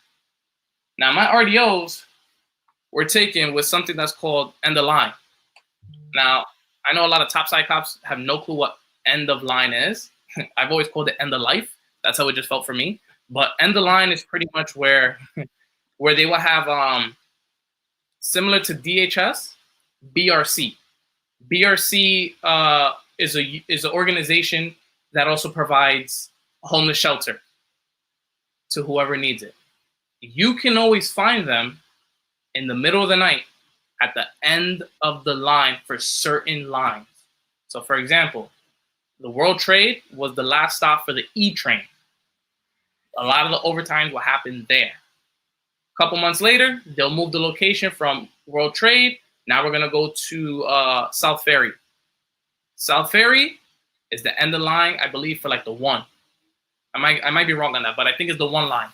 Now, my RDOs were taken with something that's called end of line. Now, I know a lot of topside cops have no clue what end of line is. I've always called it end of life. That's how it just felt for me. But end of line is pretty much where they will have, similar to DHS, BRC. BRC is an organization that also provides a homeless shelter to whoever needs it. You can always find them in the middle of the night at the end of the line for certain lines. So, for example, the World Trade was the last stop for the E train. A lot of the overtime will happen there. A couple months later, they'll move the location from World Trade. Now we're going to go to South Ferry. South Ferry is the end of the line, I believe, for like the 1. I might be wrong on that, but I think it's the 1 line.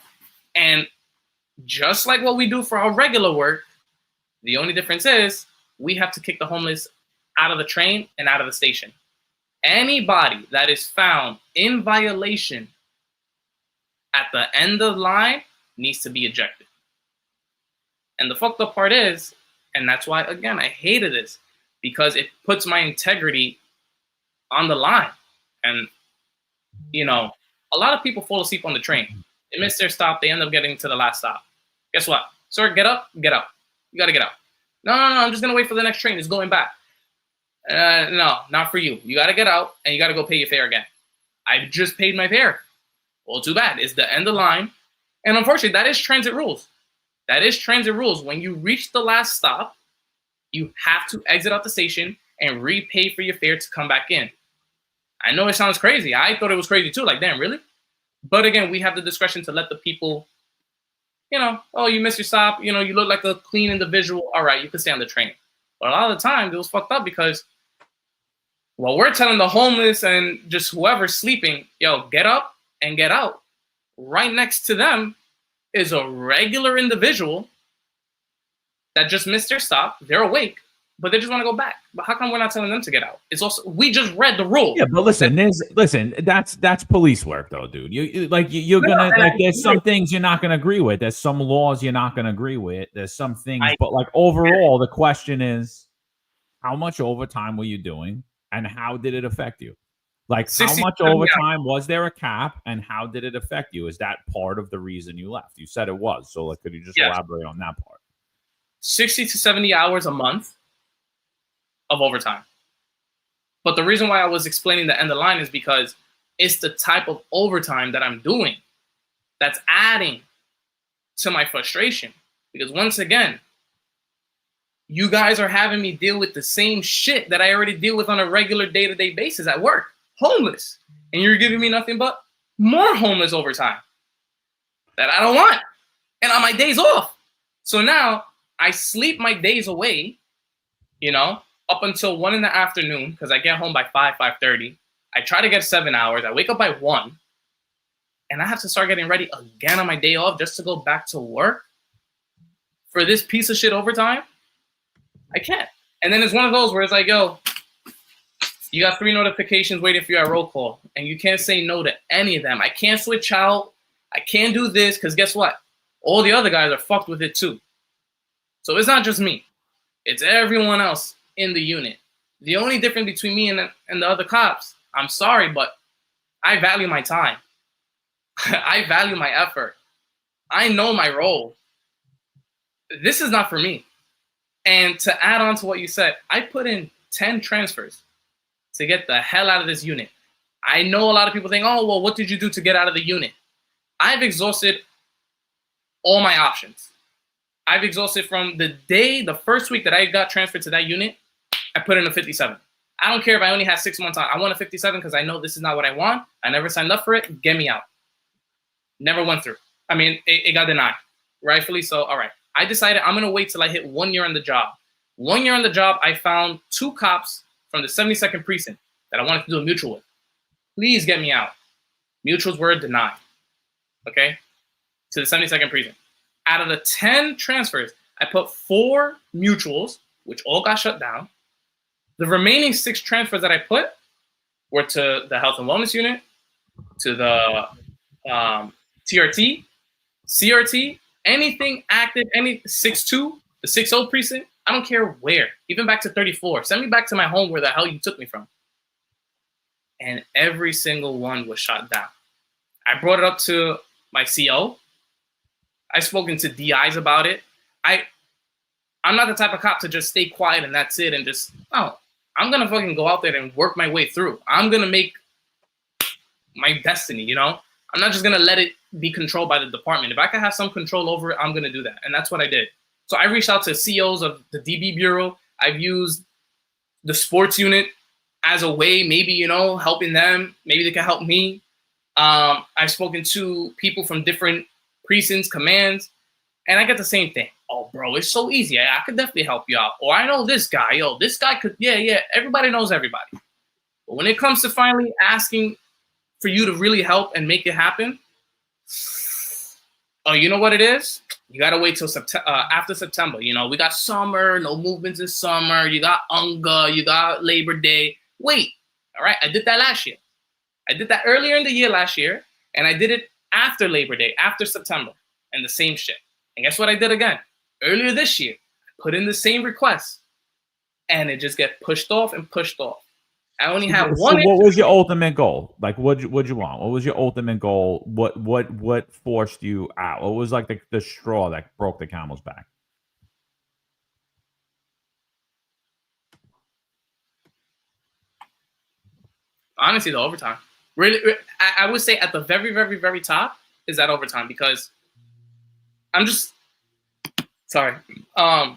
And just like what we do for our regular work, the only difference is we have to kick the homeless out of the train and out of the station. Anybody that is found in violation at the end of the line needs to be ejected. And the fucked up part is, and that's why, again, I hated this, because it puts my integrity on the line. And, you know, a lot of people fall asleep on the train. They miss their stop. They end up getting to the last stop. Guess what? Sir, get up, get out. You got to get out. No, I'm just going to wait for the next train. It's going back. No, not for you. You got to get out, and you got to go pay your fare again. I just paid my fare. Well, too bad. It's the end of the line. And unfortunately, that is transit rules. That is transit rules. When you reach the last stop, you have to exit out the station and repay for your fare to come back in. I know it sounds crazy. I thought it was crazy too. Like, damn, really? But again, we have the discretion to let the people, you know, oh, you missed your stop. You know, you look like a clean individual. All right, you can stay on the train. But a lot of the time, it was fucked up because, well, we're telling the homeless and just whoever's sleeping, yo, get up and get out. Right next to them is a regular individual that just missed their stop. They're awake, but they just want to go back. But how come we're not telling them to get out? It's also, we just read the rule. Yeah, but listen, that's police work though, dude. You're gonna like there's some things you're not gonna agree with. There's some laws you're not gonna agree with. There's some things, but like overall, the question is, how much overtime were you doing, and how did it affect you? Like, how much overtime was there a cap, and how did it affect you? Is that part of the reason you left? You said it was. So, like, could you just elaborate on that part? 60 to 70 hours a month of overtime. But the reason why I was explaining the end of the line is because it's the type of overtime that I'm doing that's adding to my frustration. Because once again, you guys are having me deal with the same shit that I already deal with on a regular day-to-day basis at work. Homeless. And you're giving me nothing but more homeless overtime that I don't want. And on my days off. So now I sleep my days away, up until 1 PM because I get home by 5:30. I try to get 7 hours. I wake up by 1. And I have to start getting ready again on my day off just to go back to work for this piece of shit overtime. I can't. And then it's one of those where it's like, yo, you got 3 notifications waiting for you at roll call, and you can't say no to any of them. I can't switch out. I can't do this because guess what? All the other guys are fucked with it too. So it's not just me. It's everyone else in the unit. The only difference between me and the other cops, I'm sorry, but I value my time. I value my effort. I know my role. This is not for me. And to add on to what you said, I put in 10 transfers to get the hell out of this unit. I know a lot of people think, oh, well, what did you do to get out of the unit? I've exhausted all my options. I've exhausted from the first week that I got transferred to that unit, I put in a 57. I don't care if I only had 6 months on. I want a 57 because I know this is not what I want. I never signed up for it. Get me out. Never went through. I mean, it got denied. Rightfully so. All right. I decided I'm going to wait till I hit 1 year on the job. 1 year on the job, I found 2 cops from the 72nd precinct that I wanted to do a mutual with. Please get me out. Mutuals were denied. Okay? To the 72nd precinct. Out of the 10 transfers, I put 4 mutuals, which all got shut down. The remaining 6 transfers that I put were to the health and wellness unit, to the TRT, CRT, anything active, any 6-2, the 6-0 precinct, I don't care where, even back to 34. Send me back to my home where the hell you took me from. And every single one was shot down. I brought it up to my CO. I've spoken to DIs about it. I'm not the type of cop to just stay quiet and that's it and just, no. I'm going to fucking go out there and work my way through. I'm going to make my destiny, I'm not just going to let it be controlled by the department. If I can have some control over it, I'm going to do that. And that's what I did. So I reached out to CEOs of the DB Bureau. I've used the sports unit as a way, maybe, helping them. Maybe they can help me. I've spoken to people from different precincts, commands, and I get the same thing. Oh, bro, it's so easy. I could definitely help you out. Or I know this guy. Yo, this guy could, yeah. Everybody knows everybody. But when it comes to finally asking for you to really help and make it happen, oh, you know what it is? You got to wait till after September. We got summer, no movements in summer. You got UNGA, you got Labor Day. Wait, all right? I did that last year. I did that earlier in the year last year, and I did it after Labor Day, after September, and the same shit. And guess what I did again? Earlier this year, I put in the same request, and it just get pushed off and pushed off. I only have one. So what was your ultimate goal? Like, what'd you want? What was your ultimate goal? What forced you out? What was like the straw that broke the camel's back? Honestly, the overtime. Really, I would say at the very, very, very top is that overtime because I'm just sorry. I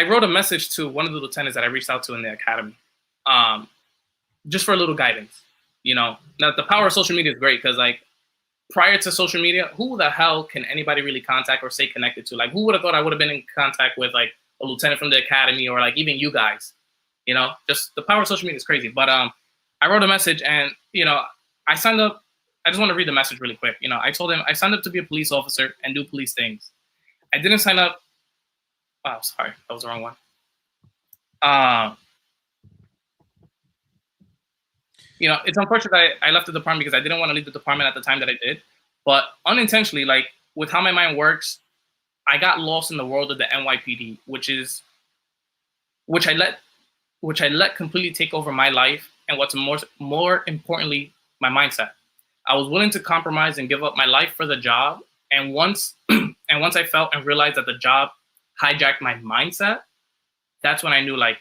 wrote a message to one of the lieutenants that I reached out to in the academy. Just for a little guidance, Now, the power of social media is great because, like, prior to social media, who the hell can anybody really contact or stay connected to? Like, who would have thought I would have been in contact with, like, a lieutenant from the academy or, like, even you guys? Just the power of social media is crazy. But I wrote a message and, I signed up. I just want to read the message really quick. I told him I signed up to be a police officer and do police things. I didn't sign up. Oh, sorry. That was the wrong one. You know, it's unfortunate that I left the department because I didn't want to leave the department at the time that I did. But unintentionally, like with how my mind works, I got lost in the world of the NYPD, which I let completely take over my life, and what's more importantly, my mindset. I was willing to compromise and give up my life for the job, and once I felt and realized that the job hijacked my mindset, that's when I knew, like,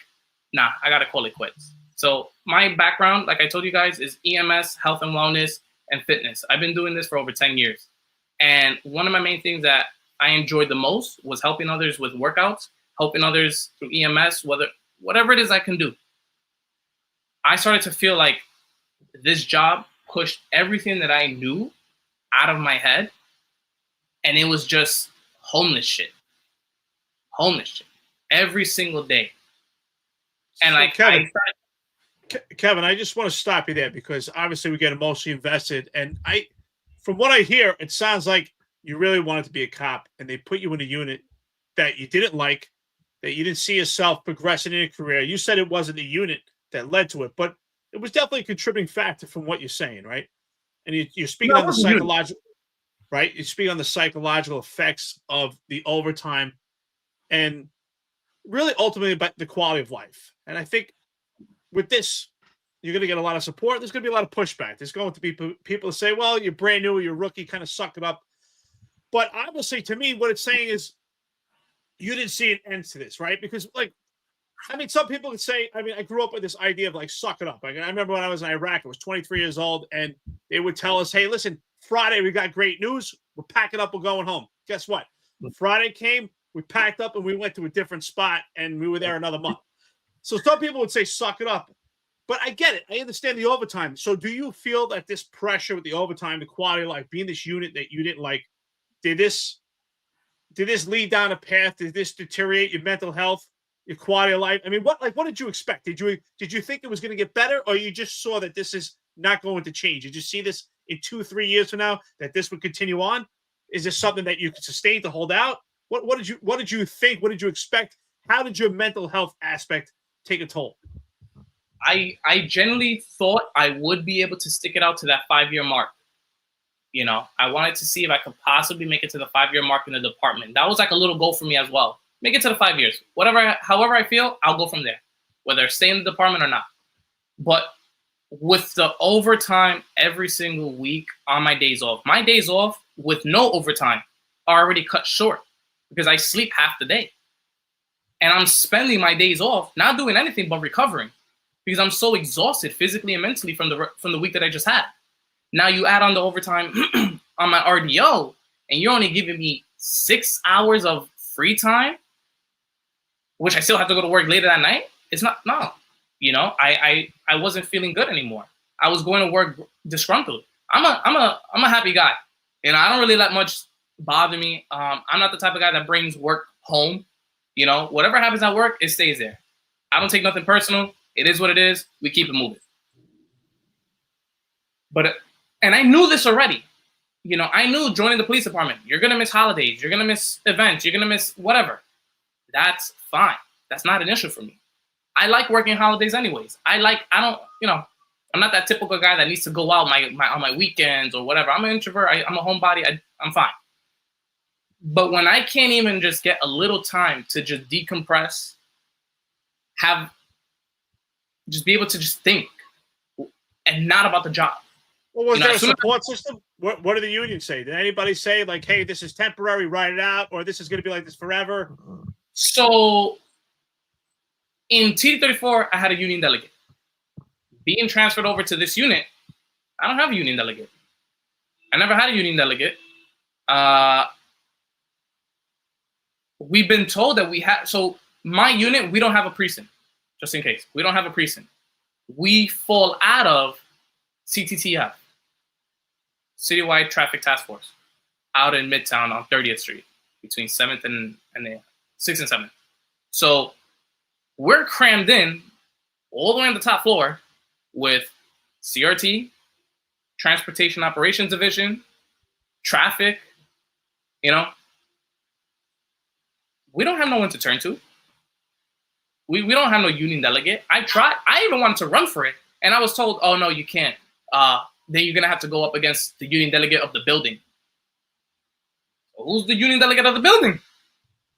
nah, I gotta call it quits. So my background, like I told you guys, is EMS, health and wellness, and fitness. I've been doing this for over 10 years. And one of my main things that I enjoyed the most was helping others with workouts, helping others through EMS, whatever it is I can do. I started to feel like this job pushed everything that I knew out of my head. And it was just homeless shit every single day. And So, like, Kevin, I just want to stop you there because obviously we get emotionally invested. And from what I hear, it sounds like you really wanted to be a cop and they put you in a unit that you didn't like, that you didn't see yourself progressing in a career. You said it wasn't the unit that led to it, but it was definitely a contributing factor from what you're saying, right? And you're speaking on the psychological, right? You speak on the psychological effects of the overtime and really ultimately about the quality of life. And I think with this, you're going to get a lot of support. There's going to be a lot of pushback. There's going to be people say, well, you're brand new, you're a rookie, kind of suck it up. But obviously, to me, what it's saying is you didn't see an end to this, right? Because, like, I mean, some people could say, I mean, I grew up with this idea of, like, suck it up. Like, I remember when I was in Iraq, I was 23 years old, and they would tell us, hey, listen, Friday, we got great news. We're packing up. We're going home. Guess what? When Friday came, we packed up, and we went to a different spot, and we were there another month. So some people would say, suck it up. But I get it. I understand the overtime. So do you feel that this pressure with the overtime, the quality of life, being this unit that you didn't like, did this lead down a path? Did this deteriorate your mental health, your quality of life? I mean, what did you expect? Did you think it was going to get better, or you just saw that this is not going to change? Did you see this in 2-3 years from now that this would continue on? Is this something that you could sustain to hold out? What did you think? What did you expect? How did your mental health aspect take a toll? I genuinely thought I would be able to stick it out to that 5-year mark. You know, I wanted to see if I could possibly make it to the 5-year mark in the department. That was like a little goal for me as well. Make it to the 5 years. However I feel, I'll go from there, whether I stay in the department or not. But with the overtime every single week on my days off with no overtime are already cut short because I sleep half the day. And I'm spending my days off not doing anything but recovering because I'm so exhausted physically and mentally from the week that I just had. Now you add on the overtime on my RDO, and you're only giving me 6 hours of free time, which I still have to go to work later that night. It's not, no. You know, I wasn't feeling good anymore. I was going to work disgruntled. I'm a happy guy. You know, I don't really let much bother me. I'm not the type of guy that brings work home. You know, whatever happens at work, it stays there. I don't take nothing personal. It is what it is. We keep it moving. And I knew this already. You know, I knew joining the police department, you're going to miss holidays. You're going to miss events. You're going to miss whatever. That's fine. That's not an issue for me. I like working holidays anyways. I'm not that typical guy that needs to go out on my weekends or whatever. I'm an introvert. I'm a homebody. I'm fine. But when I can't even just get a little time to just decompress, just be able to just think and not about the job. Well, was there a support system? What did the union say? Did anybody say, like, hey, this is temporary, write it out, or this is going to be like this forever? So in TD34, I had a union delegate. Being transferred over to this unit, I don't have a union delegate. I never had a union delegate. We've been told that we have, so my unit, we don't have a precinct, just in case. We don't have a precinct. We fall out of CTTF, Citywide Traffic Task Force, out in Midtown on 30th Street, between 7th and 6th and 7th. So we're crammed in all the way on the top floor with CRT, Transportation Operations Division, traffic, you know. We don't have no one to turn to. We don't have no union delegate. I tried. I even wanted to run for it. And I was told, oh, no, you can't. Then you're going to have to go up against the union delegate of the building. Who's the union delegate of the building?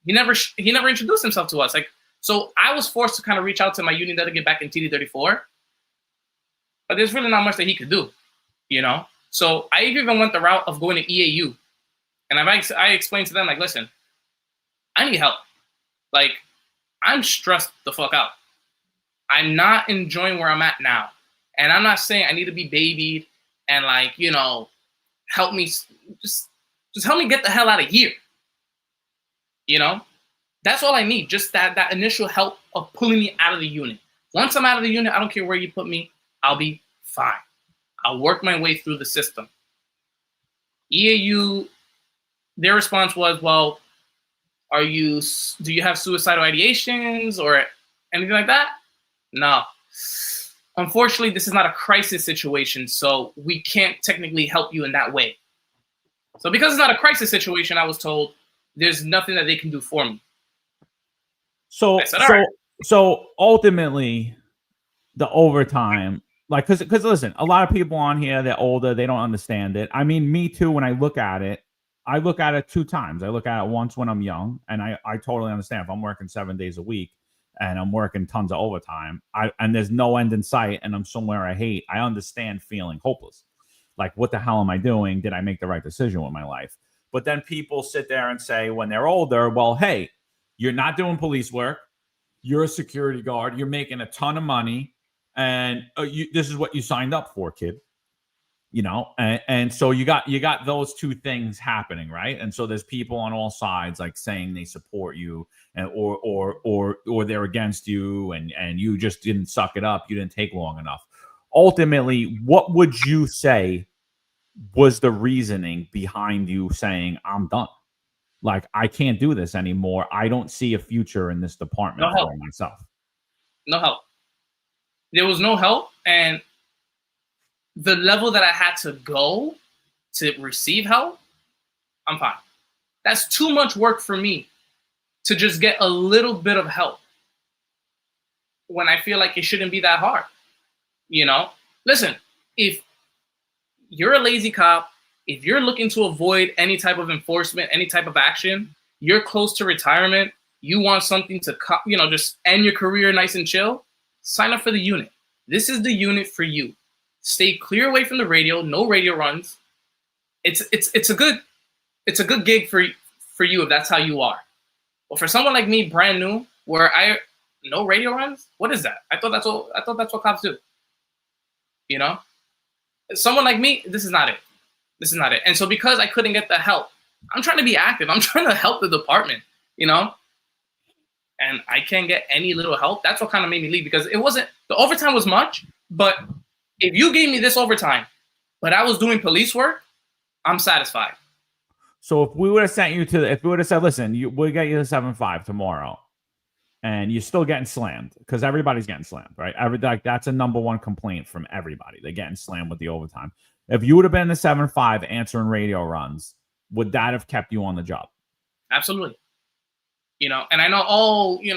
He never introduced himself to us. Like, so I was forced to kind of reach out to my union delegate back in TD34. But there's really not much that he could do, you know? So I even went the route of going to EAU. And I explained to them, like, listen, I need help. Like, I'm stressed the fuck out. I'm not enjoying where I'm at now. And I'm not saying I need to be babied and, like, you know, help me, just help me get the hell out of here. You know? That's all I need. Just that initial help of pulling me out of the unit. Once I'm out of the unit, I don't care where you put me, I'll be fine. I'll work my way through the system. EAU, their response was, well, do you have suicidal ideations or anything like that? No. Unfortunately, this is not a crisis situation, so we can't technically help you in that way. So because it's not a crisis situation, I was told there's nothing that they can do for me. So, said, all right. So ultimately, the overtime, like, because listen, a lot of people on here, they're older, they don't understand it. I mean, me too, when I look at it two times. I look at it once when I'm young, and I totally understand. If I'm working 7 days a week and I'm working tons of overtime, and there's no end in sight, and I'm somewhere I hate, I understand feeling hopeless. Like, what the hell am I doing? Did I make the right decision with my life? But then people sit there and say, when they're older, well, hey, you're not doing police work. You're a security guard. You're making a ton of money. And this is what you signed up for, kid. You know, and so you got those two things happening, right? And so there's people on all sides, like, saying they support you, and or they're against you, and you just didn't suck it up. You didn't take long enough. Ultimately, what would you say was the reasoning behind you saying, I'm done? Like, I can't do this anymore. I don't see a future in this department for myself. No help. There was no help, and the level that I had to go to receive help, I'm fine. That's too much work for me to just get a little bit of help when I feel like it shouldn't be that hard. You know? Listen, if you're a lazy cop, if you're looking to avoid any type of enforcement, any type of action, you're close to retirement, you want something to, just end your career nice and chill, sign up for the unit. This is the unit for you. Stay clear away from the radio, no radio runs. It's a good gig for you if that's how you are. But for someone like me, brand new, where no radio runs, what is that? I thought that's what cops do. You know? Someone like me, this is not it. This is not it. And so because I couldn't get the help, I'm trying to be active. I'm trying to help the department, you know? And I can't get any little help. That's what kind of made me leave, because the overtime was much, but if you gave me this overtime, but I was doing police work, I'm satisfied. So if we would have sent you if we would have said, listen, we'll get you the 7.5 tomorrow, and you're still getting slammed, because everybody's getting slammed, right? That's a number one complaint from everybody. They're getting slammed with the overtime. If you would have been the 7.5 answering radio runs, would that have kept you on the job? Absolutely. You know, and I know, you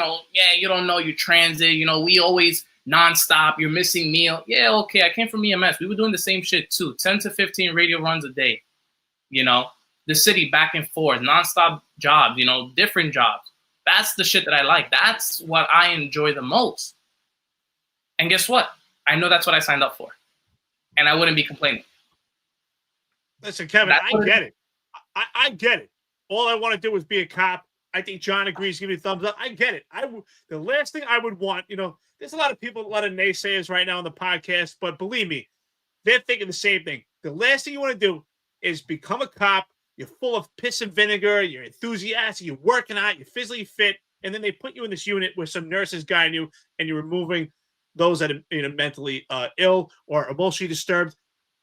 don't know your transit. You know, we always nonstop. You're missing meal. Yeah, okay. I came from EMS. We were doing the same shit too. 10 to 15 radio runs a day. You know, the city back and forth, nonstop jobs. You know, different jobs. That's the shit that I like. That's what I enjoy the most. And guess what? I know that's what I signed up for, and I wouldn't be complaining. Listen, Kevin, I get it. I get it. All I want to do is be a cop. I think John agrees. Give me a thumbs up. I get it. The last thing I would want, there's a lot of people, a lot of naysayers right now on the podcast, but believe me, they're thinking the same thing. The last thing you want to do is become a cop. You're full of piss and vinegar. You're enthusiastic. You're working out. You're physically fit. And then they put you in this unit where some nurses guide you, and you're removing those that are mentally ill or emotionally disturbed.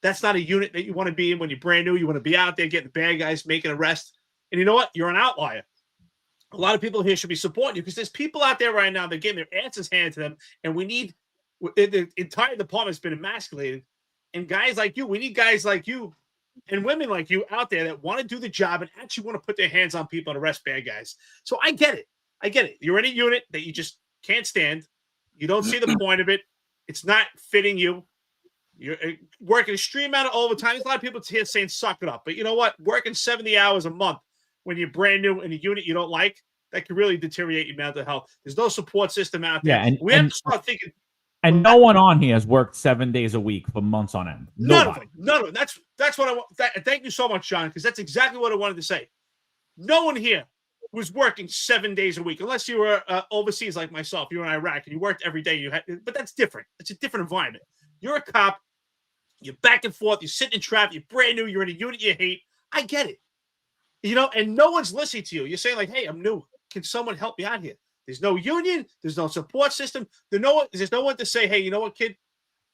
That's not a unit that you want to be in when you're brand new. You want to be out there getting the bad guys, making arrests. And you know what? You're an outlier. A lot of people here should be supporting you, because there's people out there right now that are getting their asses handed to them, and the entire department's been emasculated. And guys like you, we need guys like you and women like you out there that want to do the job and actually want to put their hands on people and arrest bad guys. So I get it. You're in a unit that you just can't stand. You don't see the point of it. It's not fitting you. You're working an extreme amount of overtime. There's a lot of people here saying suck it up. But you know what? Working 70 hours a month when you're brand new in a unit you don't like, that can really deteriorate your mental health. There's no support system out there. Yeah, and we have to start thinking. And no one on here has worked 7 days a week for months on end. None of them. That's what I want. Thank you so much, John, because that's exactly what I wanted to say. No one here was working 7 days a week, unless you were overseas like myself. You were in Iraq and you worked every day. But that's different. It's a different environment. You're a cop. You're back and forth. You're sitting in traffic. You're brand new. You're in a unit you hate. I get it. And no one's listening to you. You're saying like, hey, I'm new. Can someone help me out here? There's no union. There's no support system. There's no one to say, hey, you know what, kid?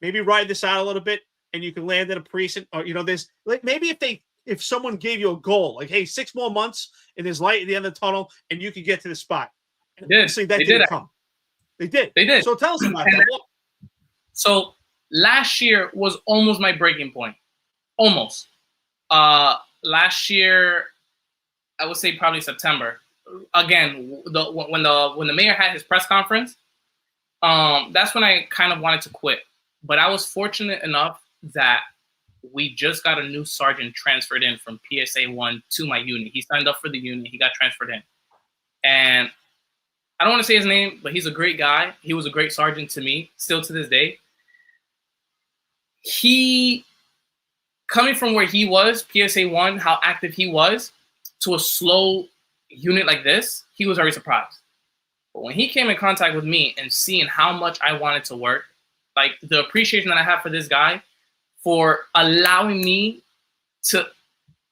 Maybe ride this out a little bit and you can land in a precinct. Or, there's like maybe if someone gave you a goal, like, hey, 6 more months and there's light at the end of the tunnel and you could get to the spot. They did. Come. They did. So tell us about that. So last year was almost my breaking point. Almost. Last year, I would say probably September. Again, when the mayor had his press conference, that's when I kind of wanted to quit. But I was fortunate enough that we just got a new sergeant transferred in from PSA 1 to my unit. He signed up for the unit. He got transferred in. And I don't want to say his name, but he's a great guy. He was a great sergeant to me, still to this day. He, coming from where he was, PSA 1, how active he was, to a slow unit like this, he was very surprised. But when he came in contact with me and seeing how much I wanted to work, like the appreciation that I have for this guy for allowing me to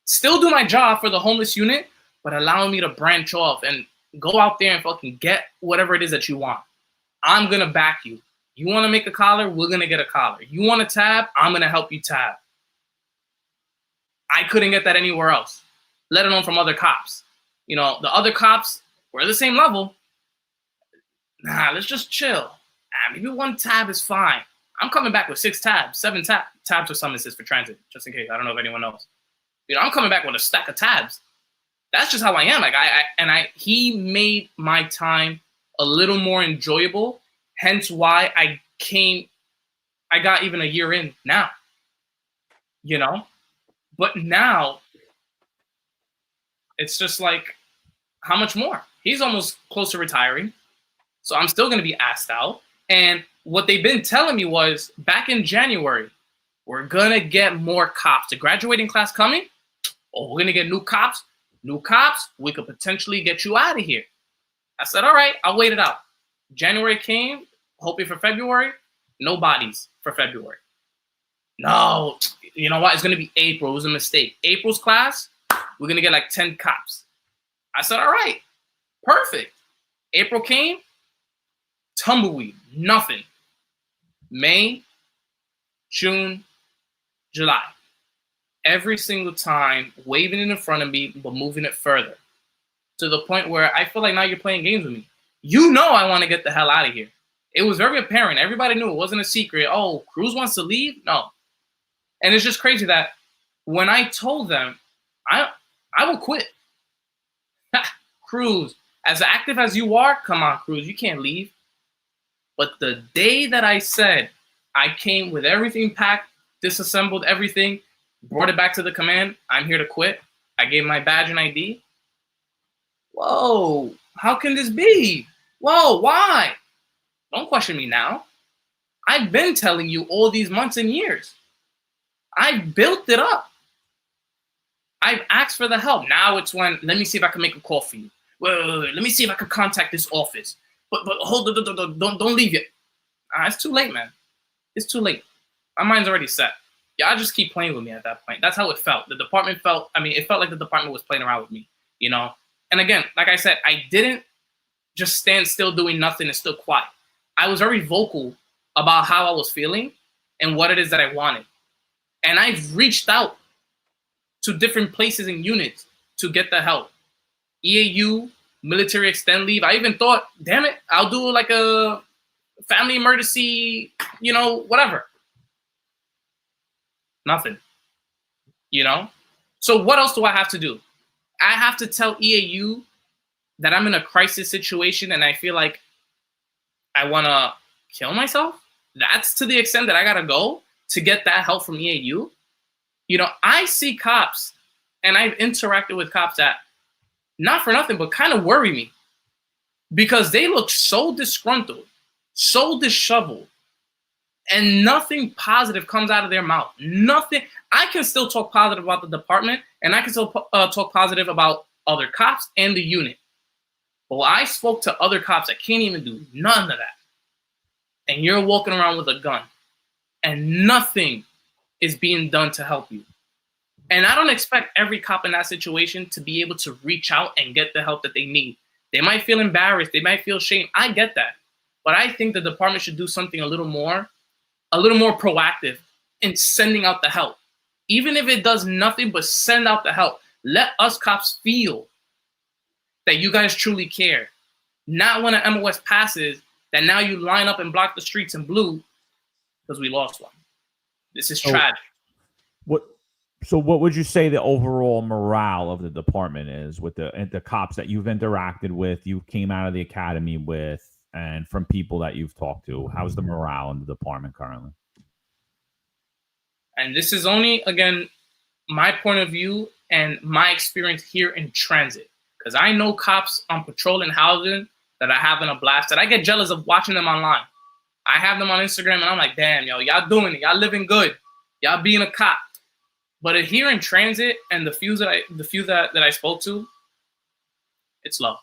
still do my job for the homeless unit, but allowing me to branch off and go out there and fucking get whatever it is that you want. I'm going to back you. You want to make a collar? We're going to get a collar. You want a tab? I'm going to help you tab. I couldn't get that anywhere else, let alone from other cops. The other cops were the same level. Nah, let's just chill. Maybe 1 tab is fine. I'm coming back with 6 tabs, 7 tabs or summonses for transit, just in case. I don't know if anyone knows. I'm coming back with a stack of tabs. That's just how I am. He made my time a little more enjoyable. Hence why I got even a year in now. But now it's just like, how much more? He's almost close to retiring. So I'm still going to be asked out. And what they've been telling me was back in January, we're going to get more cops. The graduating class coming. Oh, we're going to get new cops. New cops, we could potentially get you out of here. I said, all right, I'll wait it out. January came, hoping for February. No bodies for February. No, you know what? It's going to be April. It was a mistake. April's class, we're going to get like 10 cops. I said, all right, perfect. April came, tumbleweed, nothing. May, June, July. Every single time, waving it in front of me, but moving it further. To the point where I feel like now you're playing games with me. I want to get the hell out of here. It was very apparent. Everybody knew. It wasn't a secret. Oh, Cruz wants to leave? No. And it's just crazy that when I told them, I will quit. Cruz, as active as you are, come on, Cruz, you can't leave. But the day that I said I came with everything packed, disassembled everything, brought it back to the command, I'm here to quit. I gave my badge and ID. Whoa, how can this be? Whoa, why? Don't question me now. I've been telling you all these months and years. I've built it up. I've asked for the help. Now it's when, let me see if I can make a call for you. Wait. Let me see if I can contact this office. But hold on, don't leave yet. It's too late, man. It's too late. My mind's already set. Y'all just keep playing with me at that point. That's how it felt. The department it felt like the department was playing around with me, And again, like I said, I didn't just stand still doing nothing and still quiet. I was very vocal about how I was feeling and what it is that I wanted. And I've reached out to different places and units to get the help. EAU, military extend leave. I even thought, damn it, I'll do like a family emergency, whatever. Nothing. So what else do I have to do? I have to tell EAU that I'm in a crisis situation and I feel like I want to kill myself. That's to the extent that I got to go to get that help from EAU. You know, I see cops, and I've interacted with cops that, not for nothing, but kind of worry me because they look so disgruntled, so disheveled, and nothing positive comes out of their mouth. Nothing. I can still talk positive about the department, and I can still talk positive about other cops and the unit. But I spoke to other cops that can't even do none of that. And you're walking around with a gun, and nothing is being done to help you. And I don't expect every cop in that situation to be able to reach out and get the help that they need. They might feel embarrassed. They might feel shame. I get that. But I think the department should do something a little more proactive in sending out the help. Even if it does nothing but send out the help. Let us cops feel that you guys truly care. Not when an MOS passes, that now you line up and block the streets in blue because we lost one. This is tragic. What would you say the overall morale of the department is with the cops that you've interacted with, you came out of the academy with, and from people that you've talked to? How's the morale in the department currently? And this is only, again, my point of view and my experience here in transit. Because I know cops on patrol and housing that are having a blast, that I get jealous of watching them online. I have them on Instagram, and I'm like, damn, yo, y'all doing it. Y'all living good. Y'all being a cop. But here in transit and the few that I spoke to, it's low.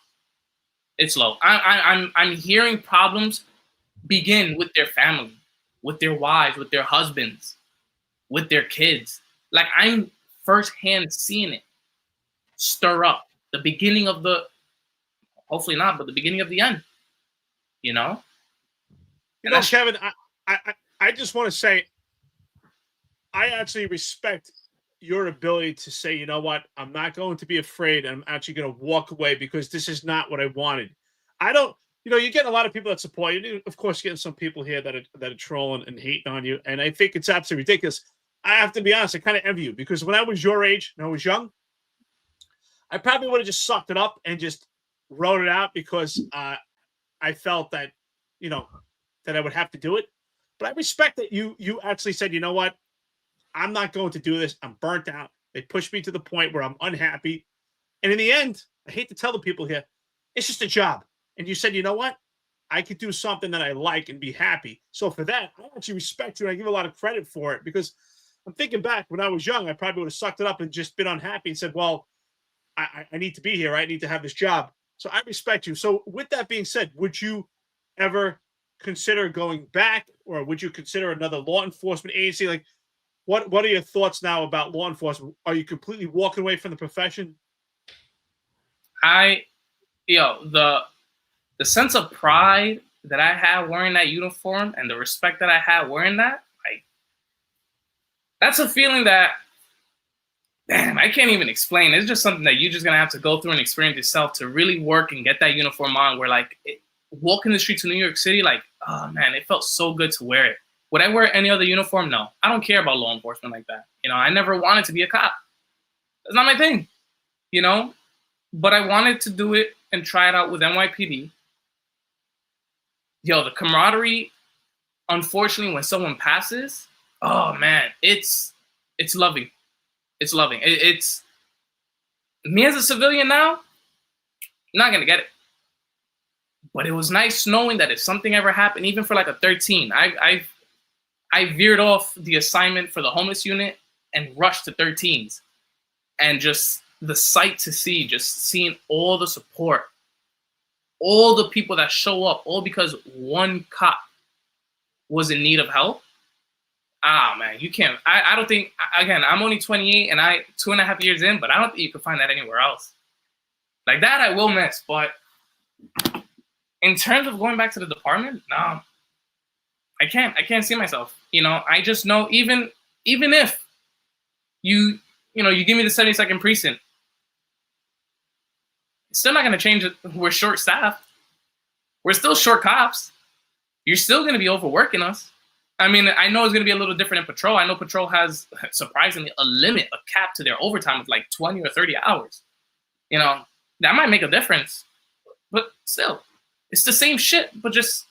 It's low. I'm hearing problems begin with their family, with their wives, with their husbands, with their kids. Like, I'm firsthand seeing it stir up the beginning of the, hopefully not, but the beginning of the end. You know? You know, Kevin, I just want to say, I actually respect your ability to say, you know what, I'm not going to be afraid, and I'm actually going to walk away because this is not what I wanted. I don't, you know, you get a lot of people that support you. Of course, getting some people here that are trolling and hating on you, and I think it's absolutely ridiculous. I have to be honest, I kind of envy you because when I was your age and I was young, I probably would have just sucked it up and just wrote it out because I felt that, you know, that I would have to do it. But I respect that you actually said, you know what, I'm not going to do this. I'm burnt out. They pushed me to the point where I'm unhappy. And in the end, I hate to tell the people here, it's just a job. And you said, you know what? I could do something that I like and be happy. So for that, I actually respect you. And I give a lot of credit for it because I'm thinking back when I was young, I probably would have sucked it up and just been unhappy and said, well, I need to be here. I need to have this job. So I respect you. So with that being said, would you ever consider going back, or would you consider another law enforcement agency? Like, what are your thoughts now about law enforcement? Are you completely walking away from the profession? The sense of pride that I had wearing that uniform and the respect that I had wearing that, like, that's a feeling that, damn, I can't even explain. It's just something that you're just going to have to go through and experience yourself to really work and get that uniform on, where, like, walking the streets of New York City, like, oh, man, it felt so good to wear it. Would I wear any other uniform? No. I don't care about law enforcement like that. You know, I never wanted to be a cop. That's not my thing, you know? But I wanted to do it and try it out with NYPD. Yo, the camaraderie, unfortunately, when someone passes, oh, man, it's loving. It's loving. It's me as a civilian now, I'm not going to get it. But it was nice knowing that if something ever happened, even for like a 13, I veered off the assignment for the homeless unit and rushed to 13s. And just the sight to see, just seeing all the support, all the people that show up, all because one cop was in need of help. Ah, man, you can't. I don't think, again, I'm only 28 and 2.5 years in, but I don't think you can find that anywhere else. Like that, I will miss. But in terms of going back to the department, no, I can't see myself. You know, I just know even if you give me the 72nd precinct, it's still not going to change it. We're short staffed. We're still short cops. You're still going to be overworking us. I mean, I know it's going to be a little different in patrol. I know patrol has, surprisingly, a limit, a cap to their overtime of like 20 or 30 hours. You know, that might make a difference. But still, it's the same shit, but just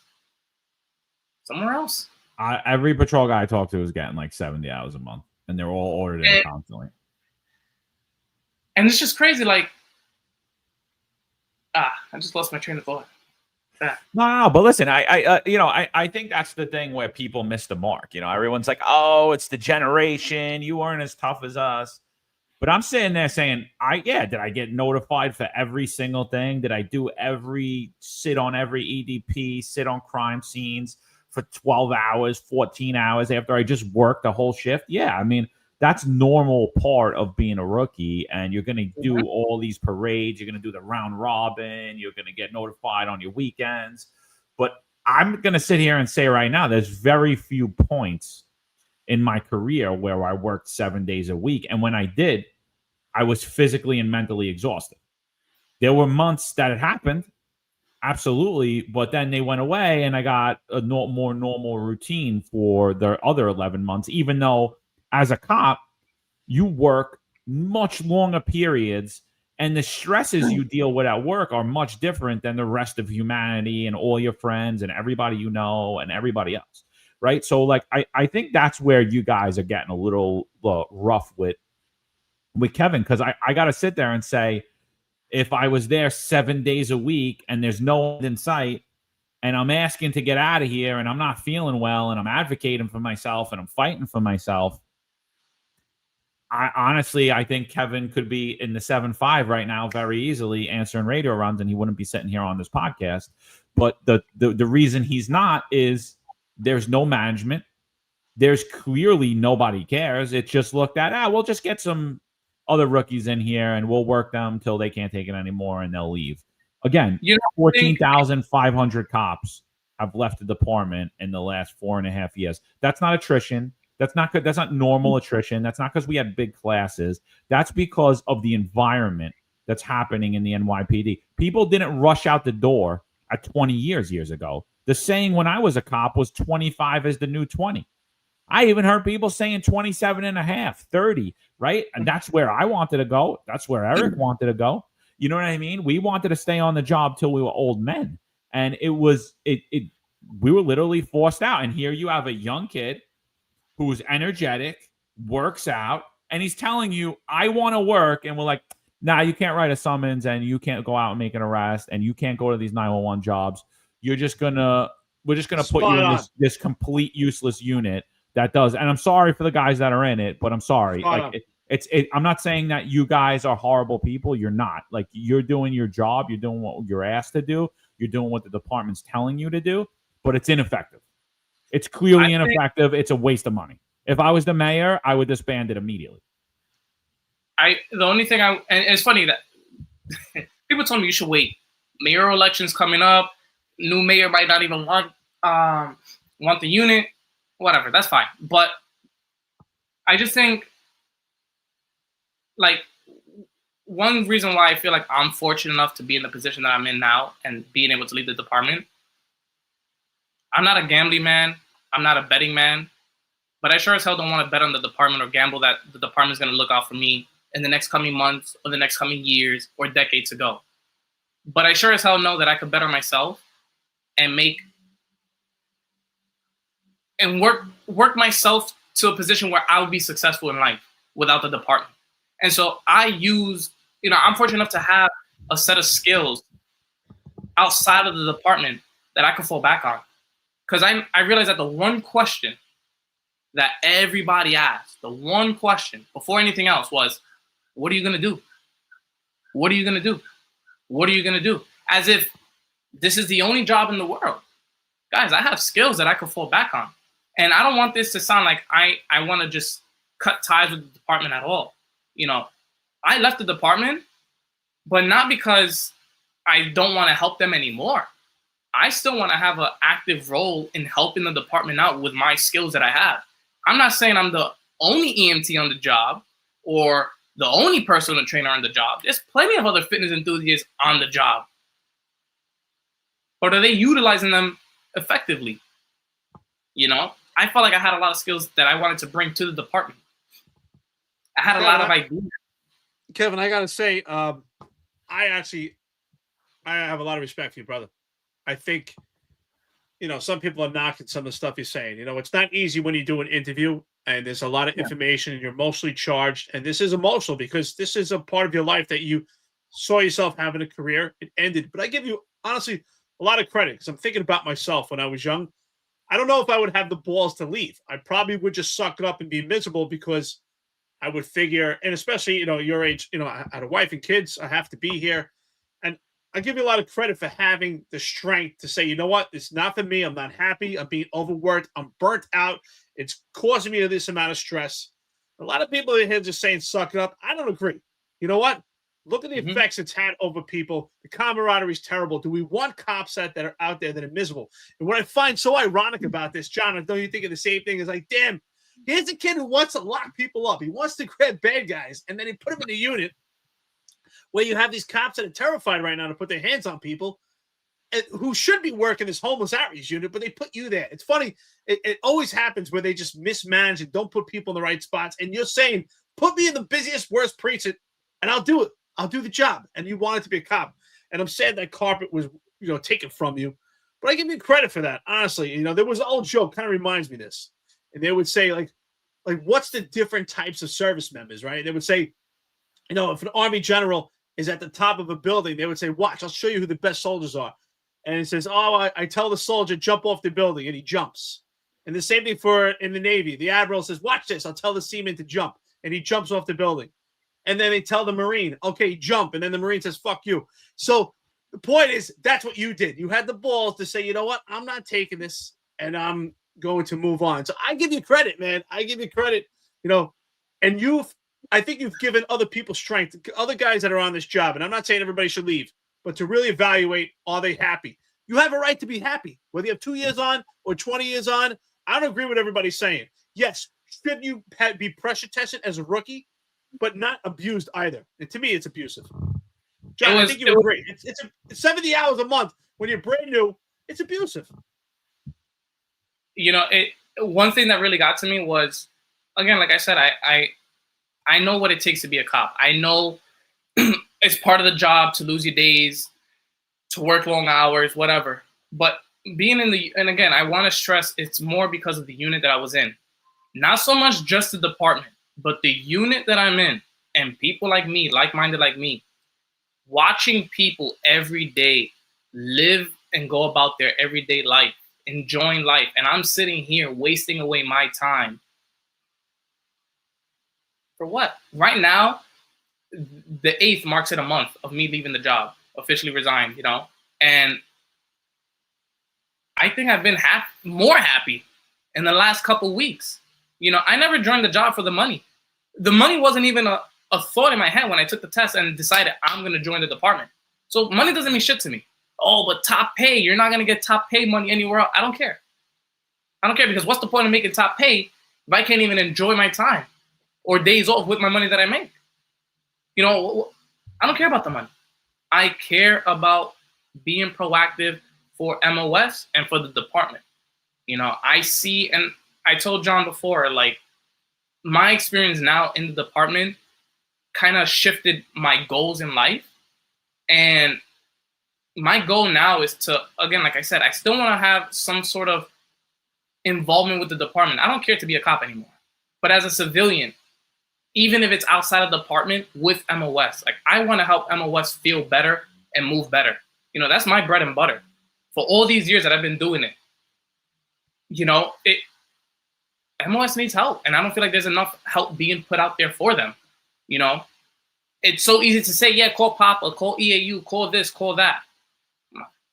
somewhere else. Every patrol guy I talked to was getting like 70 hours a month, and they're all ordered in constantly. And it's just crazy. Like, I just lost my train of thought. No, but listen, I think that's the thing where people miss the mark. You know, everyone's like, "Oh, it's the generation. You weren't as tough as us." But I'm sitting there saying, did I get notified for every single thing? Did I sit on every EDP, sit on crime scenes for 12 hours, 14 hours after I just worked the whole shift? Yeah, I mean, that's normal part of being a rookie, and you're going to do all these parades. You're going to do the round robin. You're going to get notified on your weekends. But I'm going to sit here and say right now, there's very few points in my career where I worked 7 days a week. And when I did, I was physically and mentally exhausted. There were months that it happened, absolutely, but then they went away and I got a more normal routine for the other 11 months, even though as a cop, you work much longer periods and the stresses you deal with at work are much different than the rest of humanity and all your friends and everybody you know and everybody else. Right. So like, I think that's where you guys are getting a little rough with Kevin, because I got to sit there and say, if I was there 7 days a week and there's no end in sight and I'm asking to get out of here and I'm not feeling well and I'm advocating for myself and I'm fighting for myself, I think Kevin could be in the 7-5 right now very easily answering radio runs and he wouldn't be sitting here on this podcast. But the reason he's not is there's no management. There's clearly nobody cares. It's just looked at, we'll just get some other rookies in here and we'll work them till they can't take it anymore and they'll leave. Again, 14,500 cops have left the department in the last 4.5 years. That's not attrition. That's not good. That's not normal attrition. That's not because we had big classes. That's because of the environment that's happening in the NYPD. People didn't rush out the door at 20 years ago. The saying when I was a cop was 25 is the new 20. I even heard people saying 27 and a half, 30, right? And that's where I wanted to go. That's where Eric wanted to go. You know what I mean? We wanted to stay on the job till we were old men. And we were literally forced out. And here you have a young kid who's energetic, works out, and he's telling you, I want to work. And we're like, nah, you can't write a summons and you can't go out and make an arrest and you can't go to these 911 jobs. We're just going to put you in this complete useless unit that does. And I'm sorry for the guys that are in it, but I'm sorry. I'm not saying that you guys are horrible people. You're not. Like, you're doing your job. You're doing what you're asked to do. You're doing what the department's telling you to do, but it's ineffective. It's clearly ineffective. It's a waste of money. If I was the mayor, I would disband it immediately. The only thing and it's funny that people told me you should wait. Mayoral elections coming up. New mayor might not even want the unit. Whatever, that's fine. But I just think, like, one reason why I feel like I'm fortunate enough to be in the position that I'm in now and being able to lead the department, I'm not a gambling man. I'm not a betting man. But I sure as hell don't want to bet on the department or gamble that the department's going to look out for me in the next coming months or the next coming years or decades ago. But I sure as hell know that I could better myself and work myself to a position where I would be successful in life without the department. And so I'm fortunate enough to have a set of skills outside of the department that I can fall back on. Because I realized that the one question that everybody asked, the one question before anything else was, what are you going to do? What are you going to do? What are you going to do? As if this is the only job in the world. Guys, I have skills that I can fall back on. And I don't want this to sound like I want to just cut ties with the department at all. You know, I left the department, but not because I don't want to help them anymore. I still want to have an active role in helping the department out with my skills that I have. I'm not saying I'm the only EMT on the job or the only personal trainer on the job. There's plenty of other fitness enthusiasts on the job. But are they utilizing them effectively? You know, I felt like I had a lot of skills that I wanted to bring to the department. I had a lot of ideas. Kevin, I got to say, I have a lot of respect for you, brother. I think some people are knocking some of the stuff you're saying. It's not easy when you do an interview and there's a lot of information and you're emotionally charged. And this is emotional because this is a part of your life that you saw yourself having a career. It ended. But I give you, honestly, a lot of credit because I'm thinking about myself when I was young. I don't know if I would have the balls to leave. I probably would just suck it up and be miserable because I would figure, and especially, your age, I had a wife and kids. I have to be here. And I give you a lot of credit for having the strength to say, you know what, it's not for me. I'm not happy. I'm being overworked. I'm burnt out. It's causing me this amount of stress. A lot of people in here just saying, suck it up. I don't agree. You know what? Look at the effects it's had over people. The camaraderie is terrible. Do we want cops that are out there that are miserable? And what I find so ironic about this, John, I know you think of the same thing, is like, damn, here's a kid who wants to lock people up. He wants to grab bad guys, and then he put them in a unit where you have these cops that are terrified right now to put their hands on people who should be working this homeless outreach unit, but they put you there. It's funny. It always happens where they just mismanage and don't put people in the right spots. And you're saying, put me in the busiest, worst precinct, and I'll do it. I'll do the job. And you wanted to be a cop. And I'm sad that carpet was, taken from you. But I give you credit for that. Honestly, there was an old joke, kind of reminds me of this. And they would say, like, what's the different types of service members, right? They would say, if an Army general is at the top of a building, they would say, watch, I'll show you who the best soldiers are. And it says, I tell the soldier, jump off the building, and he jumps. And the same thing in the Navy. The admiral says, watch this, I'll tell the seaman to jump, and he jumps off the building. And then they tell the Marine, okay, jump. And then the Marine says, fuck you. So the point is, that's what you did. You had the balls to say, you know what? I'm not taking this, and I'm going to move on. So I give you credit, man. I give you credit, and I think you've given other people strength, other guys that are on this job. And I'm not saying everybody should leave, but to really evaluate, are they happy? You have a right to be happy, whether you have 2 years on or 20 years on. I don't agree with everybody saying. Yes, should you be pressure tested as a rookie, but not abused either. And to me, it's abusive. John, I think you agree. It's 70 hours a month when you're brand new. It's abusive. One thing that really got to me was, again, like I said, I know what it takes to be a cop. I know it's part of the job to lose your days, to work long hours, whatever. But being and again, I want to stress it's more because of the unit that I was in. Not so much just the department, but the unit that I'm in and people like me, like-minded like me, watching people every day live and go about their everyday life, enjoying life. And I'm sitting here wasting away my time. For what? Right now, the 8th marks it a month of me leaving the job, officially resigned, and I think I've been more happy in the last couple weeks. I never joined the job for the money. The money wasn't even a thought in my head when I took the test and decided I'm going to join the department. So money doesn't mean shit to me. Oh, but top pay, you're not going to get top pay money anywhere else. I don't care. Because what's the point of making top pay if I can't even enjoy my time or days off with my money that I make? I don't care about the money. I care about being proactive for MOS and for the department. I see, and I told John before, like, my experience now in the department kind of shifted my goals in life. And my goal now is to, again, like I said, I still want to have some sort of involvement with the department. I don't care to be a cop anymore. But as a civilian, even if it's outside of the department with MOS, like, I want to help MOS feel better and move better. That's my bread and butter. For all these years that I've been doing it, MOS needs help, and I don't feel like there's enough help being put out there for them. It's so easy to say, yeah, call Papa, call EAU, call this, call that.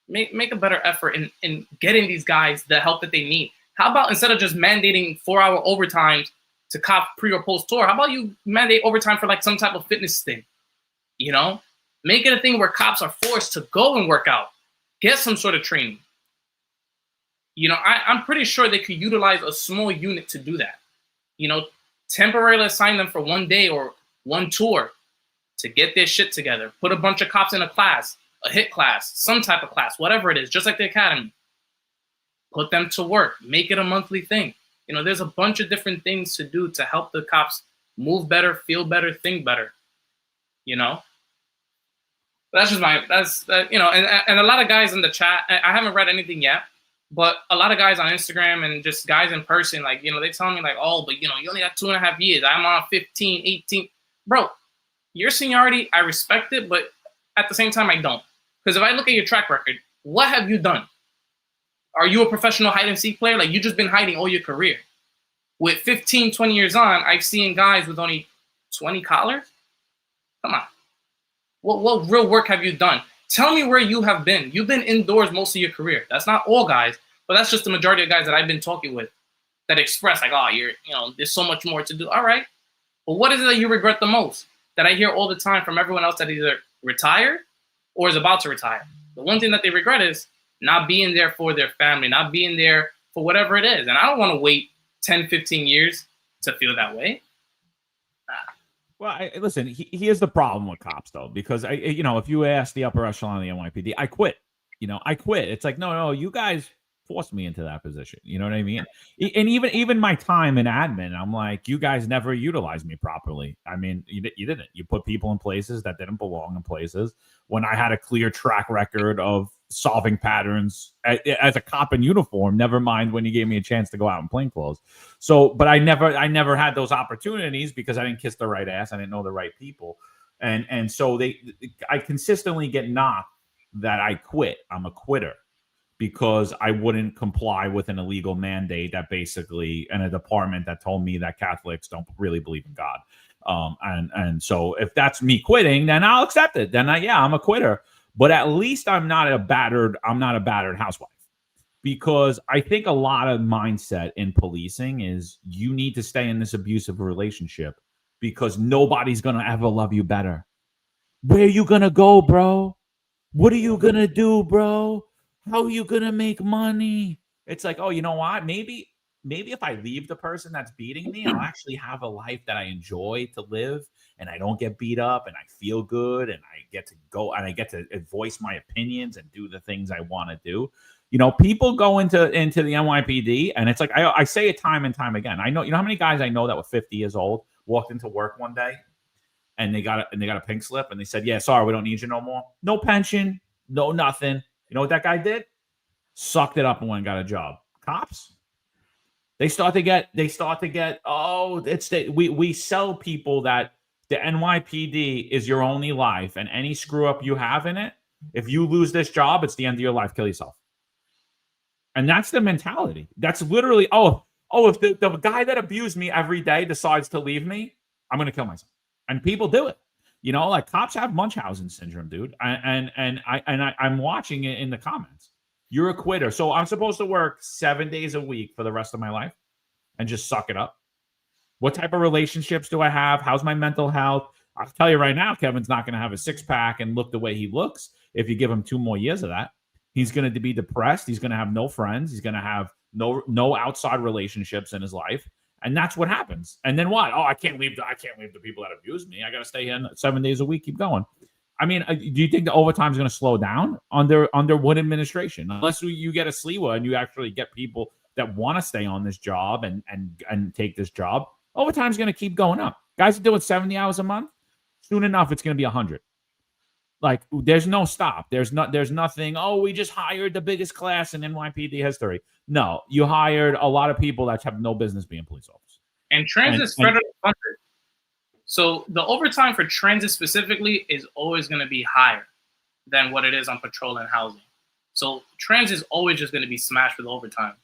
Make a better effort in getting these guys the help that they need. How about instead of just mandating 4-hour overtimes to cop pre or post tour, how about you mandate overtime for like some type of fitness thing? Make it a thing where cops are forced to go and work out, get some sort of training. I'm pretty sure they could utilize a small unit to do that. Temporarily assign them for one day or one tour to get their shit together. Put a bunch of cops in a class, a HIT class, some type of class, whatever it is, just like the academy. Put them to work. Make it a monthly thing. There's a bunch of different things to do to help the cops move better, feel better, think better. That's just and a lot of guys in the chat, I haven't read anything yet, But a lot of guys on Instagram and just guys in person, like, they tell me like, oh, but you only got 2.5 years. I'm on 15, 18. Bro, your seniority, I respect it, but at the same time, I don't. Because if I look at your track record, what have you done? Are you a professional hide and seek player? Like, you just been hiding all your career. With 15, 20 years on, I've seen guys with only 20 collars. Come on. What real work have you done? Tell me where you have been. You've been indoors most of your career. That's not all guys, but that's just the majority of guys that I've been talking with that express like, oh, there's so much more to do. All right. But what is it that you regret the most? That I hear all the time from everyone else that either retired or is about to retire. The one thing that they regret is not being there for their family, not being there for whatever it is. And I don't want to wait 10, 15 years to feel that way. Well, listen, here's the problem with cops, though, because, if you ask the upper echelon of the NYPD, I quit. I quit. It's like, no, you guys forced me into that position. You know what I mean? And even my time in admin, I'm like, you guys never utilized me properly. I mean, you didn't. You put people in places that didn't belong in places. When I had a clear track record of solving patterns as a cop in uniform, never mind when you gave me a chance to go out in plainclothes. So, but I never had those opportunities because I didn't kiss the right ass. I didn't know the right people. And so I consistently get knocked that I quit. I'm a quitter because I wouldn't comply with an illegal mandate that basically, and a department that told me that Catholics don't really believe in God. And so if that's me quitting, then I'll accept it. Then I'm a quitter. But at least I'm not a battered housewife, because I think a lot of mindset in policing is you need to stay in this abusive relationship because nobody's going to ever love you better. Where are you going to go, bro? What are you going to do, bro? How are you going to make money? It's like, oh, you know what? Maybe if I leave the person that's beating me, I'll actually have a life that I enjoy to live, and I don't get beat up, and I feel good, and I get to go and I get to voice my opinions and do the things I want to do. People go into the NYPD, and it's like I say it time and time again. I know, how many guys I know that were 50 years old walked into work one day, and they got a pink slip, and they said, "Yeah, sorry, we don't need you no more. No pension, no nothing." You know what that guy did? Sucked it up and went and got a job. Cops. They start to get, we sell people that the NYPD is your only life, and any screw up you have in it, if you lose this job, it's the end of your life. Kill yourself. And that's the mentality. That's literally, if the guy that abused me every day decides to leave me, I'm going to kill myself. And people do it. Like cops have Munchausen syndrome, dude. And I'm watching it in the comments. You're a quitter. So I'm supposed to work 7 days a week for the rest of my life and just suck it up. What type of relationships do I have? How's my mental health? I'll tell you right now, Kevin's not going to have a six-pack and look the way he looks if you give him 2 more years of that. He's going to be depressed. He's going to have no friends. He's going to have no outside relationships in his life. And that's what happens. And then what? Oh, I can't leave the people that abuse me. I got to stay in 7 days a week, keep going. I mean, do you think the overtime is going to slow down under what administration? Unless you get a SLEWA and you actually get people that want to stay on this job and take this job, overtime is going to keep going up. Guys are doing 70 hours a month. Soon enough, it's going to be 100. Like, there's no stop. There's nothing. Oh, we just hired the biggest class in NYPD history. No, you hired a lot of people that have no business being police officers. And transit is federally funded. So the overtime for transit specifically is always going to be higher than what it is on patrol and housing. So transit is always just going to be smashed with overtime,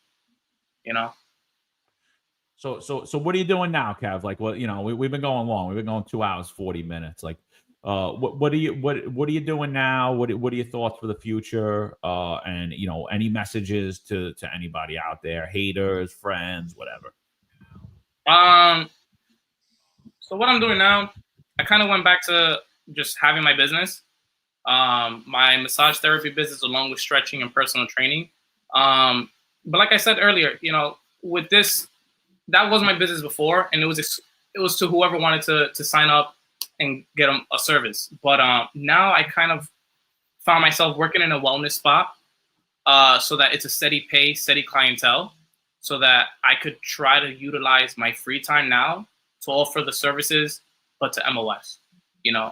So what are you doing now, Kev? Like, we've been going long. We've been going 2 hours, 40 minutes. Like, what are you doing now? What are your thoughts for the future? And any messages to anybody out there, haters, friends, whatever. So what I'm doing now, I kind of went back to just having my business, my massage therapy business, along with stretching and personal training. But like I said earlier, with this, that was my business before, and it was to whoever wanted to sign up and get a service. But now I kind of found myself working in a wellness spot, so that it's a steady pay, steady clientele, so that I could try to utilize my free time now to offer the services, but to MOS.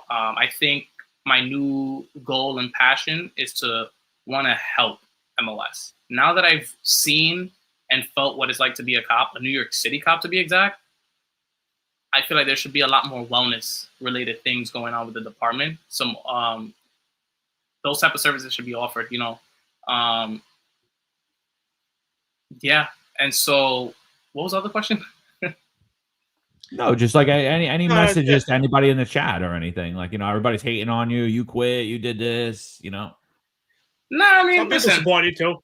I think my new goal and passion is to want to help MOS. Now that I've seen and felt what it's like to be a cop, a New York City cop to be exact, I feel like there should be a lot more wellness-related things going on with the department. Some those type of services should be offered, you know. Yeah. And so, what was the other question? No, just like any messages yeah. to anybody in the chat or anything. Like, you know, everybody's hating on you. You quit. You did this. You know. No, I mean, Some people listen. support you too.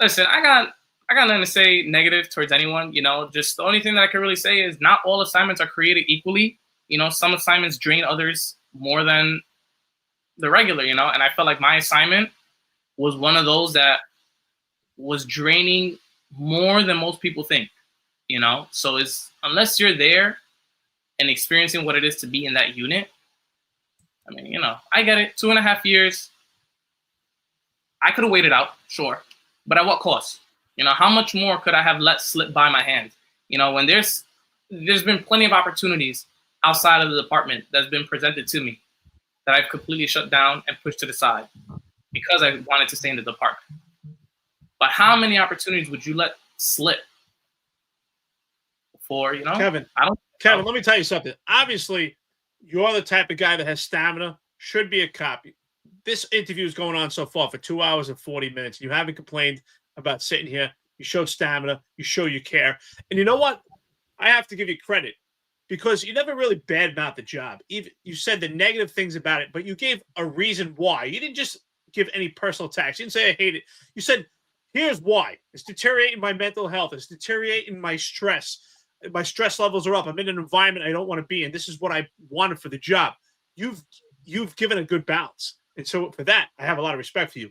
Listen, I got nothing to say negative towards anyone. You know, just the only thing that I can really say is not all assignments are created equally. You know, some assignments drain others more than the regular. You know, and I felt like my assignment was one of those that was draining more than most people think. You know, so it's unless you're there and experiencing what it is to be in that unit. I mean, you know, I get it. 2.5 years. I could have waited out, sure, but at what cost? You know, how much more could I have let slip by my hands? You know, when there's been plenty of opportunities outside of the department that's been presented to me that I've completely shut down and pushed to the side because I wanted to stay in the department. But how many opportunities would you let slip? For, you know, Kevin, let me tell you something. Obviously, you're the type of guy that has stamina, should be a cop. This interview is going on so far for 2 hours and 40 minutes. You haven't complained about sitting here. You showed stamina. You show you care. And you know what? I have to give you credit because you never really badmouthed the job. Even you said the negative things about it, but you gave a reason why. You didn't just give any personal attacks. You didn't say I hate it. You said, here's why. It's deteriorating my mental health. It's deteriorating my stress. My stress levels are up. I'm in an environment I don't want to be in. This is what I wanted for the job. You've given a good balance. And so for that, I have a lot of respect for you.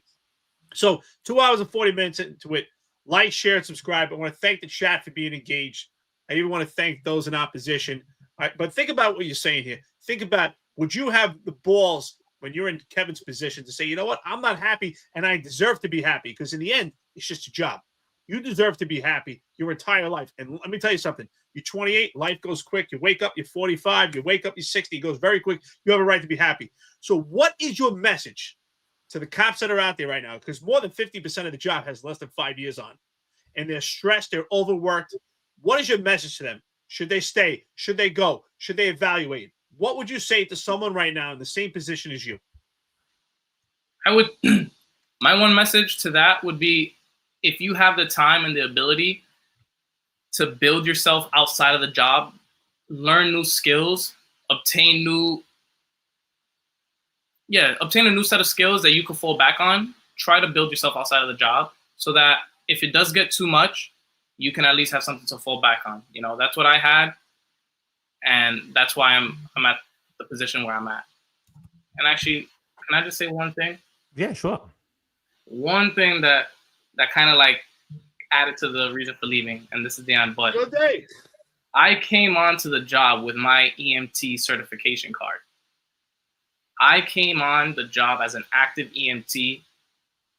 So 2 hours and 40 minutes into it. Like, share, and subscribe. I want to thank the chat for being engaged. I even want to thank those in opposition. All right, but think about what you're saying here. Think about, would you have the balls when you're in Kevin's position to say, you know what, I'm not happy and I deserve to be happy? Because in the end, it's just a job. You deserve to be happy your entire life. And let me tell you something. You're 28, life goes quick. You wake up, you're 45. You wake up, you're 60. It goes very quick. You have a right to be happy. So what is your message to the cops that are out there right now? Because more than 50% of the job has less than 5 years on. And they're stressed. They're overworked. What is your message to them? Should they stay? Should they go? Should they evaluate? What would you say to someone right now in the same position as you? I would, my one message to that would be, if you have the time and the ability to build yourself outside of the job, learn new skills, obtain a new set of skills that you can fall back on, try to build yourself outside of the job so that if it does get too much, you can at least have something to fall back on. You know, that's what I had. And that's why I'm at the position where I'm at. And actually, can I just say one thing? Yeah, sure. One thing that kind of like added to the reason for leaving, and this is the end, but Good day. I came onto the job with my EMT certification card. I came on the job as an active EMT,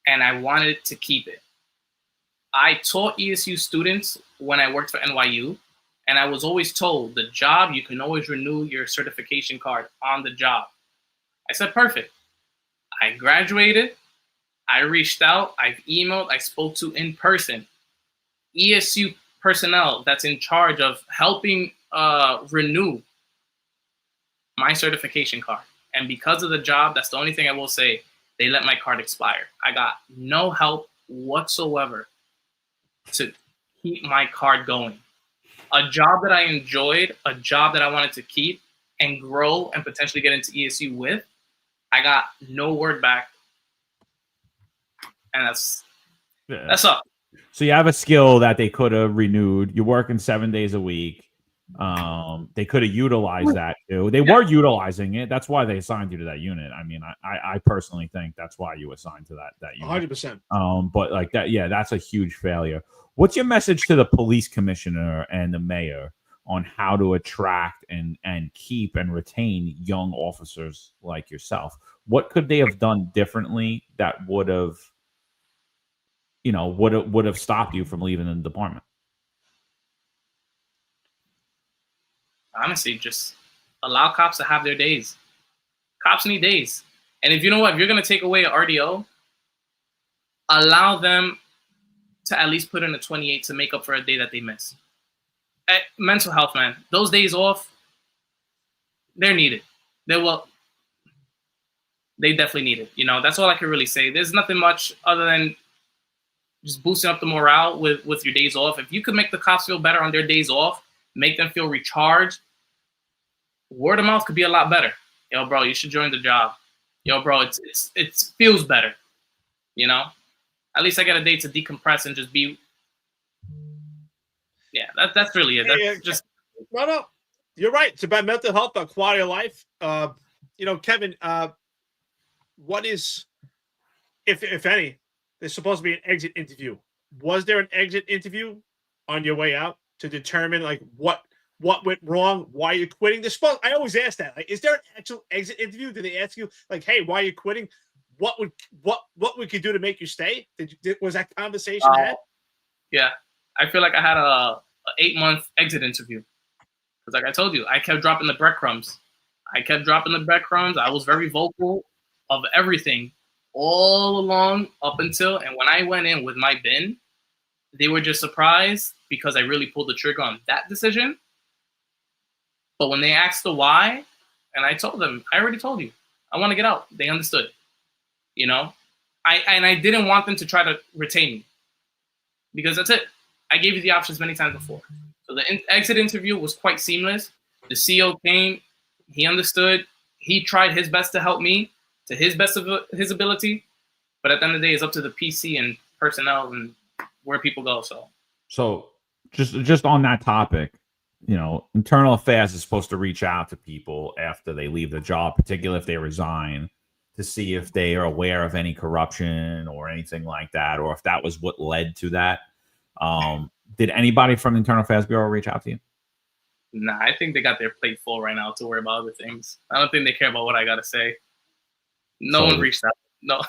and I wanted to keep it. I taught ESU students when I worked for NYU, and I was always told, the job, you can always renew your certification card on the job. I said, perfect. I graduated. I reached out, I've emailed, I spoke to in person ESU personnel that's in charge of helping renew my certification card. And because of the job, that's the only thing I will say, they let my card expire. I got no help whatsoever to keep my card going. A job that I enjoyed, a job that I wanted to keep and grow and potentially get into ESU with, I got no word back. And that's up. So you have a skill that they could have renewed. You're working 7 days a week. They could have utilized that too. They were utilizing it. That's why they assigned you to that unit. I mean, I personally think that's why you assigned to that unit. 100%. But like that, yeah, that's a huge failure. What's your message to the police commissioner and the mayor on how to attract and keep and retain young officers like yourself? What could they have done differently that would have stopped you from leaving the department? Honestly, just allow cops to have their days. Cops need days. And if you know what, if you're going to take away an RDO, allow them to at least put in a 28 to make up for a day that they miss. Mental health, man. Those days off, they're needed. They definitely need it. That's all I can really say. There's nothing much other than just boosting up the morale with your days off. If you could make the cops feel better on their days off, make them feel recharged, word of mouth could be a lot better. Yo, bro, you should join the job. Yo, bro, it feels better. At least I get a day to decompress and just be. Yeah, that's really it. That's just no. You're right. It's about mental health, about quality of life. Kevin, what is, if any, there's supposed to be an exit interview. Was there an exit interview on your way out to determine like what went wrong, why you're quitting? I always ask that. Like, is there an actual exit interview? Did they ask you like, hey, why are you quitting? What we could do to make you stay? Was that conversation had? Yeah, I feel like I had a 8-month exit interview. Because like I told you, I kept dropping the breadcrumbs. I was very vocal of everything all along up until, and when I went in with my bin, they were just surprised because I really pulled the trigger on that decision. But when they asked the why, and I told them, I already told you, I want to get out. They understood, I didn't want them to try to retain me because that's it. I gave you the options many times before. So the exit interview was quite seamless. The CEO came, he understood, he tried his best to help me to his best of his ability. But at the end of the day, it's up to the PC and personnel and where people go. So just on that topic, internal affairs is supposed to reach out to people after they leave the job, particularly if they resign, to see if they are aware of any corruption or anything like that, or if that was what led to that. Did anybody from the Internal Affairs Bureau reach out to you? Nah, I think they got their plate full right now to worry about other things. I don't think they care about what I got to say. No one reached out. No.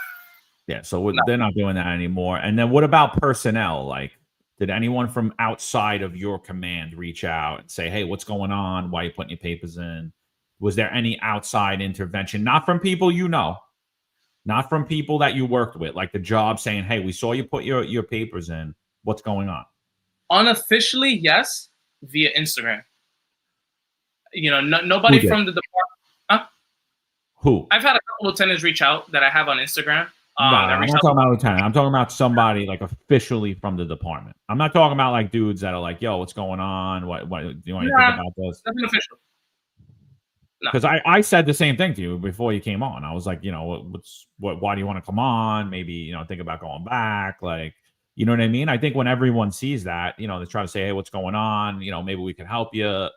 Yeah, so they're not doing that anymore. And then what about personnel? Like, did anyone from outside of your command reach out and say, hey, what's going on? Why are you putting your papers in? Was there any outside intervention? Not from people not from people that you worked with, like the job saying, hey, we saw you put your papers in. What's going on? Unofficially, yes, via Instagram. Nobody from the department. Huh? Who? I've had a couple lieutenants reach out that I have on Instagram. I'm not talking about lieutenant. I'm talking about somebody like officially from the department. I'm not talking about like dudes that are like, yo, what's going on? What do you want to think about this? Nothing official. Because I said the same thing to you before you came on. I was like, why do you want to come on? Maybe, think about going back. Like, you know what I mean? I think when everyone sees that, they try to say, hey, what's going on? Maybe we can help you,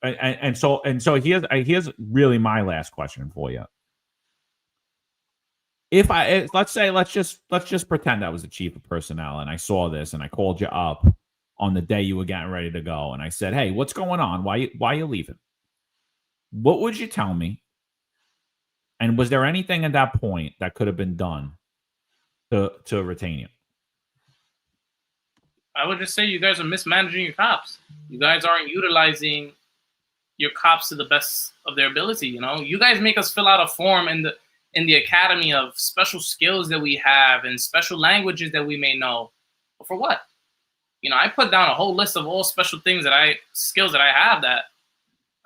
and so here's really my last question for you. Let's just pretend I was the chief of personnel and I saw this and I called you up on the day you were getting ready to go and I said, hey, what's going on? Why are you leaving? What would you tell me? And was there anything at that point that could have been done to retain you? I would just say you guys are mismanaging your cops. You guys aren't utilizing your cops to the best of their ability. You guys make us fill out a form in the academy of special skills that we have and special languages that we may know. But for what? I put down a whole list of all special skills that I have that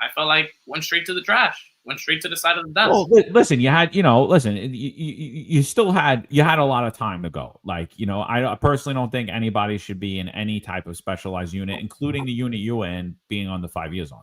I felt like went straight to the trash, went straight to the side of the desk. Well, listen, you had, you still had a lot of time to go. Like, I personally don't think anybody should be in any type of specialized unit, including the unit you were in, being on the 5 years on.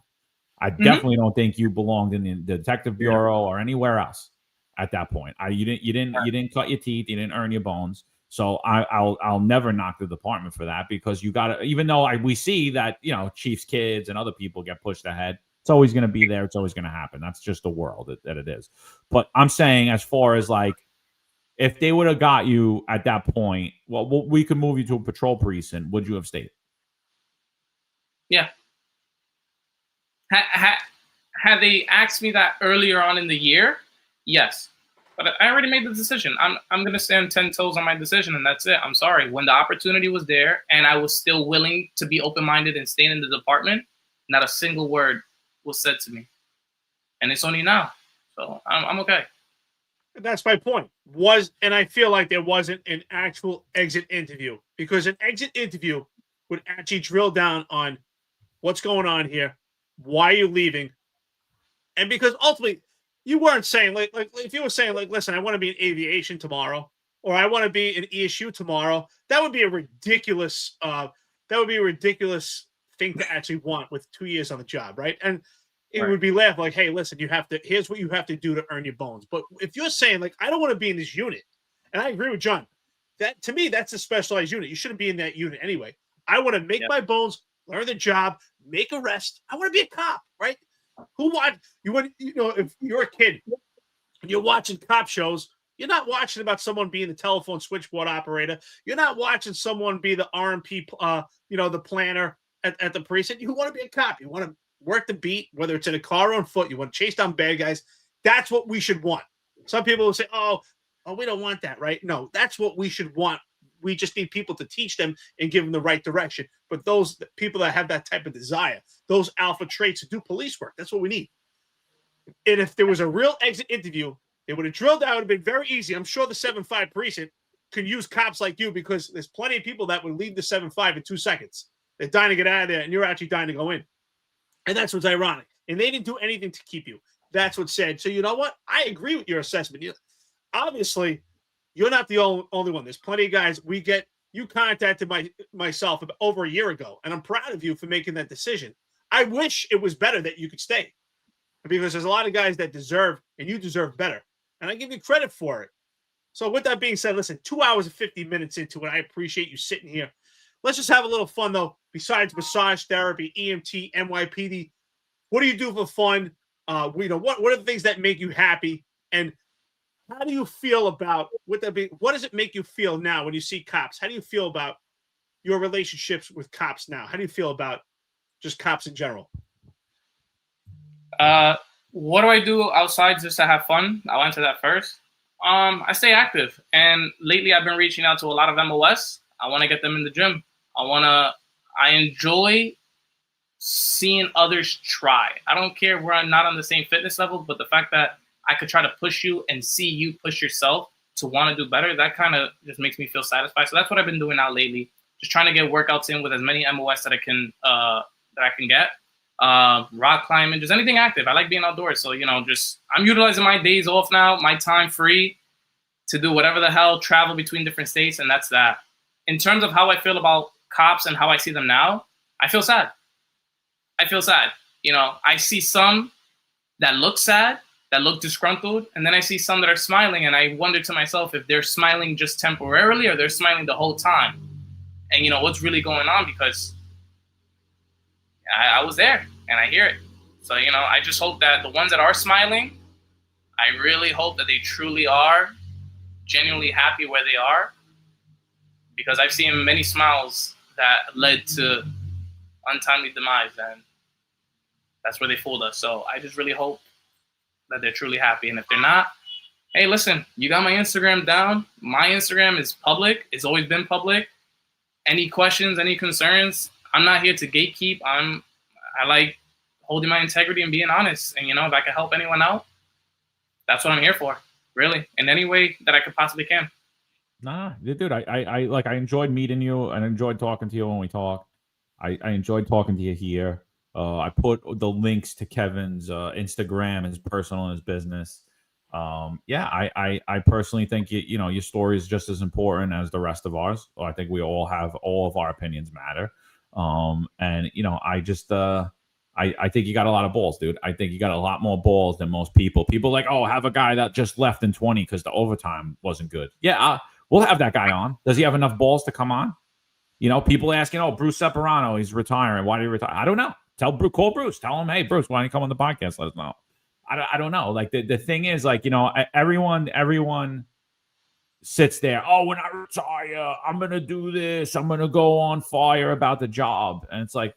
I definitely don't think you belonged in the detective bureau or anywhere else at that point. You didn't cut your teeth, you didn't earn your bones. So I'll never knock the department for that, because you got to, even though we see that, chief's kids and other people get pushed ahead. It's always going to be there. It's always going to happen. That's just the world that it is. But I'm saying, as far as like, if they would have got you at that point, well, we could move you to a patrol precinct. Would you have stayed? Yeah. Had they asked me that earlier on in the year, yes. But I already made the decision. I'm going to stand 10 toes on my decision, and that's it. I'm sorry. When the opportunity was there and I was still willing to be open-minded and stay in the department, not a single word was said to me. And it's only now. So I'm okay. That's my point. And I feel like there wasn't an actual exit interview, because an exit interview would actually drill down on what's going on here, why are you leaving, and because ultimately you weren't saying like if you were saying like, listen, I want to be in aviation tomorrow, or I want to be in ESU tomorrow, that would be a ridiculous thing to actually want with 2 years on the job, right? And it would be laughed like, hey, listen, here's what you have to do to earn your bones. But if you're saying like, I don't want to be in this unit, and I agree with John, that to me, that's a specialized unit. You shouldn't be in that unit anyway. I want to make my bones, learn the job, make arrests. I want to be a cop, right? If you're a kid and you're watching cop shows, you're not watching about someone being the telephone switchboard operator. You're not watching someone be the RMP, the planner at the precinct. You want to be a cop. You want to work the beat, whether it's in a car or on foot. You want to chase down bad guys. That's what we should want. Some people will say, oh, we don't want that, right? No, that's what we should want. We just need people to teach them and give them the right direction. But those people that have that type of desire, those alpha traits to do police work, that's what we need. And if there was a real exit interview, they would have drilled out. It would have been very easy. I'm sure the 7-5 precinct can use cops like you, because there's plenty of people that would leave the 7-5 in 2 seconds. They're dying to get out of there, and you're actually dying to go in. And that's what's ironic. And they didn't do anything to keep you. That's what's said. So you know what? I agree with your assessment. Obviously, you're not the only one. There's plenty of guys. You contacted myself over a year ago, and I'm proud of you for making that decision. I wish it was better that you could stay, because there's a lot of guys that deserve, and you deserve better. And I give you credit for it. So with that being said, listen, 2 hours and 50 minutes into it, I appreciate you sitting here. Let's just have a little fun, though. Besides massage therapy, EMT, NYPD, what do you do for fun? What are the things that make you happy? And how do you feel about what does it make you feel now when you see cops? How do you feel about your relationships with cops now? How do you feel about just cops in general? What do I do outside just to have fun? I'll answer that first. I stay active, and lately I've been reaching out to a lot of MOS. I want to get them in the gym. I enjoy seeing others try. I don't care if we're not on the same fitness level, but the fact that I could try to push you and see you push yourself to want to do better, that kind of just makes me feel satisfied. So that's what I've been doing now lately. Just trying to get workouts in with as many MOS that I can get. Rock climbing, just anything active. I like being outdoors. So, I'm utilizing my days off now, my time free to do whatever the hell, travel between different states. And that's that. In terms of how I feel about cops and how I see them now, I feel sad. I see some that look sad, that look disgruntled, and then I see some that are smiling, and I wonder to myself if they're smiling just temporarily or they're smiling the whole time. And what's really going on, because I was there and I hear it. So, I just hope that the ones that are smiling, I really hope that they truly are genuinely happy where they are, because I've seen many smiles that led to untimely demise, and that's where they fooled us. So I just really hope that they're truly happy. And if they're not, hey, listen, you got my Instagram down. My Instagram is public. It's always been public. Any questions, any concerns, I'm not here to gatekeep. I like holding my integrity and being honest. And, if I can help anyone out, that's what I'm here for, really, in any way that I could possibly can. Nah, dude, I enjoyed meeting you and enjoyed talking to you when we talked. I enjoyed talking to you here. I put the links to Kevin's Instagram, his personal and his business. I personally think your story is just as important as the rest of ours. I think we all of our opinions matter. I think you got a lot of balls, dude. I think you got a lot more balls than most people. People like, have a guy that just left in 20 because the overtime wasn't good. Yeah, we'll have that guy on. Does he have enough balls to come on? People asking, Bruce Separano, he's retiring. Why did he retire? I don't know. Call Bruce. Tell him, hey, Bruce, why don't you come on the podcast? Let us know. I don't know. Like the thing is, like, everyone sits there. Oh, when I retire, I'm going to do this. I'm going to go on fire about the job. And it's like,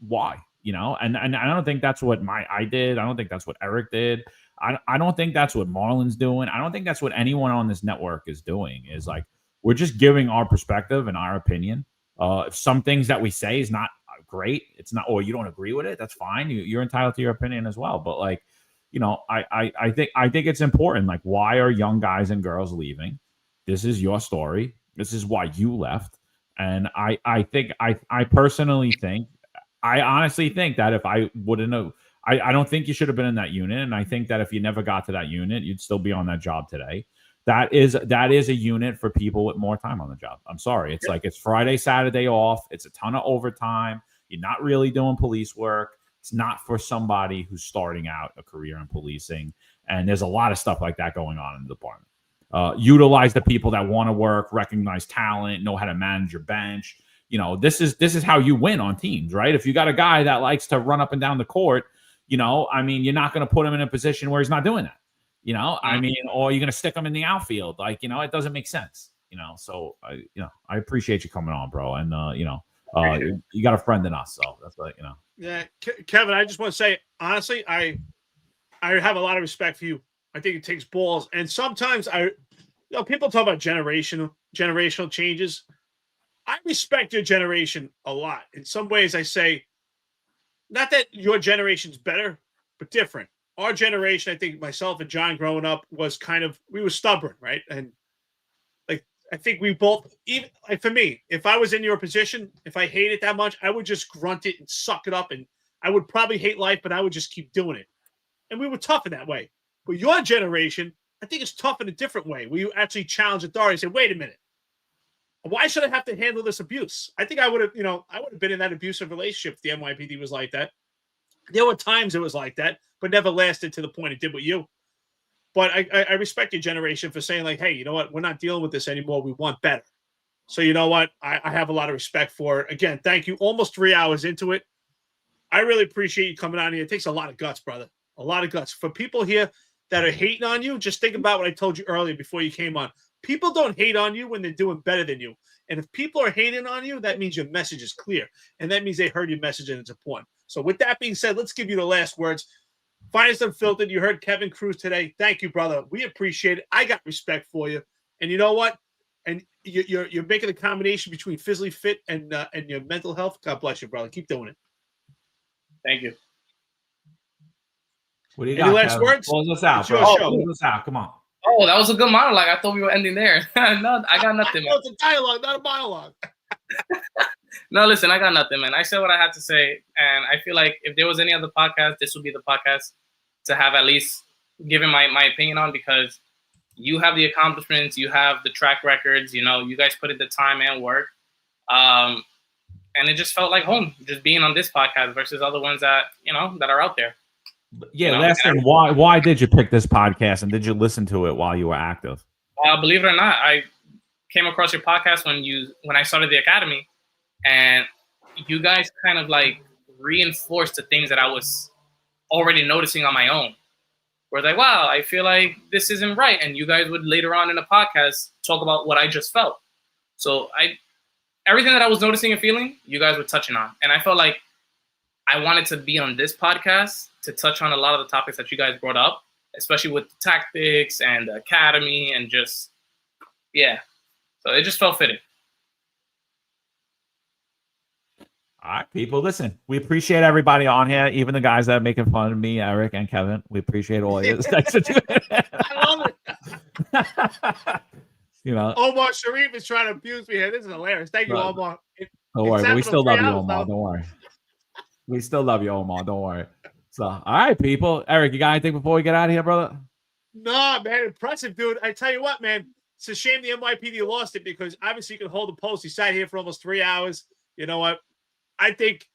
why? And I don't think that's what I did. I don't think that's what Eric did. I don't think that's what Marlon's doing. I don't think that's what anyone on this network is doing. Is like, we're just giving our perspective and our opinion. If some things that we say is not great, it's not, or you don't agree with it, that's fine. You're entitled to your opinion as well. But like, I think it's important. Like, why are young guys and girls leaving? This is your story. This is why you left. And I personally think, I honestly think that if I wouldn't have, I don't think you should have been in that unit. And I think that if you never got to that unit, you'd still be on that job today. That is a unit for people with more time on the job. I'm sorry. It's like, it's Friday, Saturday off. It's a ton of overtime. You're not really doing police work. It's not for somebody who's starting out a career in policing. And there's a lot of stuff like that going on in the department. Utilize the people that want to work, recognize talent, know how to manage your bench. This is how you win on teams, right? If you got a guy that likes to run up and down the court, you're not going to put him in a position where he's not doing that. Or you're going to stick him in the outfield. It doesn't make sense. So I appreciate you coming on, bro. And you got a friend in us, so that's like, Yeah, Kevin, I just want to say, honestly, I have a lot of respect for you. I think it takes balls, and sometimes people talk about generational changes. I respect your generation a lot. In some ways, I say, not that your generation's better, but different. Our generation, I think myself and John growing up we were stubborn, right? And I think we both, even for me, if I was in your position, if I hate it that much, I would just grunt it and suck it up. And I would probably hate life, but I would just keep doing it. And we were tough in that way. But your generation, I think it's tough in a different way, where you actually challenge authority and say, wait a minute, why should I have to handle this abuse? I think I would have been in that abusive relationship if the NYPD was like that. There were times it was like that, but never lasted to the point it did with you. But I respect your generation for saying, like, hey, you know what? We're not dealing with this anymore. We want better. So you know what? I have a lot of respect for it. Again, thank you. Almost 3 hours into it. I really appreciate you coming on here. It takes a lot of guts, brother. A lot of guts. For people here that are hating on you, just think about what I told you earlier before you came on. People don't hate on you when they're doing better than you. And if people are hating on you, that means your message is clear. And that means they heard your message and it's important. So with that being said, let's give you the last words. Finest Unfiltered. You heard Kevin Cruz today. Thank you, brother. We appreciate it. I got respect for you. And you know what? And you're making a combination between physically fit and your mental health. God bless you, brother. Keep doing it. Thank you. What do you Any got, last Kevin? words? Close us out, It's your bro. show. Close us out. Come on. Oh, that was a good monologue. I thought we were ending there. No, I got nothing, man. It's a dialogue, not a monologue. No, listen, I got nothing, man. I said what I had to say, and I feel like if there was any other podcast, this would be the podcast to have at least given my opinion on, because you have the accomplishments, you have the track records, you guys put in the time and work. And it just felt like home, just being on this podcast versus other ones that, that are out there. Yeah, last thing, why did you pick this podcast, and did you listen to it while you were active? Believe it or not, I came across your podcast when I started the academy, and you guys kind of like reinforced the things that I was already noticing on my own. Where like, wow, I feel like this isn't right, and you guys would later on in the podcast talk about what I just felt. So everything that I was noticing and feeling, you guys were touching on, and I felt like I wanted to be on this podcast to touch on a lot of the topics that you guys brought up, especially with the tactics and the academy and just, yeah. So it just felt fitting. All right, people, listen, we appreciate everybody on here, even the guys that are making fun of me, Eric and Kevin. We appreciate all of you. I love it. Oh, Omar Sharif is trying to abuse me here. This is hilarious. Thank you, Omar. Don't worry, but we still love you, Omar. Now. Don't worry. We still love you, Omar. Don't worry. So, all right, people. Eric, you got anything before we get out of here, brother? No, man. Impressive, dude. I tell you what, man. It's a shame the NYPD lost it, because obviously you can hold a post. He sat here for almost 3 hours. You know what? I think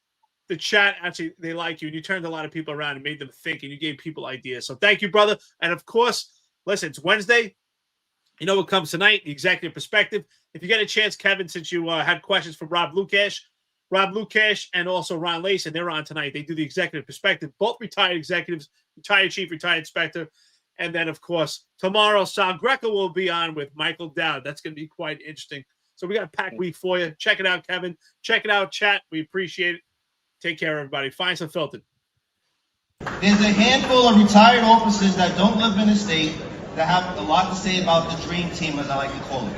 the chat, actually, they like you. And you turned a lot of people around and made them think, and you gave people ideas. So thank you, brother. And, of course, listen, it's Wednesday. You know what comes tonight? The executive perspective. If you get a chance, Kevin, since you had questions from Rob Lukash and also Ron Layson, they're on tonight. They do the executive perspective. Both retired executives, retired chief, retired inspector. And then, of course, tomorrow, Sal Greco will be on with Michael Dowd. That's going to be quite interesting. So we got a packed week for you. Check it out, Kevin. Check it out, chat. We appreciate it. Take care, everybody. Finest Unfiltered. There's a handful of retired officers that don't live in the state that have a lot to say about the dream team, as I like to call it.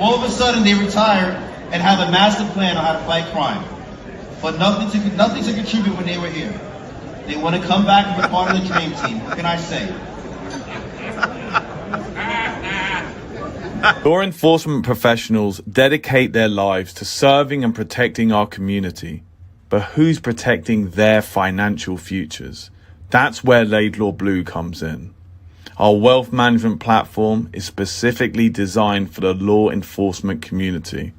All of a sudden, they retire and have a master plan on how to fight crime, but nothing to contribute when they were here. They want to come back and be part of the dream team. What can I say? Law enforcement professionals dedicate their lives to serving and protecting our community. But who's protecting their financial futures? That's where Laidlaw Blue comes in. Our wealth management platform is specifically designed for the law enforcement community.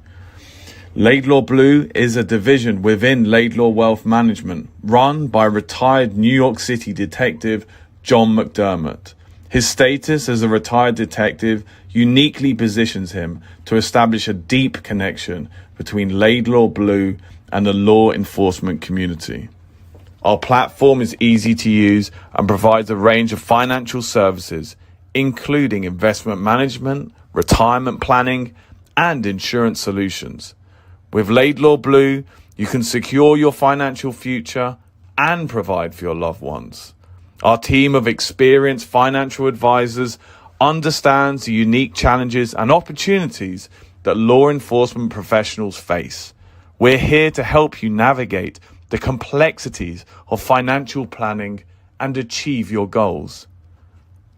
Laidlaw Blue is a division within Laidlaw Wealth Management, run by retired New York City detective John McDermott. His status as a retired detective uniquely positions him to establish a deep connection between Laidlaw Blue and the law enforcement community. Our platform is easy to use and provides a range of financial services, including investment management, retirement planning, and insurance solutions. With Laidlaw Blue, you can secure your financial future and provide for your loved ones. Our team of experienced financial advisors understands the unique challenges and opportunities that law enforcement professionals face. We're here to help you navigate the complexities of financial planning and achieve your goals.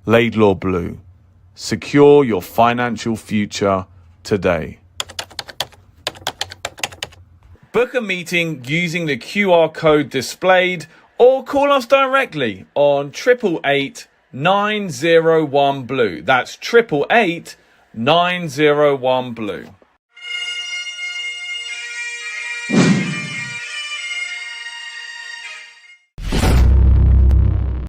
Laidlaw Blue. Secure your financial future today. Book a meeting using the QR code displayed or call us directly on 888 901 Blue. That's 888 901 Blue.